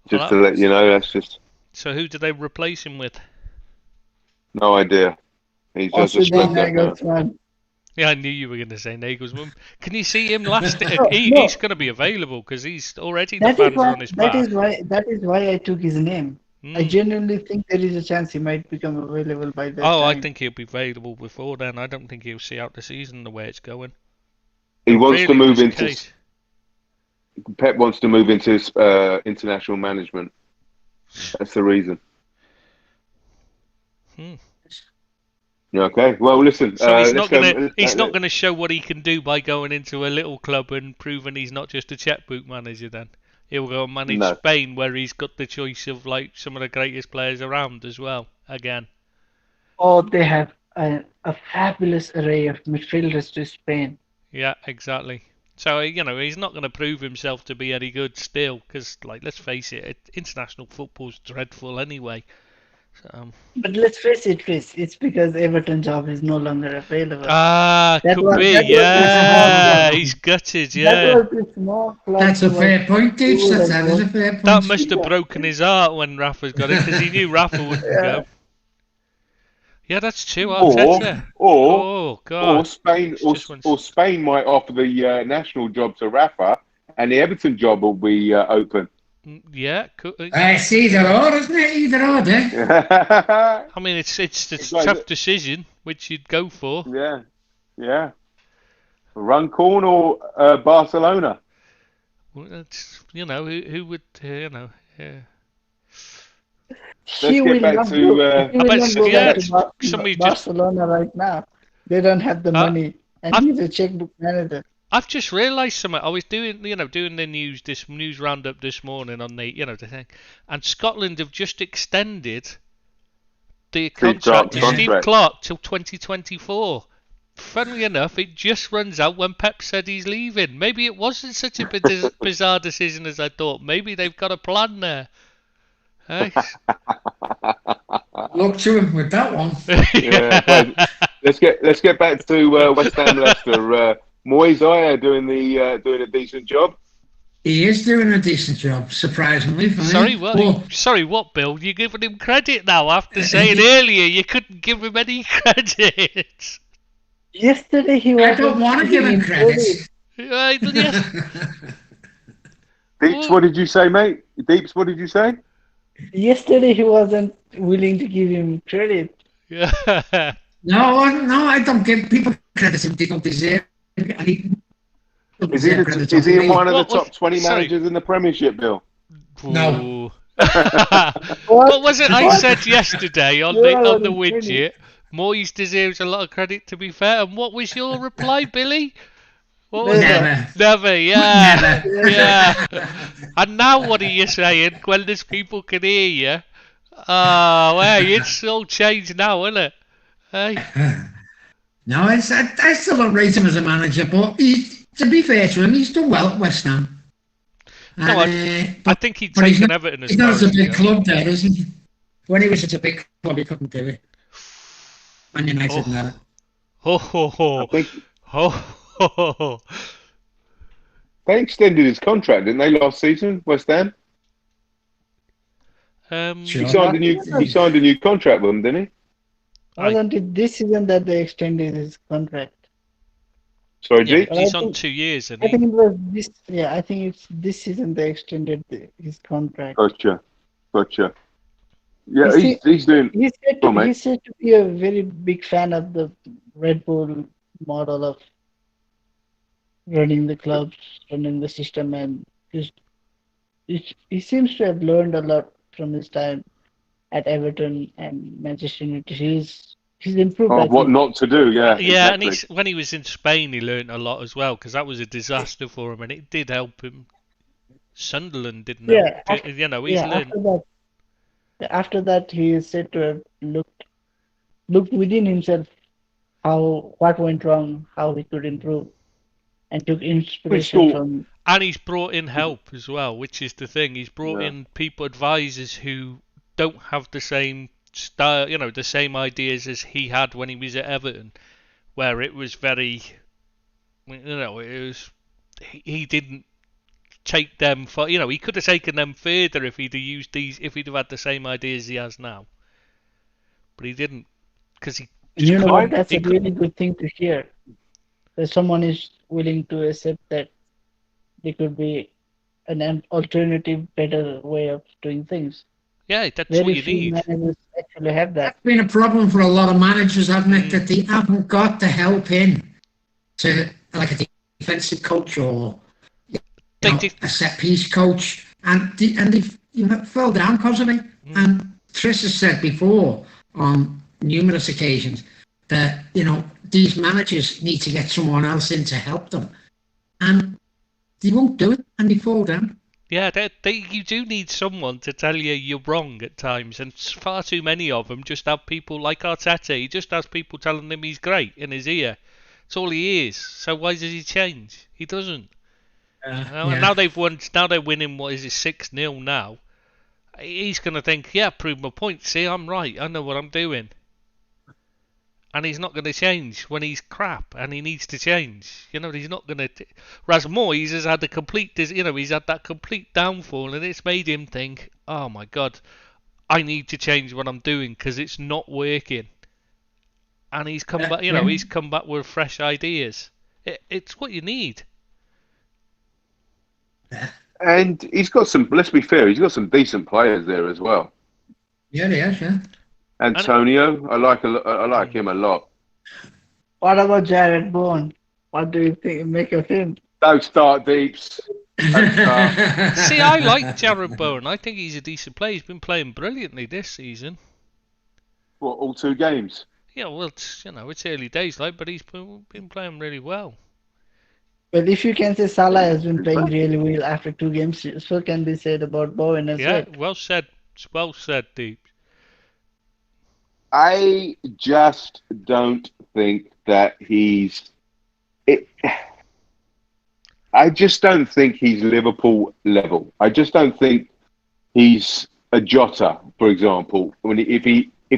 Speaker 4: Just to let you know, that's just.
Speaker 1: So who did they replace him with?
Speaker 4: No idea. He's just a spread that.
Speaker 1: Yeah, I knew you were going to say Nagelsmann. Can you see him last? He's going to be available because he's already the fans are on his back.
Speaker 3: That is why I took his name. I genuinely think there is a chance he might become available by that time.
Speaker 1: I think he'll be available before then. I don't think he'll see out the season the way it's going.
Speaker 4: He wants to move into. Pep wants to move into international management. That's the reason. Okay. Well, listen.
Speaker 1: So he's not going to show what he can do by going into a little club and proving he's not just a checkbook manager. Then he'll go and manage Spain, where he's got the choice of like some of the greatest players around as well. Again.
Speaker 3: Oh, they have a fabulous array of midfielders to Spain.
Speaker 1: Yeah, exactly. So he's not going to prove himself to be any good still, because let's face it, international football's dreadful anyway.
Speaker 3: But let's face it, Chris, it's because Everton's job is no longer available.
Speaker 1: He's gutted, yeah.
Speaker 2: That's a fair point, Dave. That is a fair point.
Speaker 1: That must have broken his heart when Rafa's got it, because he knew Rafa wouldn't go. Yeah, that's true.
Speaker 4: Or Spain might offer the national job to Rafa, and the Everton job will be open.
Speaker 1: Yeah,
Speaker 2: it's either or, isn't it? Either or,
Speaker 1: I mean, it's a tough decision which you'd go for.
Speaker 4: Yeah. Runcorn or Barcelona.
Speaker 1: Well, that's who would yeah.
Speaker 3: He will not go to Barcelona right now. They don't have the money, and he's a checkbook manager.
Speaker 1: I've just realised something. I was doing the news roundup this morning on the the thing, and Scotland have just extended the contract to Steve Clarke till 2024. Funnily enough, it just runs out when Pep said he's leaving. Maybe it wasn't such a bizarre decision as I thought. Maybe they've got a plan there. Hey?
Speaker 2: Look to him with that one.
Speaker 4: Yeah, let's get back to West Ham Leicester. Moyes doing a decent job.
Speaker 2: He is doing a decent job, surprisingly.
Speaker 1: Sorry, what? Sorry, what, Bill? You're giving him credit now after saying earlier you couldn't give him any credit.
Speaker 3: Yesterday he was.
Speaker 2: I don't want to give him credit.
Speaker 4: Deeps, what did you say, mate? Deeps, what did you say?
Speaker 3: Yesterday he wasn't willing to give him credit.
Speaker 1: Yeah.
Speaker 2: No, I don't give people credit if they don't deserve it.
Speaker 4: Is he in one of the top 20 managers in the Premiership, Bill?
Speaker 2: No.
Speaker 1: What was it I said yesterday on
Speaker 3: You are
Speaker 1: the
Speaker 3: already
Speaker 1: widget? Moyes deserves a lot of credit, to be fair. And what was your reply, Billy? What was
Speaker 3: Never.
Speaker 1: it?
Speaker 2: Never.
Speaker 1: Never, yeah.
Speaker 2: Never.
Speaker 1: Yeah. And now what are you saying when there's people can hear you? Oh, hey, it's all changed now, isn't it? Hey.
Speaker 2: No, I still don't rate him as a manager, but to be fair to him, he's done well at West Ham.
Speaker 1: No,
Speaker 2: And,
Speaker 1: I think he'd
Speaker 2: but he's
Speaker 1: taken
Speaker 2: not,
Speaker 1: Everton as
Speaker 2: he's not
Speaker 1: far
Speaker 2: as
Speaker 1: as
Speaker 2: a
Speaker 1: he
Speaker 2: big
Speaker 1: goes.
Speaker 2: club there, isn't he? When he was at a big club, he couldn't do it. Man United never.
Speaker 1: Ho, ho, ho.
Speaker 4: I think
Speaker 1: Ho, ho, ho, ho.
Speaker 4: they extended his contract, didn't they, last season, West Ham?
Speaker 2: Sure.
Speaker 4: He signed a new contract with them, didn't he?
Speaker 3: Wasn't it this season that they extended his contract?
Speaker 4: Sorry,
Speaker 1: Yeah,
Speaker 4: G?
Speaker 1: he's on 2 years, and
Speaker 3: I think it was this. Yeah, I think it's this season they extended his contract.
Speaker 4: Gotcha. Yeah,
Speaker 3: You see-
Speaker 4: he's doing. Go on, mate.
Speaker 3: He's said to be a very big fan of the Red Bull model of running the clubs, running the system, and he seems to have learned a lot from his time at Everton and Manchester United. He's improved. I
Speaker 4: What
Speaker 3: think.
Speaker 4: not to do? Yeah,
Speaker 1: yeah,
Speaker 4: exactly.
Speaker 1: and when he was in Spain, he learnt a lot as well, because that was a disaster for him, and it did help him. Sunderland didn't
Speaker 3: Yeah,
Speaker 1: help. He's
Speaker 3: Yeah,
Speaker 1: learned.
Speaker 3: after that, he is said to have looked within himself what went wrong, how he could improve, and took inspiration from.
Speaker 1: And he's brought in help as well, which is the thing. He's brought in people, advisors who don't have the same style, the same ideas as he had when he was at Everton, where it was very, it was he didn't take them for, he could have taken them further if he'd have used these, if he'd have had the same ideas he has now, but he didn't, because he.
Speaker 3: You know what? That's a really good thing to hear. That someone is willing to accept that there could be an alternative, better way of doing things.
Speaker 1: Yeah, that's
Speaker 3: Very
Speaker 1: what you
Speaker 3: few
Speaker 1: need.
Speaker 3: managers actually have that.
Speaker 2: That's been a problem for a lot of managers, hasn't it? That they haven't got the help in to, like, a defensive coach or a set piece coach, and they've fell down because of it. And Trish has said before on numerous occasions that these managers need to get someone else in to help them, and they won't do it, and they fall down.
Speaker 1: Yeah, you do need someone to tell you you're wrong at times, and far too many of them just have people like Arteta. He just has people telling him he's great in his ear. That's all he is. So why does he change? He doesn't. Now they've won. Now they're winning. What is it, 6-0 now? He's gonna think, yeah, prove my point. See, I'm right. I know what I'm doing. And he's not going to change when he's crap, and he needs to change. He's not going to. Whereas Moyes has had he's had that complete downfall, and it's made him think, oh my God, I need to change what I'm doing because it's not working. And he's come back, he's come back with fresh ideas. It's what you need.
Speaker 4: And he's got some. Let's be fair, he's got some decent players there as well.
Speaker 2: Yeah, he has, yeah.
Speaker 4: Antonio, I like him a lot.
Speaker 3: What about Jared Bourne? What do you make of him?
Speaker 4: Don't start, Deeps. Don't start.
Speaker 1: See, I like Jared Bowen. I think he's a decent player. He's been playing brilliantly this season.
Speaker 4: What, all 2 games?
Speaker 1: Yeah, well, it's early days, but he's been playing really well.
Speaker 3: But if you can say Salah has been playing really well after 2 games, so can be said about Bowen as well.
Speaker 1: Yeah, well said. Well said, Deep.
Speaker 4: I just don't think that I just don't think he's Liverpool level. I just don't think he's a Jota, for example. If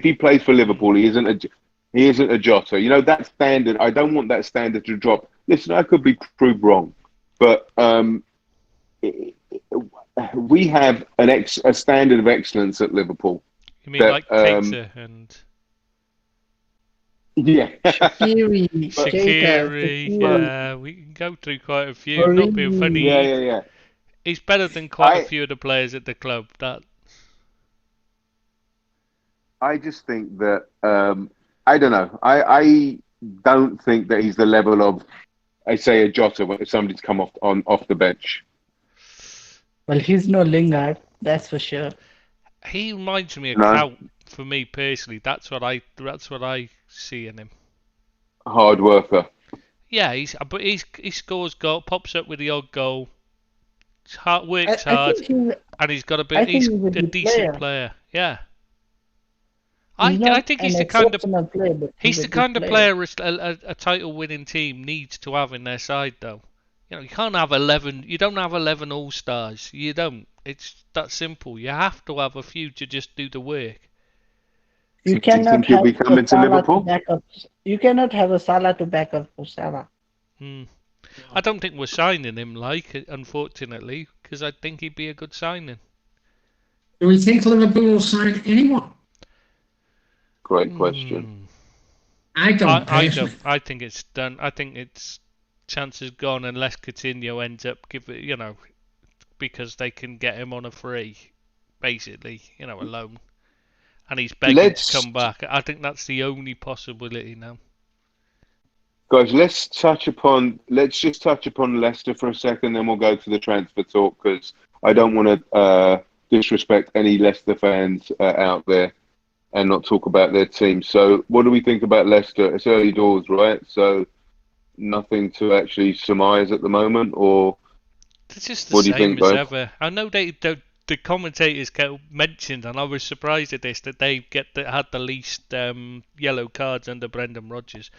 Speaker 4: he plays for Liverpool, he isn't a Jota. That standard. I don't want that standard to drop. Listen, I could be proved wrong, but we have a standard of excellence at Liverpool.
Speaker 1: You mean like Keita and...
Speaker 4: Yeah.
Speaker 3: Shaqiri,
Speaker 1: yeah, we can go through quite a few. Not being funny.
Speaker 4: Yeah.
Speaker 1: He's better than quite a few of the players at the club.
Speaker 4: I just think that I don't know. I don't think that he's the level of, I say, a Jota when somebody's come off the bench.
Speaker 3: Well, he's no Lingard, that's for sure.
Speaker 1: He reminds me of
Speaker 4: No.
Speaker 1: Cout for me personally. That's what I see in him.
Speaker 4: Hard worker.
Speaker 1: Yeah, he scores goal, pops up with the odd goal. Works
Speaker 3: I
Speaker 1: hard,
Speaker 3: think he's.
Speaker 1: and he's got a
Speaker 3: I
Speaker 1: bit.
Speaker 3: think
Speaker 1: He's
Speaker 3: he's a
Speaker 1: a
Speaker 3: good
Speaker 1: decent
Speaker 3: player.
Speaker 1: player. Yeah,
Speaker 3: He's
Speaker 1: I
Speaker 3: not
Speaker 1: think
Speaker 3: an
Speaker 1: he's the kind of
Speaker 3: exceptional player, but
Speaker 1: he's
Speaker 3: he's a
Speaker 1: the
Speaker 3: good
Speaker 1: kind of
Speaker 3: player.
Speaker 1: player a title-winning team needs to have in their side, though. You know, you can't have 11. You don't have 11 all-stars. You don't. It's that simple. You have to have a few to just do the work.
Speaker 3: You
Speaker 4: Do you
Speaker 3: cannot
Speaker 4: think he'll
Speaker 3: have
Speaker 4: be
Speaker 3: a
Speaker 4: coming to
Speaker 3: Salah to
Speaker 4: Liverpool?
Speaker 3: back up. You cannot have a Salah to back up for Salah.
Speaker 1: Hmm. I don't think we're signing him, unfortunately, because I think he'd be a good signing.
Speaker 2: Do we think Liverpool will sign anyone?
Speaker 4: Great question.
Speaker 2: I don't
Speaker 1: I
Speaker 2: personally.
Speaker 1: don't. I think it's done. I think its chances gone unless Coutinho ends up because they can get him on a free, basically, a loan, and he's begging to come back. I think that's the only possibility now.
Speaker 4: Guys, let's just touch upon Leicester for a second, then we'll go to the transfer talk, because I don't want to disrespect any Leicester fans out there and not talk about their team. So what do we think about Leicester? It's early doors, right? So nothing to actually surmise at the moment, or
Speaker 1: it's just the
Speaker 4: what do you
Speaker 1: same
Speaker 4: think,
Speaker 1: as
Speaker 4: guys?
Speaker 1: ever. I know the commentators mentioned, and I was surprised at this, that they had the least yellow cards under Brendan Rodgers.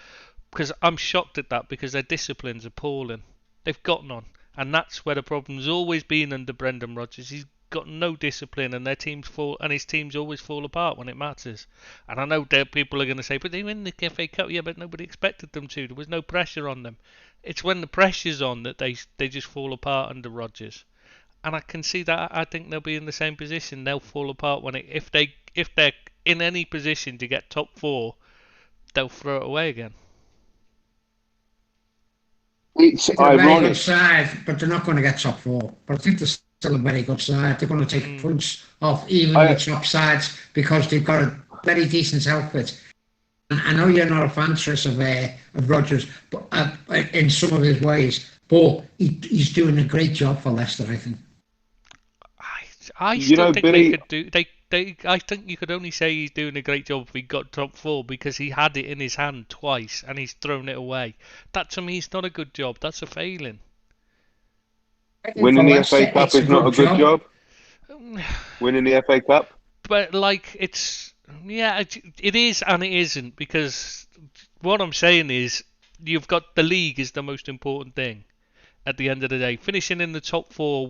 Speaker 1: Because I'm shocked at that, because their discipline's appalling. They've got none, and that's where the problem's always been under Brendan Rodgers. He's got no discipline, and his teams always fall apart when it matters. And I know people are going to say, but they win the FA Cup, yeah, but nobody expected them to. There was no pressure on them. It's when the pressure's on that they just fall apart under Rodgers. And I can see that. I think they'll be in the same position. They'll fall apart if they're in any position to get top 4, they'll throw it away again.
Speaker 4: It's
Speaker 2: They're a very
Speaker 4: ironic.
Speaker 2: good side, but they're not going to get top 4. But I think they're still a very good side. They're going to take points off even the top sides because they've got a very decent outfit. And I know you're not a fan, Tris, of Rodgers, but in some of his ways, but he's doing a great job for Leicester, I think.
Speaker 1: I still think they could do. I think you could only say he's doing a great job if he got top 4, because he had it in his hand twice and he's thrown it away. That, to me, is not a good job. That's a failing.
Speaker 4: Winning the FA Cup is not a good job. Winning the FA Cup,
Speaker 1: but it is and it isn't, because what I'm saying is you've got the league is the most important thing. At the end of the day, finishing in the top 4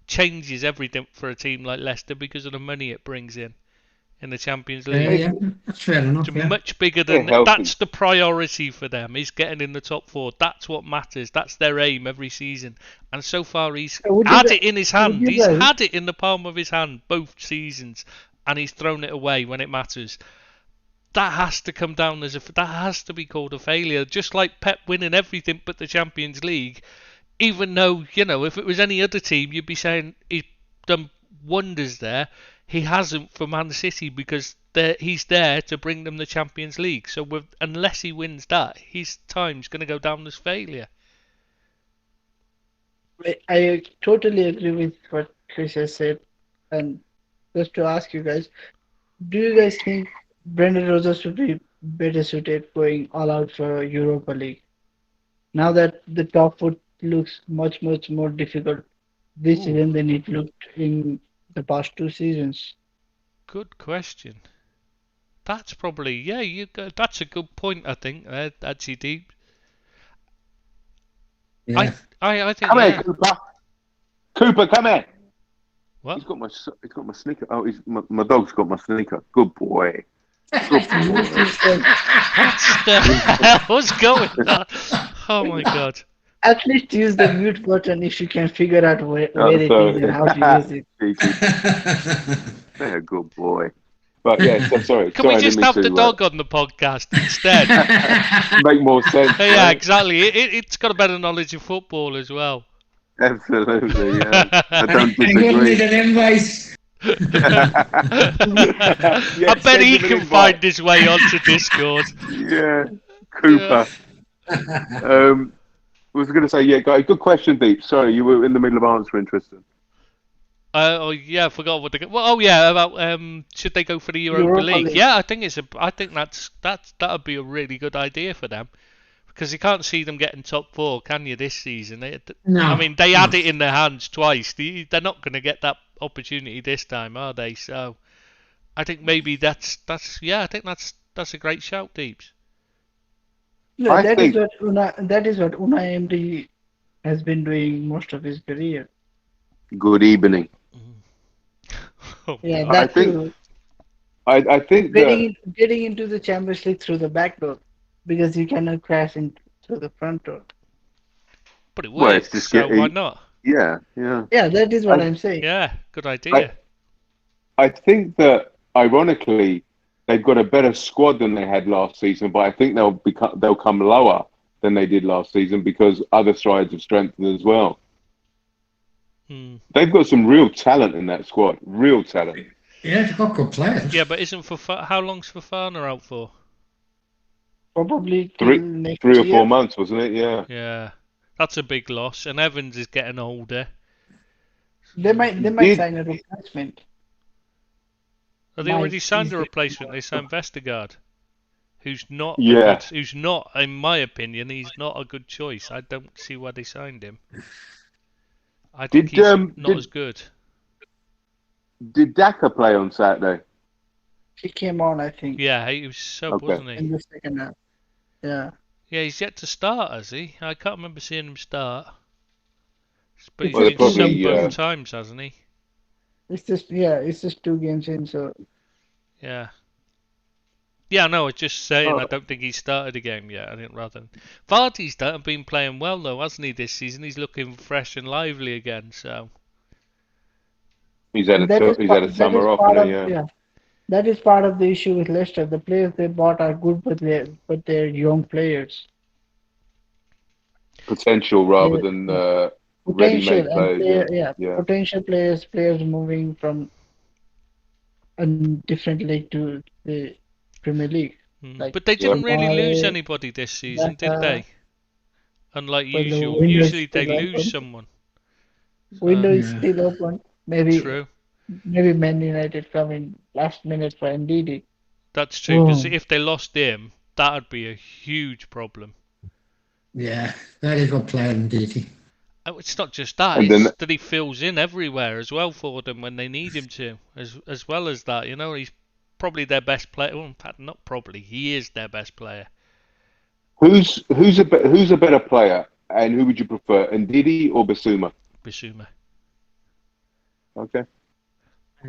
Speaker 1: changes everything for a team like Leicester because of the money it brings in the Champions League.
Speaker 2: Yeah, that's fair enough.
Speaker 1: It's much bigger than that's the priority for them, is getting in the top 4. That's what matters. That's their aim every season. And so far he's had it in his hand. He's had it in the palm of his hand both seasons, and he's thrown it away when it matters. That has to come down that has to be called a failure. Just like Pep winning everything but the Champions League. Even though, if it was any other team, you'd be saying he's done wonders there. He hasn't for Man City, because he's there to bring them the Champions League. So unless he wins that, his time's going to go down as failure.
Speaker 3: I totally agree with what Chris has said. And just to ask you guys, do you guys think Brendan Rodgers would be better suited going all out for Europa League? Now that the top 4 looks much more difficult this season than it looked in the past 2 seasons.
Speaker 1: Good question. That's probably that's a good point. I think actually, Deep.
Speaker 2: Yeah.
Speaker 1: I think.
Speaker 4: Come here, Cooper. Cooper, come here.
Speaker 1: What?
Speaker 4: He's got my sneaker. Oh, my dog's got my sneaker. Good boy. Good boy.
Speaker 1: What's going on? Oh my God.
Speaker 3: At least use the mute button if you can figure out where it is and how to use it.
Speaker 4: Yeah, good boy. But yeah, sorry.
Speaker 1: Can we just have the dog on the podcast instead?
Speaker 4: Make more sense.
Speaker 1: Yeah, exactly. It's got a better knowledge of football as well.
Speaker 4: Absolutely, yeah. I don't disagree.
Speaker 2: I wouldn't need an invite.
Speaker 1: I bet he can find his way onto Discord.
Speaker 4: Yeah, Cooper. I was going to say, yeah, guys, good question, Deep. Sorry, you were in the middle of answering, Tristan.
Speaker 1: Oh yeah, I forgot what they. Well, oh yeah, about should they go for the Europa League?
Speaker 3: League.
Speaker 1: Yeah, I think that'd be a really good idea for them because you can't see them getting top four, can you, this season? I mean, they had it in their hands twice. They're not going to get that opportunity this time, are they? So I think maybe that's yeah. I think that's a great shout, Deeps.
Speaker 3: Yeah,
Speaker 4: I
Speaker 3: that
Speaker 4: think
Speaker 3: is what Unai Emery has been doing most of his career.
Speaker 4: good evening.
Speaker 1: Oh,
Speaker 3: Yeah,
Speaker 1: God.
Speaker 3: that
Speaker 4: I think-
Speaker 3: too.
Speaker 4: I think that
Speaker 3: Getting into the Champions League through the back door because you cannot crash in through the front door.
Speaker 1: But it
Speaker 4: Well, it's
Speaker 1: works,
Speaker 4: just
Speaker 1: so why
Speaker 4: getting-
Speaker 1: not?
Speaker 4: yeah.
Speaker 3: Yeah, that is what I'm saying.
Speaker 1: Yeah, good idea.
Speaker 4: I think that ironically they've got a better squad than they had last season, but I think they'll come lower than they did last season because other sides have strengthened as well.
Speaker 1: Hmm.
Speaker 4: They've got some real talent in that squad. Real talent.
Speaker 2: Yeah, they've got good players.
Speaker 1: Yeah, but isn't how long's Fofana out for?
Speaker 3: Probably till next
Speaker 4: 3 or
Speaker 3: year.
Speaker 4: 4 months, wasn't it? Yeah.
Speaker 1: Yeah, that's a big loss. And Evans is getting older.
Speaker 3: They might
Speaker 4: Did-
Speaker 3: sign a replacement.
Speaker 1: Have they
Speaker 3: Mike,
Speaker 1: already signed a
Speaker 3: he's-
Speaker 1: replacement? They signed Vestergaard, who's not.
Speaker 4: Yeah.
Speaker 1: Who's not, in my opinion, he's not a good choice. I don't see why they signed him. I think
Speaker 4: Did,
Speaker 1: he's
Speaker 4: um,
Speaker 1: not
Speaker 4: did-
Speaker 1: as good.
Speaker 4: Did Daka play on Saturday?
Speaker 3: He came on, I think,
Speaker 1: Yeah, he was sub,
Speaker 4: Okay.
Speaker 1: wasn't he?
Speaker 3: in the second half. Yeah.
Speaker 1: Yeah, he's yet to start, has he? I can't remember seeing him start. But he's
Speaker 3: Well,
Speaker 1: been
Speaker 4: probably,
Speaker 1: sub both times, hasn't he?
Speaker 3: It's just 2 games in, so
Speaker 1: Yeah. Yeah, no, I was just saying
Speaker 4: Oh.
Speaker 1: I don't think he's started a game yet. I think rather than Vardy's been playing well though, hasn't he, this season? He's looking fresh and lively again, so
Speaker 4: He's had
Speaker 3: that is
Speaker 4: a summer off,
Speaker 3: part
Speaker 4: hasn't
Speaker 3: of,
Speaker 4: he? Yeah.
Speaker 3: that is part of the issue with Leicester. The players they bought are good, but they're young players.
Speaker 4: Potential rather
Speaker 3: Yeah.
Speaker 4: than
Speaker 3: Potential
Speaker 4: ready-made
Speaker 3: and
Speaker 4: players. Yeah.
Speaker 3: potential players moving from a different league to the Premier League. Like
Speaker 1: but they didn't really lose
Speaker 3: Mane,
Speaker 1: anybody this season, did
Speaker 3: Xhaka,
Speaker 1: they? Unlike
Speaker 3: but the
Speaker 1: usual.
Speaker 3: window is
Speaker 1: Usually they
Speaker 3: still
Speaker 1: lose
Speaker 3: open.
Speaker 1: someone.
Speaker 3: Window is
Speaker 2: Yeah.
Speaker 3: still open. Maybe
Speaker 1: True.
Speaker 3: Man United come in last minute for NDD.
Speaker 1: That's true, because
Speaker 3: Oh.
Speaker 1: if they lost him, that'd be a huge problem.
Speaker 2: Yeah, very good player indeed.
Speaker 1: Oh, it's not just that,
Speaker 4: And
Speaker 1: it's
Speaker 4: then-
Speaker 1: that he fills in everywhere as well for them when they need him to. As well as that, you know, he's probably their best player. Well, in fact, not probably, he is their best player.
Speaker 4: Who's a better player, and who would you prefer, Ndidi or Basuma?
Speaker 1: Bissouma.
Speaker 4: Okay.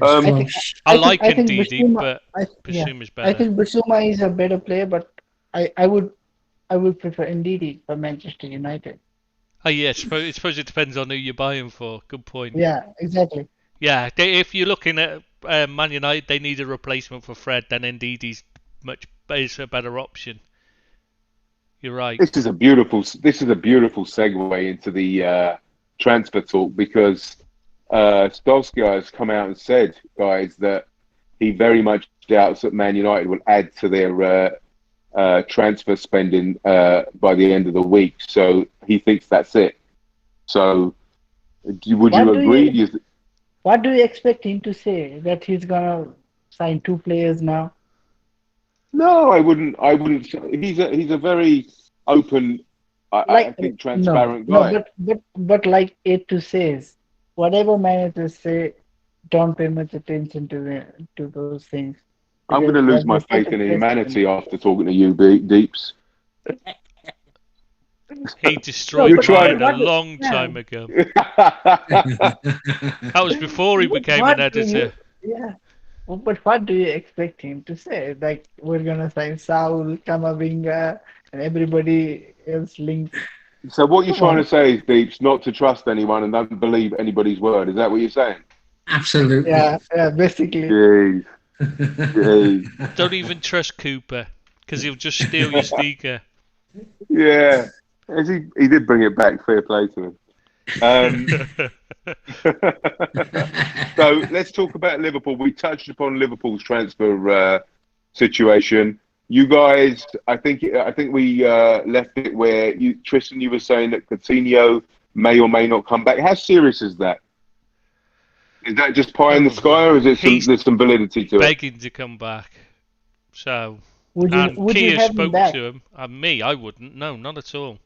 Speaker 3: I think
Speaker 1: I like
Speaker 3: think
Speaker 1: Ndidi,
Speaker 3: Bissouma-
Speaker 1: but
Speaker 3: yeah,
Speaker 1: Bissouma's
Speaker 3: I
Speaker 1: better.
Speaker 3: think Basuma is a better player, but I would prefer NDD for Manchester United.
Speaker 1: Oh yeah, I suppose it depends on who you're buying for. Good point.
Speaker 3: Yeah, exactly.
Speaker 1: Yeah, if you're looking at Man United, they need a replacement for Fred. Then Ndidi's is a better option. You're right.
Speaker 4: This is a beautiful segue into the transfer talk because Solskjaer has come out and said, guys, that he very much doubts that Man United will add to their transfer spending by the end of the week. So he thinks that's it. So would you agree?
Speaker 3: What do you expect him to say? That he's gonna sign 2 players now?
Speaker 4: No, I wouldn't. He's a very open, I think, transparent guy.
Speaker 3: But like Eto says, whatever managers say, don't pay much attention to those things.
Speaker 4: I'm going to
Speaker 3: Because
Speaker 4: lose my
Speaker 3: that's
Speaker 4: faith
Speaker 3: not
Speaker 4: in
Speaker 3: a
Speaker 4: humanity after talking to you, Deeps.
Speaker 1: He destroyed
Speaker 3: but
Speaker 1: mine a
Speaker 3: what-
Speaker 1: long
Speaker 3: yeah.
Speaker 1: time ago. That was before he
Speaker 3: But
Speaker 1: became
Speaker 3: what
Speaker 1: an
Speaker 3: do you-
Speaker 1: editor.
Speaker 3: Yeah. But what do you expect him to say? Like, we're gonna sign Saul, Kamavinga, and everybody else linked.
Speaker 4: So what you're
Speaker 3: Come
Speaker 4: trying
Speaker 3: on.
Speaker 4: to say is, Deeps, not to trust anyone and don't believe anybody's word. Is that what you're saying?
Speaker 2: Absolutely.
Speaker 3: Yeah, basically.
Speaker 4: Jeez. Jeez.
Speaker 1: Don't even trust Cooper, because he'll just steal your sneaker.
Speaker 4: Yeah. He did bring it back. Fair play to him. So let's talk about Liverpool. We touched upon Liverpool's transfer situation. You guys, I think we left it where Tristan, you were saying that Coutinho may or may not come back. How serious is that? Is that just pie in the sky, or is there there's some validity to it?
Speaker 1: Begging to come back. So,
Speaker 3: Would you
Speaker 1: Kia
Speaker 3: have him
Speaker 1: spoke
Speaker 3: back?
Speaker 1: to him. And me, I wouldn't. No, not at all.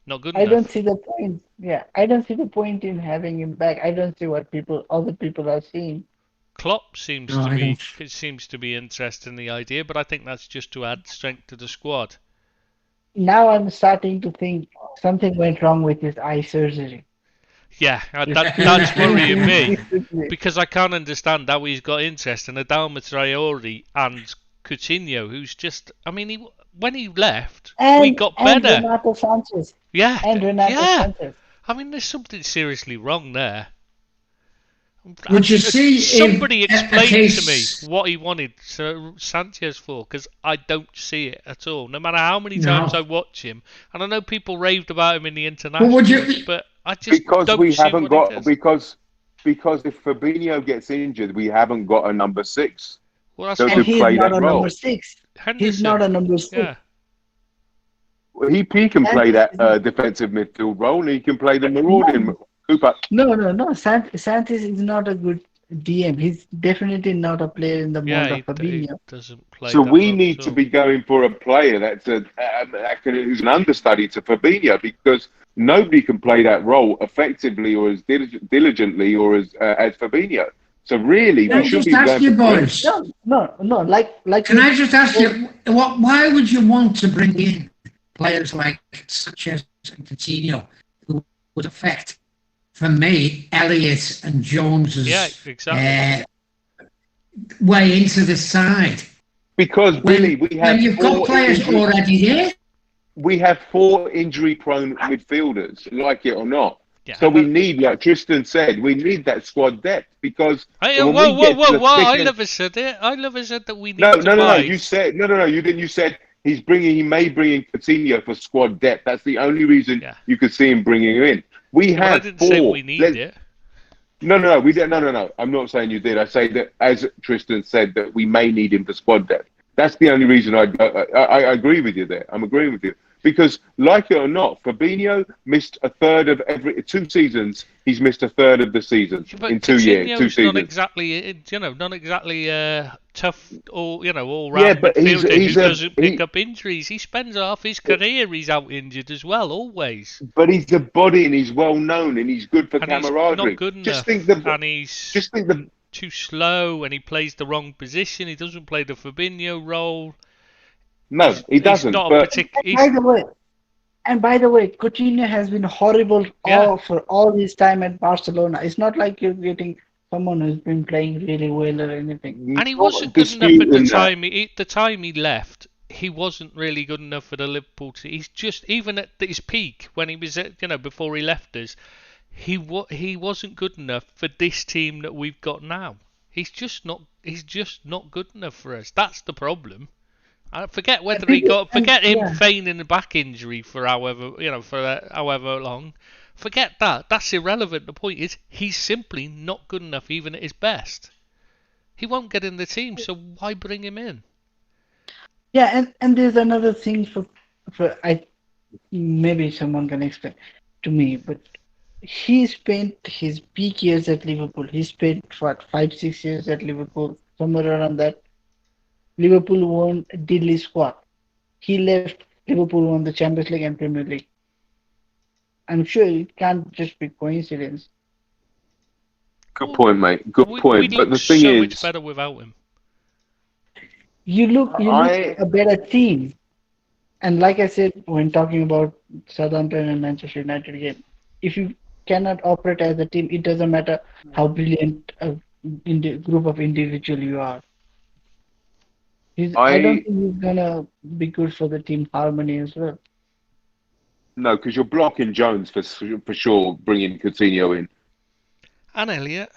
Speaker 1: Not good
Speaker 3: I don't
Speaker 1: enough.
Speaker 3: see the point. Yeah, I don't see the point in having him back. I don't see what other people are seeing.
Speaker 1: Klopp seems
Speaker 2: No,
Speaker 1: to
Speaker 2: I
Speaker 1: be
Speaker 2: don't.
Speaker 1: interested in the idea, but I think that's just to add strength to the squad.
Speaker 3: Now I'm starting to think something went wrong with his eye surgery.
Speaker 1: Yeah, that's worrying me
Speaker 3: Seriously.
Speaker 1: because I can't understand how he's got interest in Adama Traore and Coutinho, who's just. I mean, when he left, we got
Speaker 3: And
Speaker 1: better.
Speaker 3: Renato Sanchez.
Speaker 1: Yeah,
Speaker 3: And Renato Sanchez.
Speaker 1: I mean, there's something seriously wrong there.
Speaker 2: Would you see
Speaker 1: somebody
Speaker 2: if a
Speaker 1: explain
Speaker 2: case-
Speaker 1: to me what he wanted Sanchez for? Because I don't see it at all. No matter how many
Speaker 2: No.
Speaker 1: times I watch him, and I know people raved about him in the international, but I just
Speaker 4: Because
Speaker 1: don't
Speaker 4: we
Speaker 1: see
Speaker 4: haven't
Speaker 1: what
Speaker 4: got
Speaker 1: he does.
Speaker 4: because if Fabinho gets injured, we haven't got a number 6.
Speaker 1: Well, that's
Speaker 4: So
Speaker 1: what
Speaker 3: And he's
Speaker 4: play
Speaker 3: not
Speaker 4: that
Speaker 3: a
Speaker 4: role.
Speaker 3: number 6.
Speaker 1: Henderson.
Speaker 3: He's not a number 6.
Speaker 1: Yeah.
Speaker 4: He can play
Speaker 3: Sanchez
Speaker 4: that defensive midfield role, and he can play the marauding Cooper.
Speaker 3: No. Sanchez is not a good DM. He's definitely not a player in the mold
Speaker 1: Yeah,
Speaker 3: of
Speaker 1: he
Speaker 3: Fabinho.
Speaker 1: doesn't play.
Speaker 4: So
Speaker 1: that
Speaker 4: we
Speaker 1: role
Speaker 4: need
Speaker 1: at
Speaker 4: to
Speaker 1: all.
Speaker 4: be going for a player who's an understudy to Fabinho, because nobody can play that role effectively or as diligently or as Fabinho. So really,
Speaker 2: Can I
Speaker 4: we should
Speaker 2: just
Speaker 4: be
Speaker 2: ask
Speaker 4: going
Speaker 2: you,
Speaker 4: for
Speaker 2: boys?
Speaker 3: No. Like.
Speaker 2: Can I just ask you, why would you want to bring in players like Sanchez and Coutinho, who would affect, for me, Elliott and Jones's
Speaker 1: exactly.
Speaker 2: way into the side?
Speaker 4: because Billy,
Speaker 2: When you've got players already there.
Speaker 4: We have 4 injury-prone midfielders, like it or not.
Speaker 1: Yeah,
Speaker 4: So we need, like Tristan said, we need that squad depth, because
Speaker 1: whoa! I never said it. I never said that we need to
Speaker 4: No.
Speaker 1: buy.
Speaker 4: You said no. You didn't. You said he may bring in Coutinho for squad depth. That's the only reason you could see him bringing him in. We have
Speaker 1: I didn't
Speaker 4: 4.
Speaker 1: say we need it.
Speaker 4: No, we don't. No. I'm not saying you did. I say that, as Tristan said, that we may need him for squad depth. That's the only reason I agree with you there. I'm agreeing with you. Because, like it or not, Fabinho missed a third of every 2 seasons. He's missed a third of the season in 2 years. 2
Speaker 1: Coutinho's
Speaker 4: seasons.
Speaker 1: not exactly tough or all round
Speaker 4: Yeah, but
Speaker 1: midfielder
Speaker 4: he's
Speaker 1: who doesn't pick up injuries. He spends half his career he's out injured as well, always.
Speaker 4: But he's a body, and he's well known, and he's good for
Speaker 1: And
Speaker 4: camaraderie.
Speaker 1: he's not good enough.
Speaker 4: Just think the
Speaker 1: too slow, and he plays the wrong position. He doesn't play the Fabinho role.
Speaker 4: No, he doesn't.
Speaker 1: He's not
Speaker 4: but
Speaker 1: a particular.
Speaker 3: By the way, Coutinho has been horrible for all his time at Barcelona. It's not like you're getting someone who's been playing really well or anything.
Speaker 1: And he wasn't good enough at the time. The time he left, he wasn't really good enough for the Liverpool team. He's just, even at his peak when he was before he left us, he wasn't good enough for this team that we've got now. He's just not good enough for us. That's the problem. I forget whether forget him feigning a back injury for however long. Forget that. That's irrelevant. The point is, he's simply not good enough even at his best. He won't get in the team, so why bring him in?
Speaker 3: Yeah, and there's another thing maybe someone can explain to me, but he spent his peak years at Liverpool. He spent 5-6 years at Liverpool, somewhere around that. Liverpool won diddly squat. He left, Liverpool won the Champions League and Premier League. I'm sure it can't just be coincidence.
Speaker 4: Good point, mate. Good point. But the thing
Speaker 1: so
Speaker 4: is,
Speaker 1: much better without him.
Speaker 3: You look a better team. And like I said, when talking about Southampton and Manchester United game, if you cannot operate as a team, it doesn't matter how brilliant a group of individuals you are. I don't think he's gonna be good for the team harmony as well.
Speaker 4: No, because you're blocking Jones for sure, bringing Coutinho in.
Speaker 1: And Elliott,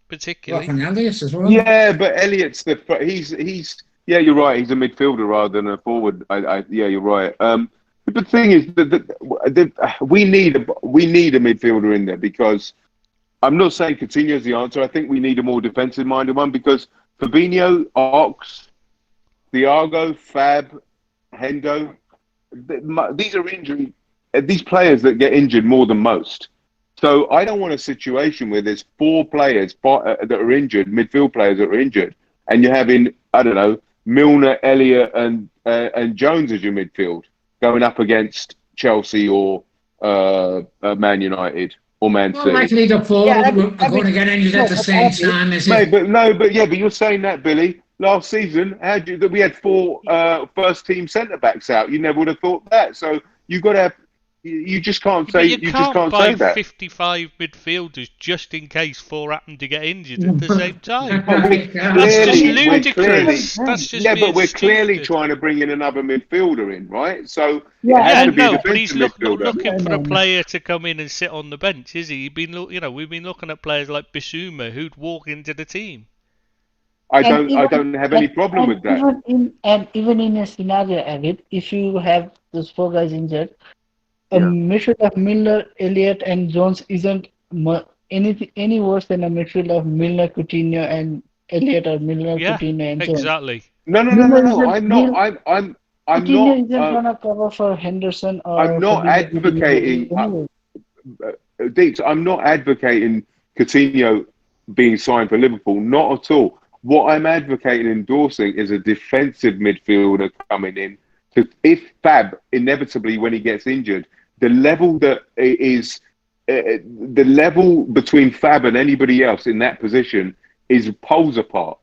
Speaker 1: particularly.
Speaker 2: Blocking Elliott as well.
Speaker 4: Yeah, but Elliott's he's yeah, you're right. He's a midfielder rather than a forward. Yeah, you're right. The thing is that we need a midfielder in there, because I'm not saying Coutinho's the answer. I think we need a more defensive-minded one, because Fabinho, Ox, Thiago, Fab, Hendo, these are injury. These players that get injured more than most. So I don't want a situation where there's 4 players that are injured, midfield players that are injured, and you're having, I don't know, Milner, Elliott, and Jones as your midfield going up against Chelsea or Man United or Man
Speaker 2: Not
Speaker 4: City.
Speaker 2: likely the four
Speaker 3: Yeah,
Speaker 2: are going to get injured at the same time, is
Speaker 4: Mate,
Speaker 2: it?
Speaker 4: but you're saying that, Billy. Last season, we had 4 first-team centre backs out. You never would have thought that. So you got to have. You just can't say.
Speaker 1: But you
Speaker 4: You just can't
Speaker 1: buy
Speaker 4: say that.
Speaker 1: 55 midfielders just in case 4 happen to get injured at the same time.
Speaker 4: But
Speaker 1: That's just ludicrous. That's just
Speaker 4: but we're
Speaker 1: stupid.
Speaker 4: clearly trying to bring in another midfielder in, right? So
Speaker 3: Yeah,
Speaker 4: it has
Speaker 1: Yeah,
Speaker 4: to be a
Speaker 1: no, but he's
Speaker 4: defensive
Speaker 1: not
Speaker 4: midfielder.
Speaker 1: looking for
Speaker 3: No,
Speaker 1: a
Speaker 3: no.
Speaker 1: player to come in and sit on the bench, is he? We've been looking at players like Bissouma who'd walk into the team.
Speaker 4: I don't have any problem with that.
Speaker 3: Even in a scenario, Abid, if you have those 4 guys injured, a
Speaker 4: Yeah.
Speaker 3: midfield of Milner, Elliott, and Jones isn't any worse than a midfield of Milner, Coutinho, and Elliott, or Milner,
Speaker 1: Yeah,
Speaker 3: Coutinho, and Jones.
Speaker 1: exactly.
Speaker 4: No. I'm
Speaker 3: Coutinho isn't
Speaker 4: not.
Speaker 3: gonna cover for Henderson or
Speaker 4: I'm not
Speaker 3: Fabinho
Speaker 4: advocating.
Speaker 3: anyway.
Speaker 4: Deeks, I'm not advocating Coutinho being signed for Liverpool. Not at all. What I'm advocating endorsing is a defensive midfielder coming in. If Fab inevitably, when he gets injured, the level that is the level between Fab and anybody else in that position is poles apart.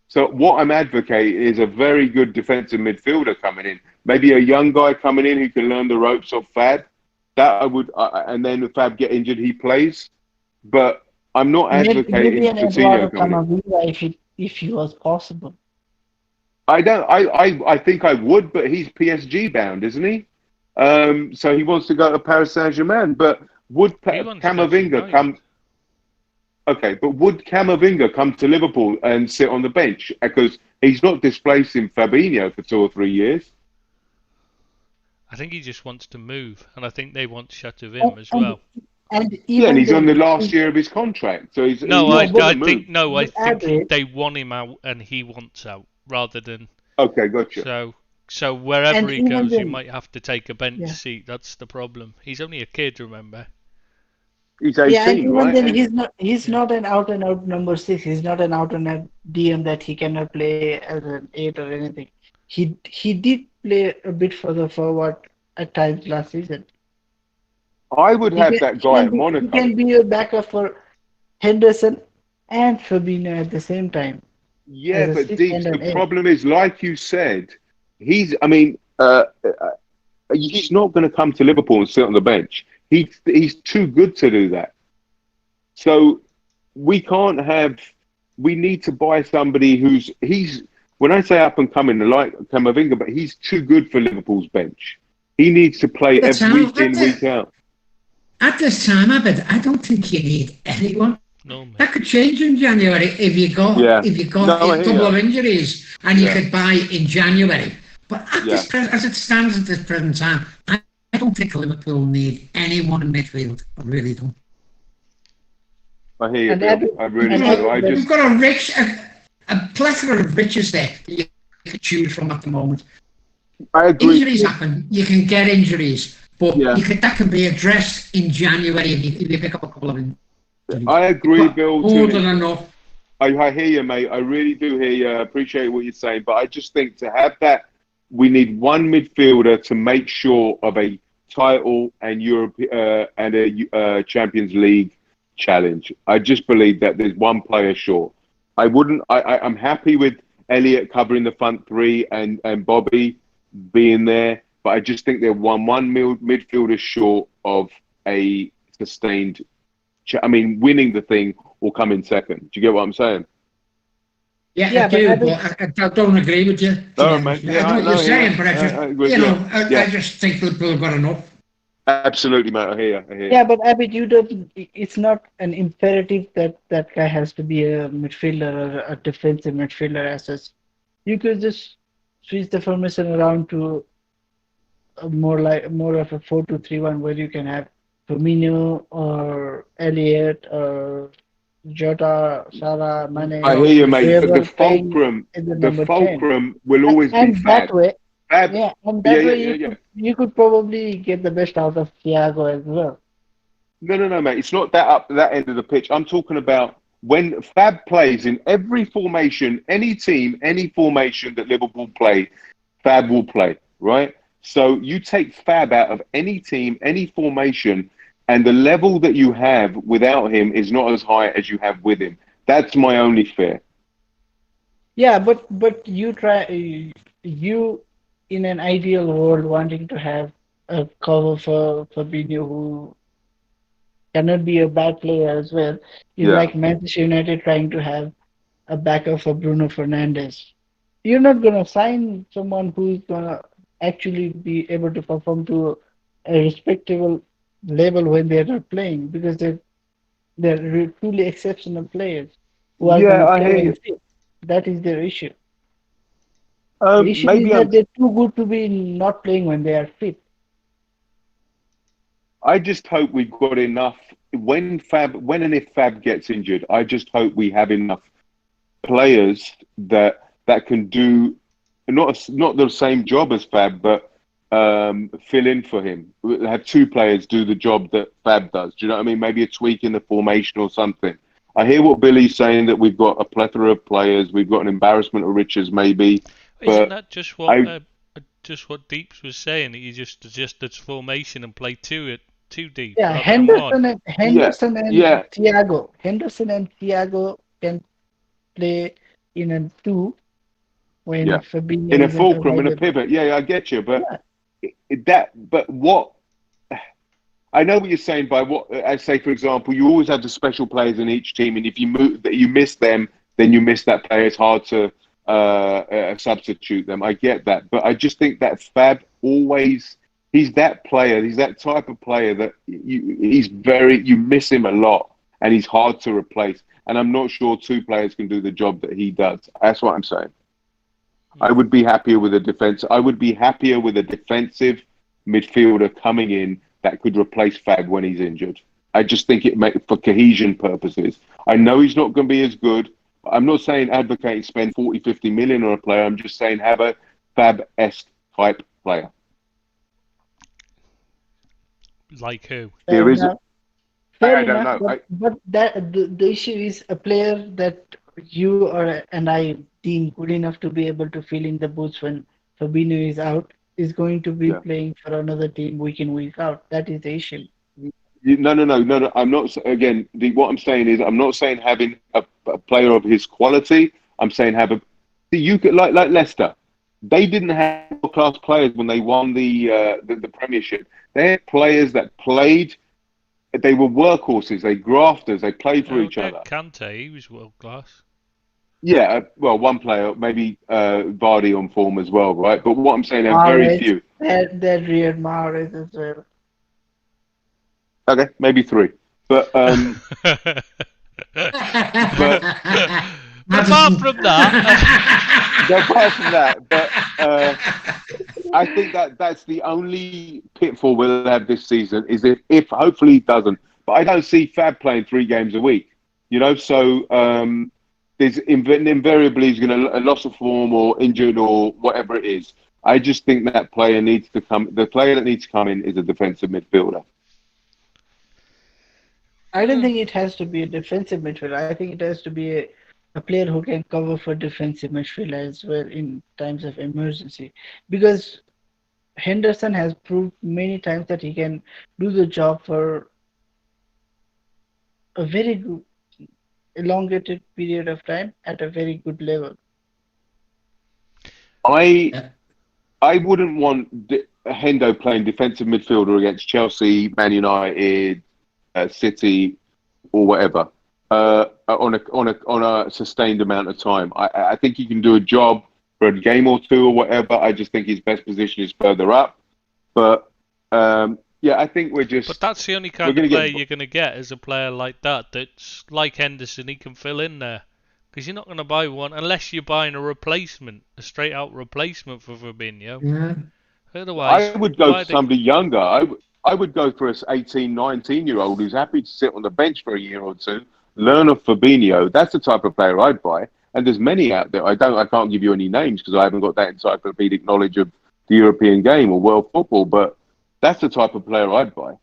Speaker 4: So what I'm advocating is a very good defensive midfielder coming in. Maybe a young guy coming in who can learn the ropes of Fab. That I would, and then if Fab get injured, he plays. But I'm not advocating
Speaker 3: Maybe an
Speaker 4: Coutinho
Speaker 3: Eduardo
Speaker 4: coming in.
Speaker 3: Camavinga if it was possible.
Speaker 4: I don't. I think I would, but he's PSG bound, isn't he? So he wants to go to Paris Saint-Germain. But would
Speaker 1: He wants to go to
Speaker 4: Camavinga
Speaker 1: United.
Speaker 4: come? Okay, but would Camavinga come to Liverpool and sit on the bench because he's not displacing Fabinho for 2 or 3 years?
Speaker 1: I think he just wants to move, and I think they want shut of him as well.
Speaker 3: And
Speaker 4: Yeah, and
Speaker 3: even
Speaker 4: he's on the
Speaker 3: then,
Speaker 4: last year of his contract, so he's
Speaker 1: No,
Speaker 4: he's
Speaker 1: I
Speaker 4: gonna
Speaker 1: think
Speaker 4: move.
Speaker 1: I
Speaker 3: But Average-
Speaker 1: think they want him out, and he wants out, rather than
Speaker 4: Okay, gotcha.
Speaker 1: so wherever
Speaker 3: And
Speaker 1: he
Speaker 3: even
Speaker 1: goes, he
Speaker 3: then-
Speaker 1: might have to take a bench
Speaker 3: Yeah.
Speaker 1: seat. That's the problem. He's only a kid, remember?
Speaker 4: He's 18,
Speaker 3: Yeah, and even
Speaker 4: right?
Speaker 3: then
Speaker 4: And-
Speaker 3: he's not an out and out number 6. He's not an out and out DM that he cannot play as an 8 or anything. He did play a bit further forward at times last season.
Speaker 4: I would have that guy at
Speaker 3: He
Speaker 4: Monaco.
Speaker 3: can be a backup for Henderson and Fabinho at the same time.
Speaker 4: Yeah,
Speaker 3: as a
Speaker 4: but
Speaker 3: 6
Speaker 4: Deeks,
Speaker 3: and
Speaker 4: the
Speaker 3: an 8.
Speaker 4: problem is, like you said, he's not going to come to Liverpool and sit on the bench. He's too good to do that. So we can't have. We need to buy somebody he's. When I say up and coming, like Camavinga, but he's too good for Liverpool's bench. He needs to play
Speaker 2: That's
Speaker 4: week in,
Speaker 2: how-
Speaker 4: week out.
Speaker 2: At this time, I don't think you need anyone.
Speaker 1: No, mate.
Speaker 2: That could change in January if you got
Speaker 4: Yeah.
Speaker 2: if you got
Speaker 4: No, I
Speaker 2: a
Speaker 4: hear
Speaker 2: couple
Speaker 4: you.
Speaker 2: of injuries and you
Speaker 4: Yeah.
Speaker 2: could buy in January. But at
Speaker 4: Yeah.
Speaker 2: as it stands at this present time, I don't think Liverpool need anyone in midfield. I really don't.
Speaker 4: I hear you,
Speaker 3: And
Speaker 4: Bill.
Speaker 3: every-
Speaker 4: I really
Speaker 3: and
Speaker 4: do. I
Speaker 3: every-
Speaker 4: just.
Speaker 2: We've got a plethora of riches there that you could choose from at the moment.
Speaker 4: I agree.
Speaker 2: Injuries happen. You can get injuries, but
Speaker 4: Yeah.
Speaker 2: that can be addressed in January if you pick up a couple of injuries.
Speaker 4: I agree,
Speaker 2: But
Speaker 4: Bill.
Speaker 2: more
Speaker 4: to-
Speaker 2: than enough.
Speaker 4: I hear you, mate. I really do hear you. I appreciate what you're saying. But I just think to have that, we need one midfielder to make sure of a title and Europe and a Champions League challenge. I just believe that there's one player short. I'm happy with Elliott covering the front 3 and Bobby being there. But I just think they're one midfielder short of a sustained. Winning the thing will come in second. Do you get what I'm saying?
Speaker 2: Yeah,
Speaker 3: Yeah,
Speaker 2: I
Speaker 3: but
Speaker 2: do,
Speaker 3: I
Speaker 2: but I don't agree with you.
Speaker 4: No, mate. Yeah,
Speaker 2: I know what you're saying, but I just,
Speaker 4: I agree,
Speaker 2: I just think Liverpool have got enough.
Speaker 4: Absolutely, mate. I hear you.
Speaker 3: Yeah, but Abid, you don't. It's not an imperative that that guy has to be a midfielder or a defensive midfielder as such. You could just switch the formation around to more of a 4-2-3-1 where you can have Firmino or Elliott or Jota, Salah, Mane.
Speaker 4: I hear you, mate. But
Speaker 3: whoever
Speaker 4: the
Speaker 3: playing
Speaker 4: fulcrum,
Speaker 3: in the
Speaker 4: the
Speaker 3: number 10.
Speaker 4: fulcrum will always be
Speaker 3: And
Speaker 4: Fab.
Speaker 3: that way,
Speaker 4: Fab.
Speaker 3: yeah, and that
Speaker 4: Yeah,
Speaker 3: way
Speaker 4: yeah.
Speaker 3: you could probably get the best out of Thiago as well.
Speaker 4: No, mate. It's not that up that end of the pitch. I'm talking about when Fab plays in every formation, any team, any formation that Liverpool play, Fab will play, right? So you take Fab out of any team, any formation, and the level that you have without him is not as high as you have with him. That's my only fear.
Speaker 3: Yeah, but you in an ideal world wanting to have a cover for Fabinho who cannot be a bad player as well is
Speaker 4: Yeah.
Speaker 3: like Manchester United trying to have a backup for Bruno Fernandes. You're not gonna sign someone who's gonna actually be able to perform to a respectable level when they're not playing because they're truly exceptional players who are
Speaker 4: Yeah,
Speaker 3: gonna
Speaker 4: I
Speaker 3: play
Speaker 4: hear
Speaker 3: when
Speaker 4: you.
Speaker 3: fit. That is their issue. The issue is
Speaker 4: Maybe
Speaker 3: that they're too good to be not playing when they are fit.
Speaker 4: I just hope we've got enough when and if Fab gets injured. I just hope we have enough players that can do not the same job as Fab, but fill in for him. Have two players do the job that Fab does. Do you know what I mean? Maybe a tweak in the formation or something. I hear what Billy's saying that we've got a plethora of players. We've got an embarrassment of riches, maybe.
Speaker 1: Isn't
Speaker 4: But
Speaker 1: that
Speaker 4: I
Speaker 1: just what Deeps was saying? That you just adjust its formation and play two deep
Speaker 3: Yeah,
Speaker 1: rather than one.
Speaker 4: yeah yeah
Speaker 3: Henderson and Thiago can play in a two when
Speaker 4: yeah in
Speaker 3: Fabinho
Speaker 4: a
Speaker 3: isn't
Speaker 4: fulcrum and a
Speaker 3: available.
Speaker 4: pivot. Yeah, I get you, but
Speaker 3: Yeah,
Speaker 4: what I know what you're saying by what I say. For example, you always have the special players in each team, and if you miss them, then you miss that player. It's hard to substitute them. I get that, but I just think that Fab always he's that player. He's that type of player that you miss him a lot, and he's hard to replace. And I'm not sure two players can do the job that he does. That's what I'm saying. I would be happier with a defense. I would be happier with a defensive midfielder coming in that could replace Fab when he's injured. I just think it make for cohesion purposes. I know he's not going to be as good. I'm not saying advocating spend 40, 50 million on a player. I'm just saying have a Fab-esque type player.
Speaker 1: Like who?
Speaker 3: fair
Speaker 4: There is,
Speaker 3: enough. Fair
Speaker 4: I don't
Speaker 3: enough,
Speaker 4: know.
Speaker 3: but that the issue is a player that you or and I deem good enough to be able to fill in the boots when Fabinho is out is going to be
Speaker 4: Yeah.
Speaker 3: playing for another team week in week out. That is the issue.
Speaker 4: No. I'm not. Again, what I'm saying is, I'm not saying having a player of his quality. I'm saying have a. You could like Leicester. They didn't have class players when they won the Premiership. They had players that played. They were workhorses. They grafters. They played for each other.
Speaker 1: Kante, he was world class.
Speaker 4: Yeah, well, one player, maybe Vardy on form as well, right? But what I'm saying, there are very
Speaker 3: Mahrez,
Speaker 4: few.
Speaker 3: that Riyad Mahrez as well.
Speaker 4: Okay, maybe three. But
Speaker 1: But
Speaker 2: Maddison.
Speaker 1: apart from that,
Speaker 4: apart from that, but I think that's the only pitfall we'll have this season is if hopefully he doesn't. But I don't see Fab playing 3 games a week, so there's invariably he's going to a loss of form or injured or whatever it is. I just think that player needs to come. The player that needs to come in is a defensive midfielder.
Speaker 3: I don't think it has to be a defensive midfielder. I think it has to be a player who can cover for defensive midfield as well in times of emergency. Because Henderson has proved many times that he can do the job for a very good, elongated period of time at a very good level.
Speaker 4: I wouldn't want Hendo playing defensive midfielder against Chelsea, Man United, City, or whatever on a sustained amount of time. I think he can do a job for a game or two or whatever. I just think his best position is further up. But I think we're just.
Speaker 1: But that's the only kind of player you're going to get is a player like that. That's like Henderson. He can fill in there because you're not going to buy one unless you're buying a replacement, a straight out replacement for Fabinho.
Speaker 2: Yeah.
Speaker 1: Otherwise,
Speaker 4: I would go for somebody younger. I would go for an 18, 19-year-old who's happy to sit on the bench for a year or two, learn of Fabinho. That's the type of player I'd buy. And there's many out there. I can't give you any names because I haven't got that encyclopedic knowledge of the European game or world football. But that's the type of player I'd buy.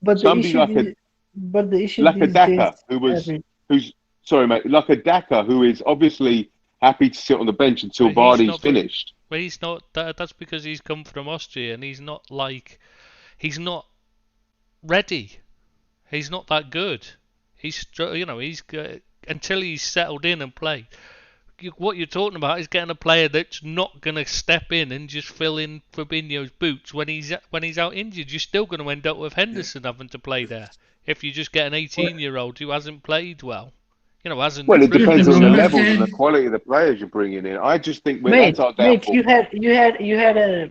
Speaker 3: But the
Speaker 4: Somebody
Speaker 3: issue
Speaker 4: like
Speaker 3: is, but the issue
Speaker 4: a
Speaker 3: these days,
Speaker 4: Daka
Speaker 3: Harry,
Speaker 4: who's sorry mate, like a Daka who is obviously happy to sit on the bench until
Speaker 1: But he's
Speaker 4: Vardy's
Speaker 1: not. But
Speaker 4: finished.
Speaker 1: he's not. That's because he's come from Austria, and he's not like. He's not ready. He's not that good. He's until he's settled in and played. What you're talking about is getting a player that's not going to step in and just fill in Fabinho's boots when he's out injured. You're still going to end up with Henderson having to play there if you just get an
Speaker 2: Well,
Speaker 1: 18-year-old who hasn't played well, hasn't
Speaker 4: Well, it
Speaker 1: proven
Speaker 2: yeah,
Speaker 4: depends
Speaker 2: but
Speaker 4: on the
Speaker 1: himself.
Speaker 4: levels and the quality of the players you're bringing in. I just think that's our
Speaker 3: mate,
Speaker 4: downfall.
Speaker 3: you had a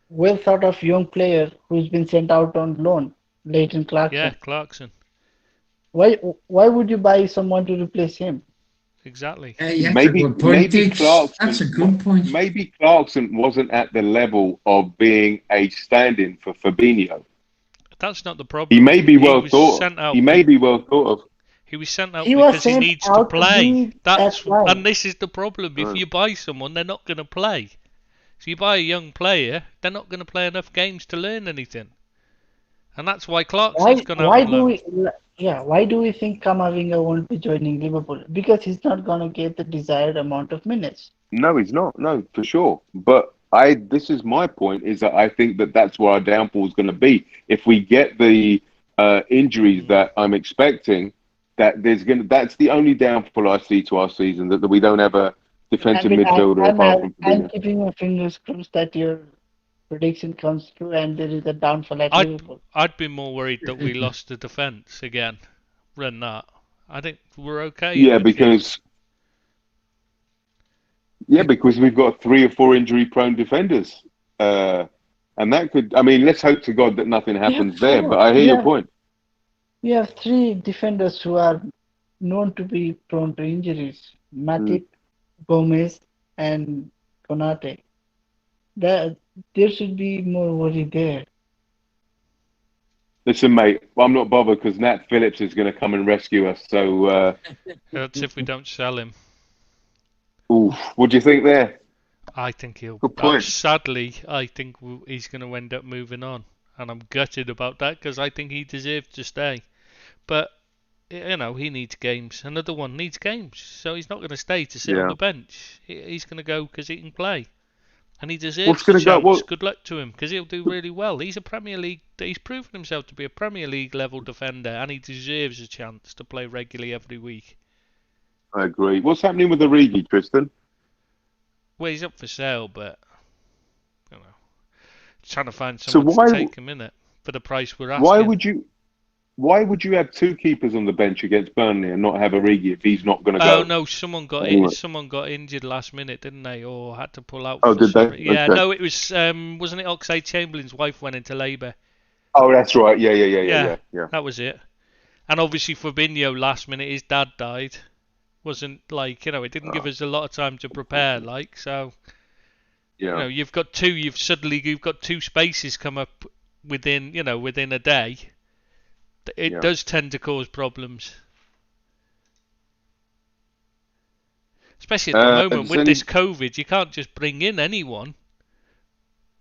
Speaker 3: well thought of young player who's been sent out on loan, Leighton
Speaker 1: Yeah,
Speaker 3: Clarkson.
Speaker 1: Clarkson,
Speaker 3: Why would you buy someone to replace him?
Speaker 1: exactly.
Speaker 2: yeah, that's a good point, That's a good point.
Speaker 4: Maybe Clarkson wasn't at the level of being a stand-in for Fabinho.
Speaker 1: That's not the problem.
Speaker 4: He may be
Speaker 1: He
Speaker 4: well
Speaker 1: was
Speaker 4: thought of.
Speaker 1: sent out.
Speaker 4: He may be well thought of.
Speaker 1: He was sent out
Speaker 3: He was
Speaker 1: because he
Speaker 3: sent
Speaker 1: needs to
Speaker 3: out to
Speaker 1: play.
Speaker 3: be that guy.
Speaker 1: And this is the problem. If you buy someone, they're not going to play. So you buy a young player, they're not going to play enough games to learn anything. And that's why Clarkson's gone out
Speaker 3: Why
Speaker 1: on
Speaker 3: do
Speaker 1: loan.
Speaker 3: why do we think Kamavinga won't be joining Liverpool? Because he's not gonna get the desired amount of minutes.
Speaker 4: No, he's not. No, for sure. But this is my point, is that I think that that's where our downfall is going to be. If we get the injuries that I'm expecting, that's the only downfall I see to our season, that we don't have a defensive midfielder apart from
Speaker 3: I'm
Speaker 4: Fabinho.
Speaker 3: keeping my fingers crossed that your prediction comes true and there is a downfall at Liverpool.
Speaker 1: I'd be more worried that we lost the defence again than that. I think we're okay.
Speaker 4: Yeah,
Speaker 1: in midfield.
Speaker 4: because we've got 3 or 4 injury-prone defenders, and that could. I mean, let's hope to God that nothing happens there. But I hear your point.
Speaker 3: We have 3 defenders who are known to be prone to injuries: Matip, Gomez, and Konate. There should be more worry there.
Speaker 4: Listen, mate, I'm not bothered because Nat Phillips is going to come and rescue us. So,
Speaker 1: That's if we don't sell him.
Speaker 4: what do you think there?
Speaker 1: I think he'll.
Speaker 4: Good point.
Speaker 1: Sadly, I think he's going to end up moving on, and I'm gutted about that because I think he deserves to stay. But he needs games. Another one needs games, so he's not going to stay to sit on the bench. He's going to go because he can play, and he deserves a chance. Good luck to him because he'll do really well. He's a Premier League. He's proven himself to be a Premier League level defender, and he deserves a chance to play regularly every week.
Speaker 4: I agree. What's happening with Origi, Tristan?
Speaker 1: Well, he's up for sale, but trying to find someone to take him in it for the price we're asking.
Speaker 4: Why would you have 2 keepers on the bench against Burnley and not have Origi if he's not going to go?
Speaker 1: Oh no, someone got injured last minute, didn't they, or had to pull out?
Speaker 4: Oh, did they?
Speaker 1: Yeah,
Speaker 4: okay.
Speaker 1: no, it was wasn't it Oxlade-Chamberlain's wife went into labour?
Speaker 4: Oh, that's right. Yeah.
Speaker 1: That was it. And obviously Fabinho last minute, his dad died. Wasn't like it didn't give us a lot of time to prepare. So you've got 2. You've got 2 spaces come up within a day. It does tend to cause problems, especially at the moment with this COVID. You can't just bring in anyone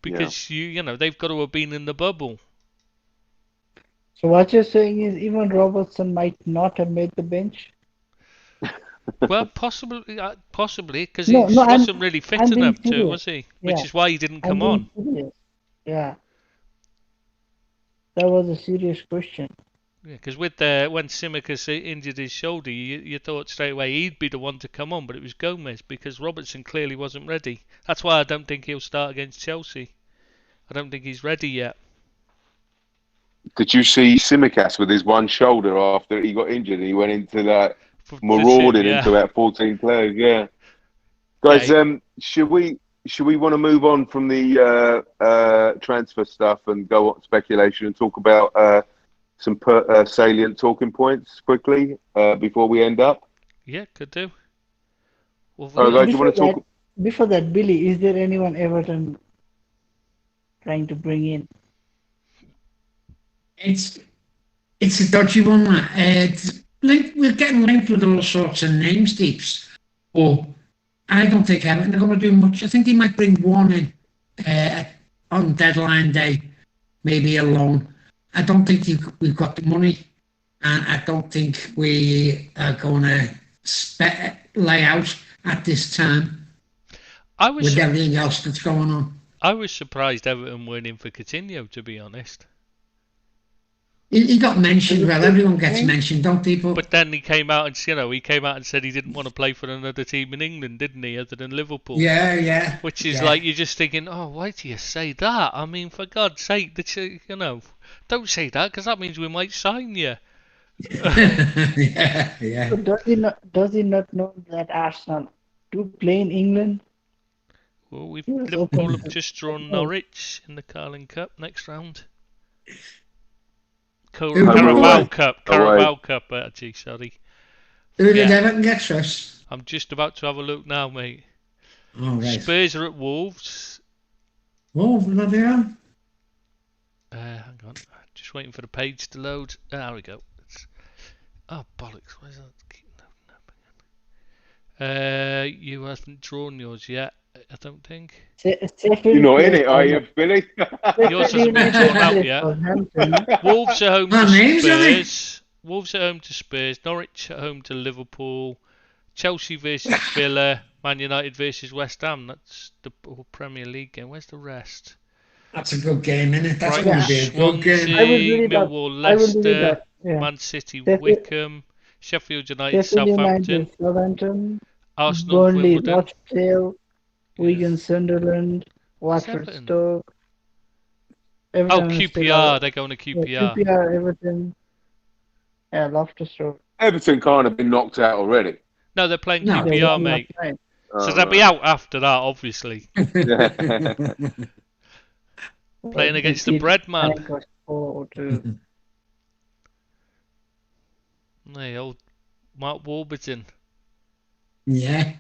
Speaker 1: because they've got to have been in the bubble.
Speaker 3: So what you're saying is even Robertson might not have made the bench?
Speaker 1: Well, possibly because he wasn't really fit enough to, was he? Which is why he didn't come on.
Speaker 3: Serious. Yeah, that was a serious question.
Speaker 1: Yeah, because when Tsimikas injured his shoulder, you thought straight away he'd be the one to come on, but it was Gomez because Robertson clearly wasn't ready. That's why I don't think he'll start against Chelsea. I don't think he's ready yet.
Speaker 4: Did you see Tsimikas with his one shoulder after he got injured? He went into that marauding into that 14 players. Yeah, guys, should we want to move on from the transfer stuff and go on speculation and talk about some salient talking points quickly before we end up?
Speaker 1: Yeah, could do.
Speaker 4: All right, guys, you want to talk?
Speaker 3: Before that, Billy, is there anyone Everton trying to bring in?
Speaker 2: It's a dodgy one. We're getting linked with all sorts of names, Deeps. But I don't think Everton are going to do much. I think they might bring one in on deadline day, maybe a loan. I don't think we've got the money, and I don't think we are going to lay out at this time
Speaker 1: I was
Speaker 2: with everything else that's going on.
Speaker 1: I was surprised Everton weren't in for Coutinho, to be honest.
Speaker 2: He got mentioned. Well, everyone gets mentioned, don't they?
Speaker 1: But then he came out and said he didn't want to play for another team in England, didn't he, other than Liverpool?
Speaker 2: Yeah.
Speaker 1: Which is like you're just thinking, oh, why do you say that? I mean, for God's sake, don't say that because that means we might sign you.
Speaker 2: yeah.
Speaker 3: So does he not know that Arsenal do play in England?
Speaker 1: Well,
Speaker 3: Yes,
Speaker 1: Liverpool
Speaker 3: okay.
Speaker 1: have just drawn Norwich in the Carling Cup next round. Carabao Cup, actually, sorry.
Speaker 2: Who did
Speaker 1: Yeah.
Speaker 2: Everton get first?
Speaker 1: I'm just about to have a look now, mate.
Speaker 2: Oh, right.
Speaker 1: Spurs are at Wolves.
Speaker 2: Oh, bloody hell.
Speaker 1: Hang on, just waiting for the page to load. There we go. Oh bollocks! Why is that keep loading up again? You haven't drawn yours yet, I don't think.
Speaker 4: You're not in it, are you, Billy?
Speaker 1: Yours hasn't been drawn out yet. Wolves are home to Spurs. Wolves are home to Spurs. Norwich at home to Liverpool. Chelsea versus Villa. Man United versus West Ham. That's the Premier League game. Where's the rest?
Speaker 2: That's a good game, isn't it? That's
Speaker 1: Brighton,
Speaker 2: going to be a good game.
Speaker 1: Swansea, Millwall, Leicester, Man City, Wickham, Sheffield United,
Speaker 3: Southampton,
Speaker 1: Arsenal,
Speaker 3: Burnley,
Speaker 1: Wimbledon.
Speaker 3: Rochdale, Wigan, Sunderland, Watford,
Speaker 1: Everton.
Speaker 3: Stoke.
Speaker 1: Oh,
Speaker 3: Everton is still out.
Speaker 1: QPR. They're going to QPR.
Speaker 3: Yeah, QPR, Everton. Yeah, Loftus Road.
Speaker 4: Everton can't have been knocked out already.
Speaker 1: No, they're playing
Speaker 2: No.
Speaker 1: QPR, mate. So they'll be out after that, obviously. Playing against the bread man. Hey, old Mark Warburton.
Speaker 2: Yeah.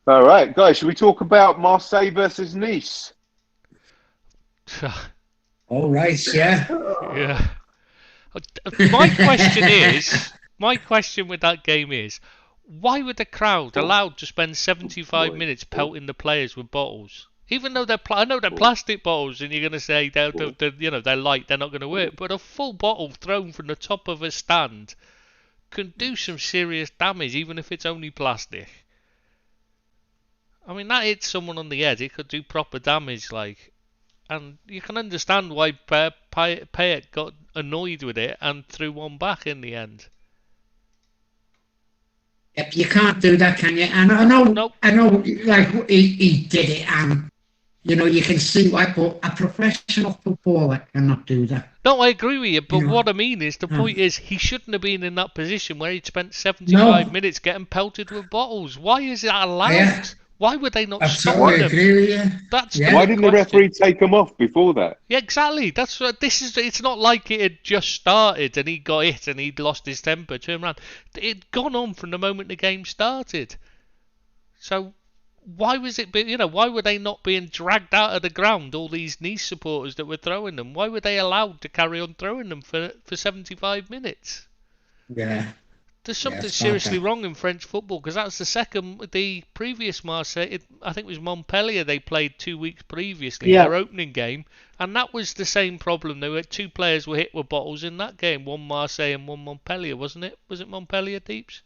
Speaker 4: All right, guys, should we talk about Marseille versus Nice?
Speaker 2: All right, yeah.
Speaker 1: Yeah. My question with that game is, why were the crowd allowed to spend 75 minutes pelting the players with bottles? Even though I know they're plastic bottles, and you're going to say they're light, they're not going to work. But a full bottle thrown from the top of a stand can do some serious damage, even if it's only plastic. I mean, that hits someone on the head, it could do proper damage, like. And you can understand why Payet got annoyed with it and threw one back in the end.
Speaker 2: Yep, you can't do that, can you? And I know, like he did it, and you can see why. But a professional footballer cannot do that.
Speaker 1: No, I agree with you, but what I mean is, the point is, he shouldn't have been in that position where he'd spent 75 minutes getting pelted with bottles. Why is that allowed?
Speaker 2: Yeah.
Speaker 1: Why would they not
Speaker 2: I
Speaker 1: stop
Speaker 2: totally
Speaker 1: them?
Speaker 2: agree with you.
Speaker 4: Why didn't the referee take him off before that?
Speaker 1: Yeah, exactly. That's what this is. It's not like it had just started and he got hit and he'd lost his temper, turned around. It'd gone on from the moment the game started. So why was it? Why were they not being dragged out of the ground? All these Nice supporters that were throwing them. Why were they allowed to carry on throwing them for 75 minutes?
Speaker 2: Yeah.
Speaker 1: There's something seriously wrong in French football, because that's the previous Marseille, I think it was Montpellier they played 2 weeks previously, their opening game, and that was the same problem. There were two players were hit with bottles in that game, one Marseille and one Montpellier, wasn't it? Was it Montpellier, Deeps?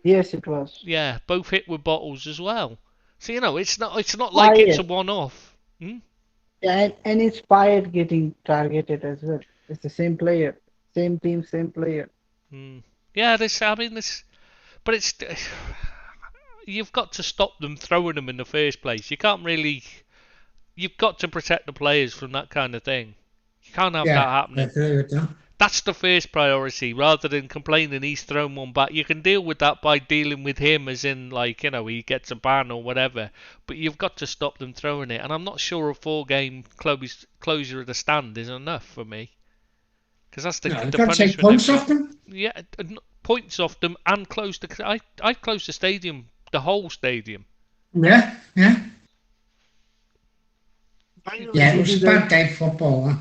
Speaker 3: Yes, it was.
Speaker 1: Yeah, both hit with bottles as well. So, it's not like it's a one-off.
Speaker 3: Yeah, and it's Payet getting targeted as well. It's the same player, same team, same player.
Speaker 1: Yeah, but you've got to stop them throwing them in the first place. You can't really. You've got to protect the players from that kind of thing. You can't have that happening.
Speaker 2: I agree with that.
Speaker 1: That's the first priority, rather than complaining he's thrown one back. You can deal with that by dealing with him, as in, he gets a ban or whatever. But you've got to stop them throwing it. And I'm not sure a 4-game closure of the stand is enough for me. Because that's the punishment.
Speaker 2: Take points off them?
Speaker 1: Yeah, points off them and close the. I closed the stadium, the whole stadium.
Speaker 2: Yeah. Yeah, it was a bad day football. Huh?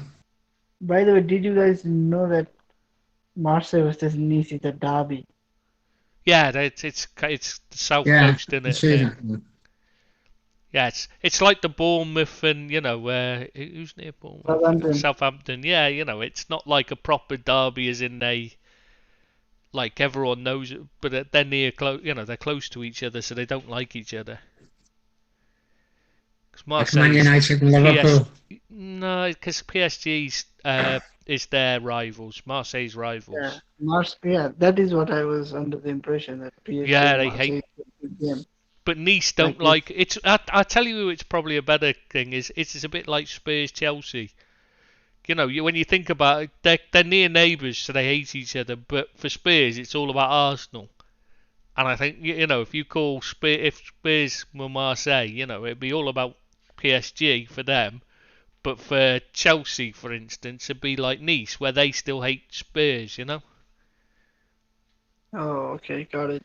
Speaker 3: By the way, did you guys know that Marseille versus Nice is a derby?
Speaker 1: Yeah, it's the South Coast, isn't it? Yeah, it's like the Bournemouth and who's near Bournemouth?
Speaker 3: Southampton.
Speaker 1: Southampton. Yeah, it's not like a proper derby as in like everyone knows it, but they're near close. They're close to each other, so they don't like each other. Because
Speaker 2: Like Man
Speaker 1: Marseille's
Speaker 2: United and Liverpool.
Speaker 1: No, because PSG's is their rivals, Marseille's rivals.
Speaker 3: That is what I was under the impression that PSG
Speaker 1: Yeah,
Speaker 3: and
Speaker 1: they
Speaker 3: Marseille
Speaker 1: hate.
Speaker 3: is a good game.
Speaker 1: But Nice don't like it's. I tell you, it's probably a better thing. It's a bit like Spurs Chelsea. When you think about it, they're near neighbours, so they hate each other. But for Spurs, it's all about Arsenal. And I think if you call Spurs were Marseille, it'd be all about PSG for them. But for Chelsea, for instance, it'd be like Nice, where they still hate Spurs.
Speaker 3: Oh, okay, got it.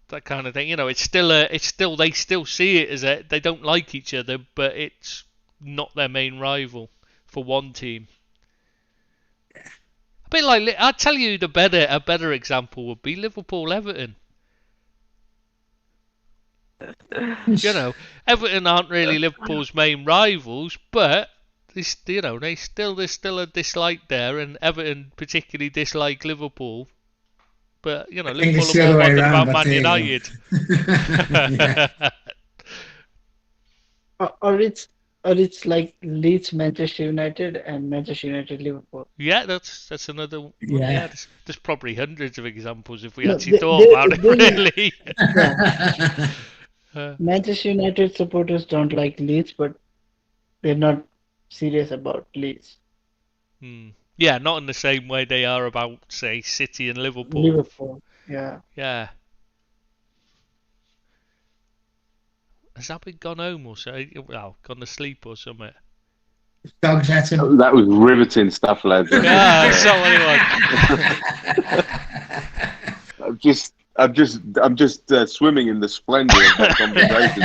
Speaker 1: That kind of thing. They still see it as they don't like each other, but it's not their main rival for one team. A bit like I'll tell you a better example would be Liverpool Everton. Everton aren't really Liverpool's main rivals, but there's still a dislike there, and Everton particularly dislike Liverpool. But Liverpool are more bothered about Man United.
Speaker 3: Or it's like Leeds Manchester United and Manchester United Liverpool.
Speaker 1: Yeah, that's another one.
Speaker 2: Yeah.
Speaker 1: There's probably hundreds of examples if we actually thought about it, really.
Speaker 3: Manchester United supporters don't like Leeds, but they're not serious about Leeds.
Speaker 1: Yeah, not in the same way they are about, say, City and Liverpool.
Speaker 3: Yeah.
Speaker 1: Yeah. Has that been gone home or so? Well, gone to sleep or something?
Speaker 2: Dogs at him.
Speaker 4: That was riveting stuff, lads.
Speaker 1: Yeah, that's not what
Speaker 4: I'm just swimming in the splendor of that conversation.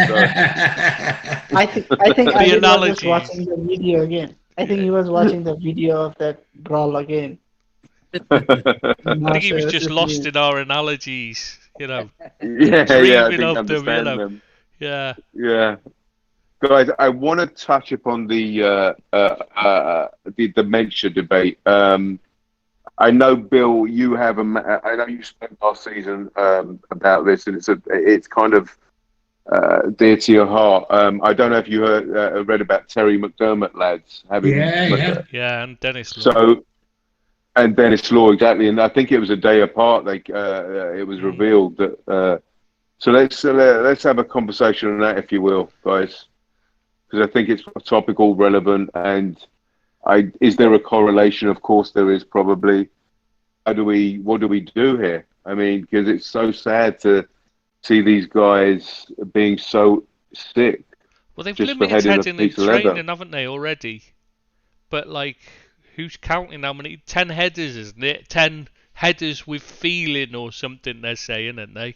Speaker 3: I think I was just watching the video again. I think he was watching the video of that brawl again.
Speaker 1: I think he was just lost in our analogies,
Speaker 4: Yeah, I think understand them.
Speaker 1: Yeah.
Speaker 4: Yeah. Guys, I want to touch upon the dementia debate. I know, Bill, you have I know you spoke last season about this, and it's kind of dear to your heart. I don't know if you read about Terry McDermott, lads.
Speaker 1: Yeah, and Dennis Law.
Speaker 4: And Dennis Law, exactly. And I think it was a day apart. It was revealed that. So let's have a conversation on that, if you will, guys, because I think it's topical, relevant, and is there a correlation? Of course, there is probably. What do we do here? I mean, because it's so sad to see these guys being so sick.
Speaker 1: Well, they've limited heading in training, haven't they, already? But who's counting how many? 10 headers, isn't it? 10 headers with feeling or something. They're saying, aren't they?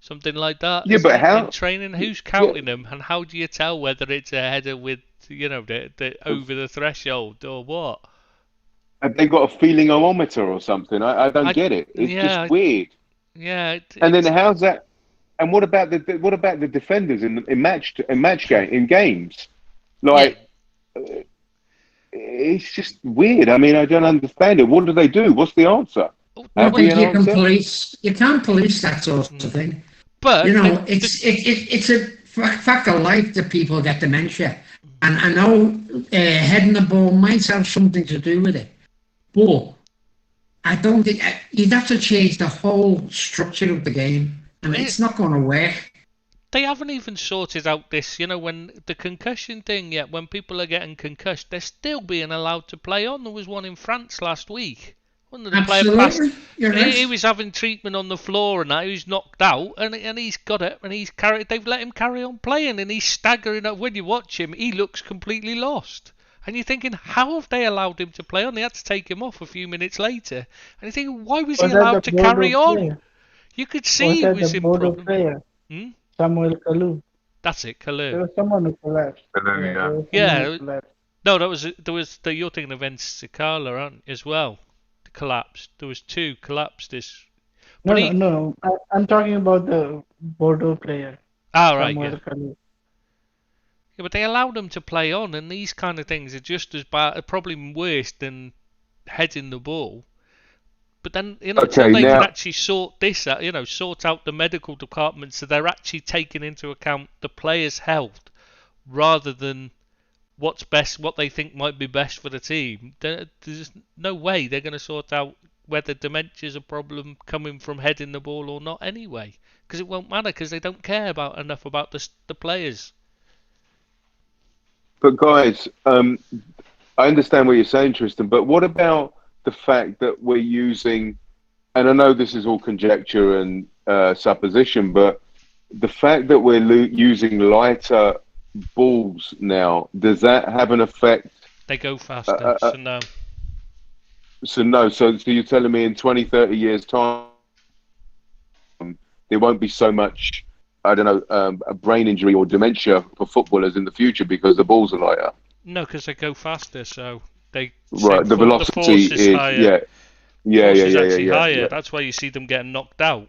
Speaker 1: Something like that.
Speaker 4: Yeah, but how
Speaker 1: in training? Who's counting them, and how do you tell whether it's a header with the over the threshold or what?
Speaker 4: Have they got a feelingometer or something? I don't get it. It's just weird.
Speaker 1: Yeah.
Speaker 4: And then how's that? And what about the defenders in games? It's just weird. I mean, I don't understand it. What do they do? What's the answer?
Speaker 2: I think you can't police that sort of thing.
Speaker 1: But
Speaker 2: it's a fact of life that people get dementia, and I know heading the ball might have something to do with it, but I don't think you'd have to change the whole structure of the game, and it's not going to work.
Speaker 1: They haven't even sorted out this, when the concussion thing yet. When people are getting concussed, they're still being allowed to play on. There was one in France last week.
Speaker 2: Absolutely. You're right.
Speaker 1: He was having treatment on the floor and that. He was knocked out, and he's got it, and they've let him carry on playing, and he's staggering up. When you watch him, he looks completely lost. And you're thinking, how have they allowed him to play on? They had to take him off a few minutes later. And you're thinking, why was he allowed to carry on? You could see he was in problem.
Speaker 3: Player? Samuel Kalou.
Speaker 1: That's it, Kalou.
Speaker 3: There was someone who collapsed.
Speaker 1: No, there was you're thinking of Encicala as well. Collapsed. There was 2 collapsed.
Speaker 3: No. I'm talking about the Bordeaux player.
Speaker 1: Right. Yeah. Yeah, but they allow them to play on, and these kind of things are just as bad, probably worse than heading the ball. But then, until
Speaker 4: Okay,
Speaker 1: they can
Speaker 4: now
Speaker 1: actually sort this out, sort out the medical department so they're actually taking into account the player's health rather than what's best, what they think might be best for the team, there's no way they're going to sort out whether dementia's a problem coming from heading the ball or not anyway. Because it won't matter, because they don't care enough about the players.
Speaker 4: but guys, I understand what you're saying, Tristan, but what about the fact that we're using, and I know this is all conjecture and supposition, but the fact that we're using lighter balls now, does that have an effect?
Speaker 1: They go faster, so no.
Speaker 4: So no, so you're telling me in 20, 30 years' time, there won't be so much, I don't know, a brain injury or dementia for footballers in the future because the balls are lighter?
Speaker 1: No, because they go faster, so they
Speaker 4: Right, the velocity
Speaker 1: the force is higher.
Speaker 4: Yeah.
Speaker 1: Force is actually higher. That's why you see them getting knocked out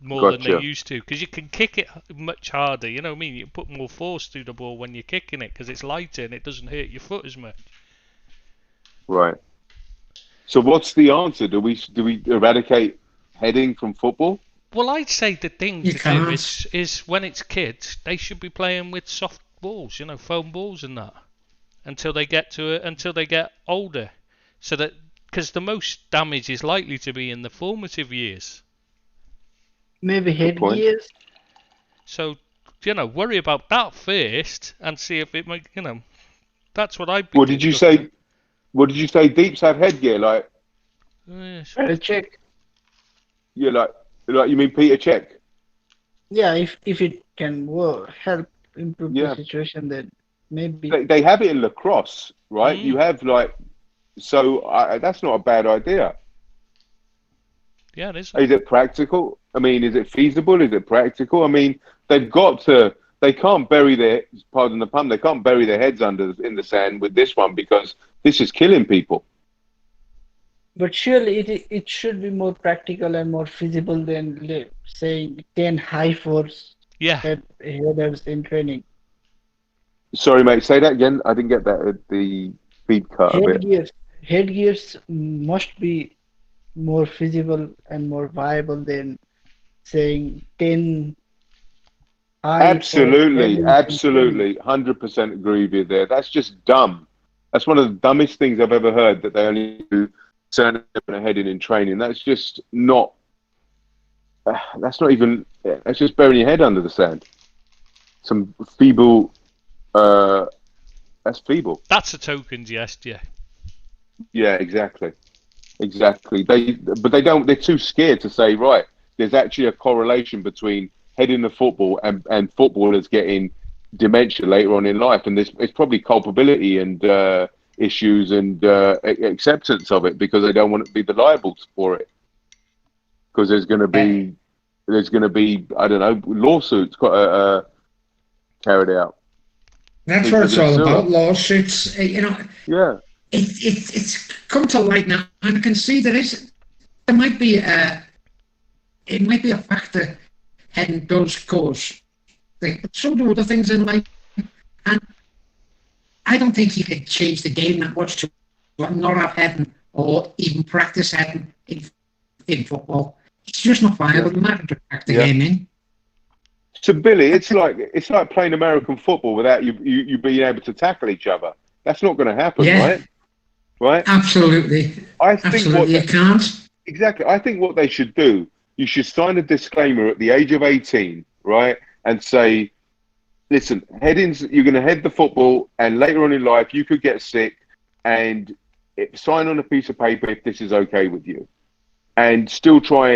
Speaker 1: more than they used to, because you can kick it much harder. You know what I mean? You put more force through the ball when you're kicking it because it's lighter and it doesn't hurt your foot as much.
Speaker 4: Right. So what's the answer? Do we eradicate heading from football?
Speaker 1: Well, I'd say the thing
Speaker 2: You
Speaker 1: to do
Speaker 2: can't.
Speaker 1: is when it's kids, they should be playing with soft balls, foam balls and that, until they get older, so that because the most damage is likely to be in the formative years.
Speaker 3: Maybe
Speaker 4: Good point.
Speaker 3: headgears.
Speaker 1: So worry about that first and see if it might. That's what I'd be.
Speaker 4: What did you say? What did you say? Deeps have headgear, like
Speaker 3: I'll check.
Speaker 4: yeah, like you mean Peter Cech?
Speaker 3: Yeah, if it can help improve
Speaker 4: Yeah.
Speaker 3: the situation, then maybe.
Speaker 4: They have it in lacrosse, right?
Speaker 1: Mm.
Speaker 4: You have that's not a bad idea.
Speaker 1: Yeah, it is.
Speaker 4: Is it practical? I mean, is it feasible? Is it practical? I mean, they can't bury pardon the pun, they can't bury their heads in the sand with this one because this is killing people.
Speaker 3: But surely it should be more practical and more feasible than saying 10 high force headers in training.
Speaker 4: Sorry, mate, say that again. I didn't get that. The feed cut a bit.
Speaker 3: Headgears must be more feasible and more viable than saying 10 high
Speaker 4: Absolutely,
Speaker 3: force
Speaker 4: absolutely. 100% agree with you there. That's just dumb. That's one of the dumbest things I've ever heard, that they only do certain heading in training. That's just not, that's just burying your head under the sand. Some feeble, that's feeble.
Speaker 1: That's a token gesture.
Speaker 4: Yeah, exactly. They're too scared to say, right, there's actually a correlation between heading the football and footballers getting dementia later on in life. And it's probably culpability and issues and acceptance of it, because they don't want to be the liable for it. Because there's going to be, I don't know, lawsuits carried out.
Speaker 2: That's what it's all about, lawsuits.
Speaker 4: Yeah.
Speaker 2: It's come to light now, and I can see there might be a factor heading does cause, but so do other things in life, and I don't think you can change the game that much to not have heading or even practice heading in football. It's just not viable. You might have to crack the game in.
Speaker 4: So Billy, it's like playing American football without you being able to tackle each other. That's not going to happen, right? Right?
Speaker 2: Absolutely. You can't.
Speaker 4: Exactly. I think what they should do, you should sign a disclaimer at the age of 18, right? And say, listen, you're going to head the football, and later on in life, you could get sick, and sign on a piece of paper if this is okay with you. And still try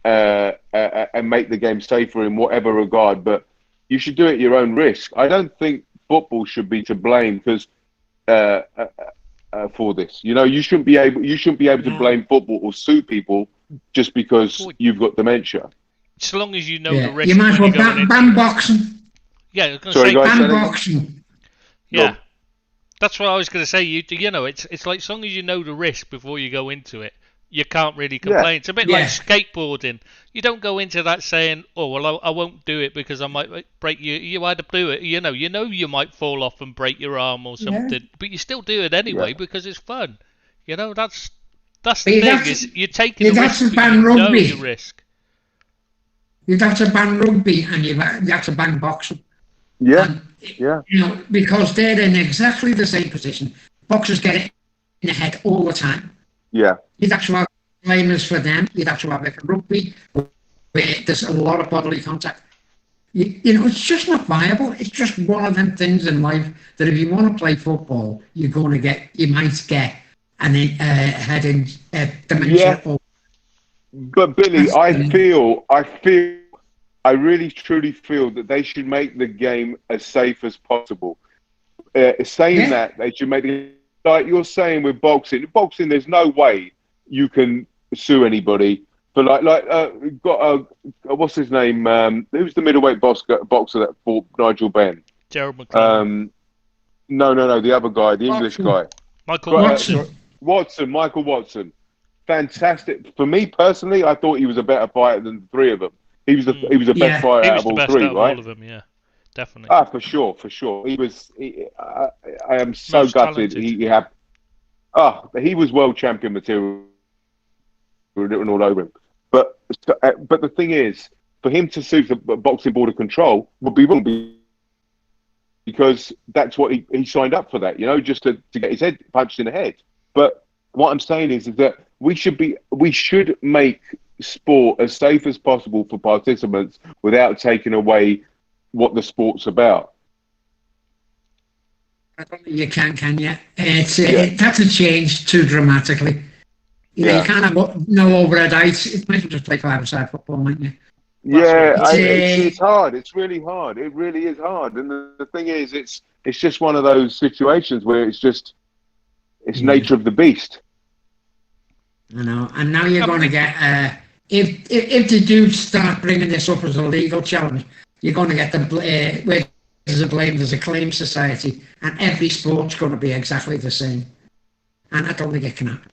Speaker 4: and make the game safer in whatever regard, but you should do it at your own risk. I don't think football should be to blame because for this. You shouldn't be able to blame football or sue people just because you've got dementia.
Speaker 1: So long as you know the risk.
Speaker 2: You might as well ban boxing.
Speaker 1: Yeah, I was going
Speaker 4: to say
Speaker 2: ban boxing.
Speaker 1: Yeah.
Speaker 2: No.
Speaker 1: That's what I was going to say. It's like, as long as you know the risk before you go into it, you can't really
Speaker 4: Yeah.
Speaker 1: complain. It's a bit
Speaker 2: Yeah.
Speaker 1: like skateboarding. You don't go into that saying, "Oh well, I won't do it because I might break you." You either do it, you know you might fall off and break your arm or
Speaker 2: Yeah.
Speaker 1: something, but you still do it anyway
Speaker 4: Yeah.
Speaker 1: because it's fun. You know, that's the
Speaker 2: But you'd
Speaker 1: thing
Speaker 2: have to-
Speaker 1: is you're taking
Speaker 2: you'd
Speaker 1: a
Speaker 2: have
Speaker 1: risk,
Speaker 2: to
Speaker 1: but
Speaker 2: ban
Speaker 1: you know
Speaker 2: rugby.
Speaker 1: the risk.
Speaker 2: You'd have to ban rugby and you'd have to ban boxing.
Speaker 4: Yeah.
Speaker 2: And,
Speaker 4: Yeah.
Speaker 2: because they're in exactly the same position. Boxers get it in the head all the time.
Speaker 4: Yeah.
Speaker 2: You'd have to have claimers for them. You'd have to have it for rugby, where there's a lot of bodily contact. It's just not viable. It's just one of them things in life that if you want to play football, you might get an head in dementia.
Speaker 4: Yeah. But Billy, I really truly feel that they should make the game as safe as possible. Saying that, they should make it like you're saying with boxing. Boxing, there's no way you can sue anybody. But what's his name? Who's the middleweight boxer that fought Nigel Benn?
Speaker 1: Gerald McClellan.
Speaker 4: No, the other guy, the English guy.
Speaker 1: Michael
Speaker 4: Michael Watson. Fantastic. For me personally, I thought he was a better fighter than the three of them. He was the best fighter
Speaker 1: He
Speaker 4: out
Speaker 1: was
Speaker 4: of
Speaker 1: the
Speaker 4: all
Speaker 1: best
Speaker 4: three,
Speaker 1: out of
Speaker 4: right?
Speaker 1: all of them, yeah, definitely.
Speaker 4: For sure. I am so
Speaker 1: Most
Speaker 4: gutted.
Speaker 1: talented.
Speaker 4: He was world champion material written all over him. But the thing is, for him to sue the Boxing Board of Control would be wrong because that's what he signed up for that, just to get his head punched in the head. But what I'm saying is that we should make sport as safe as possible for participants without taking away what the sport's about.
Speaker 2: I don't think you can you? That's a change too dramatically. You can't have no overhead heights. It might as well just play five-a-side football, mightn't you?
Speaker 4: It's hard. It's really hard. It really is hard. And the thing is, it's just one of those situations where it's nature of the beast.
Speaker 2: I know. And now you're going to get if they do start bringing this up as a legal challenge, you're going to get where there's a blame, there's a claim society, and every sport's going to be exactly the same. And I don't think it can happen.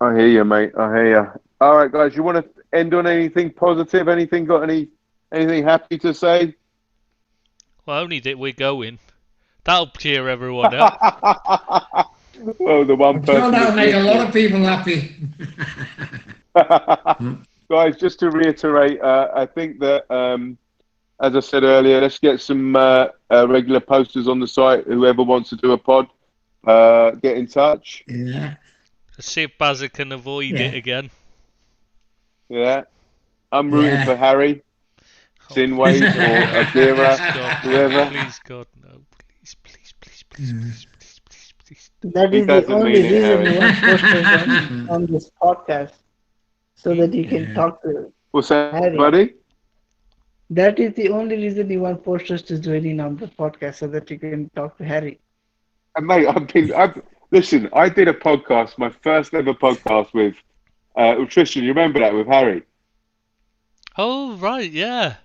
Speaker 4: I hear you, mate. I hear you. All right, guys. You want to end on anything positive? Anything got anything happy to say?
Speaker 1: Well, only that we're going. That'll cheer everyone up.
Speaker 4: Well, the one person.
Speaker 2: That'll make a lot of people happy.
Speaker 4: Guys, just to reiterate, I think that, as I said earlier, let's get some regular posters on the site. Whoever wants to do a pod, get in touch.
Speaker 2: Yeah.
Speaker 1: Let's see if Bazza can avoid it again.
Speaker 4: Yeah. I'm rooting for Harry, Sinway, or Akira, whoever.
Speaker 1: Please, God, no. Please.
Speaker 3: That is the only reason you want posters on this podcast, so that you can talk to
Speaker 4: What's that,
Speaker 3: Harry.
Speaker 4: buddy?
Speaker 3: That is the only reason you want posters to join on the podcast, so that you can talk to Harry.
Speaker 4: And mate, listen, I did a podcast, my first ever podcast with Tristan. You remember that with Harry?
Speaker 1: Oh, right, yeah.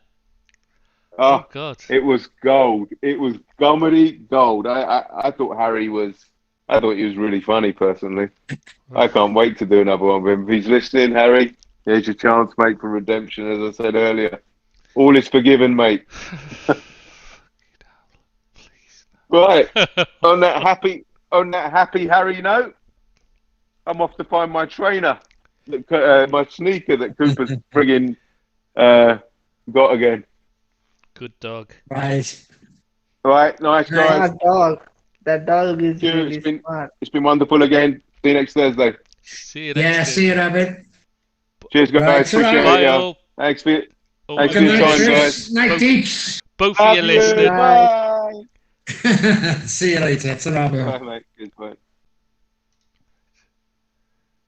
Speaker 4: Oh,
Speaker 1: God.
Speaker 4: It was gold. It was comedy gold. I thought he was really funny, personally. I can't wait to do another one with him. If he's listening, Harry, here's your chance, mate, for redemption, as I said earlier. All is forgiven, mate. Right. On that happy Harry note, I'm off to find my trainer, my sneaker that Cooper's friggin' got again.
Speaker 1: Good dog.
Speaker 2: Right.
Speaker 4: Right, nice guys.
Speaker 3: That dog is really smart.
Speaker 4: It's been wonderful again. See you next Thursday.
Speaker 1: See you next
Speaker 2: See you, Rabbit.
Speaker 4: Cheers, guys.
Speaker 2: Right,
Speaker 4: Appreciate
Speaker 1: Bye,
Speaker 4: it.
Speaker 1: all.
Speaker 4: Thanks for your
Speaker 1: Always
Speaker 4: Thanks for your
Speaker 2: Good
Speaker 4: time,
Speaker 2: night,
Speaker 4: guys.
Speaker 2: Night, Deeps.
Speaker 1: both of you listening.
Speaker 4: Bye.
Speaker 2: See you later. Ta-ra, Bill.
Speaker 4: Bye, mate. Good, bye.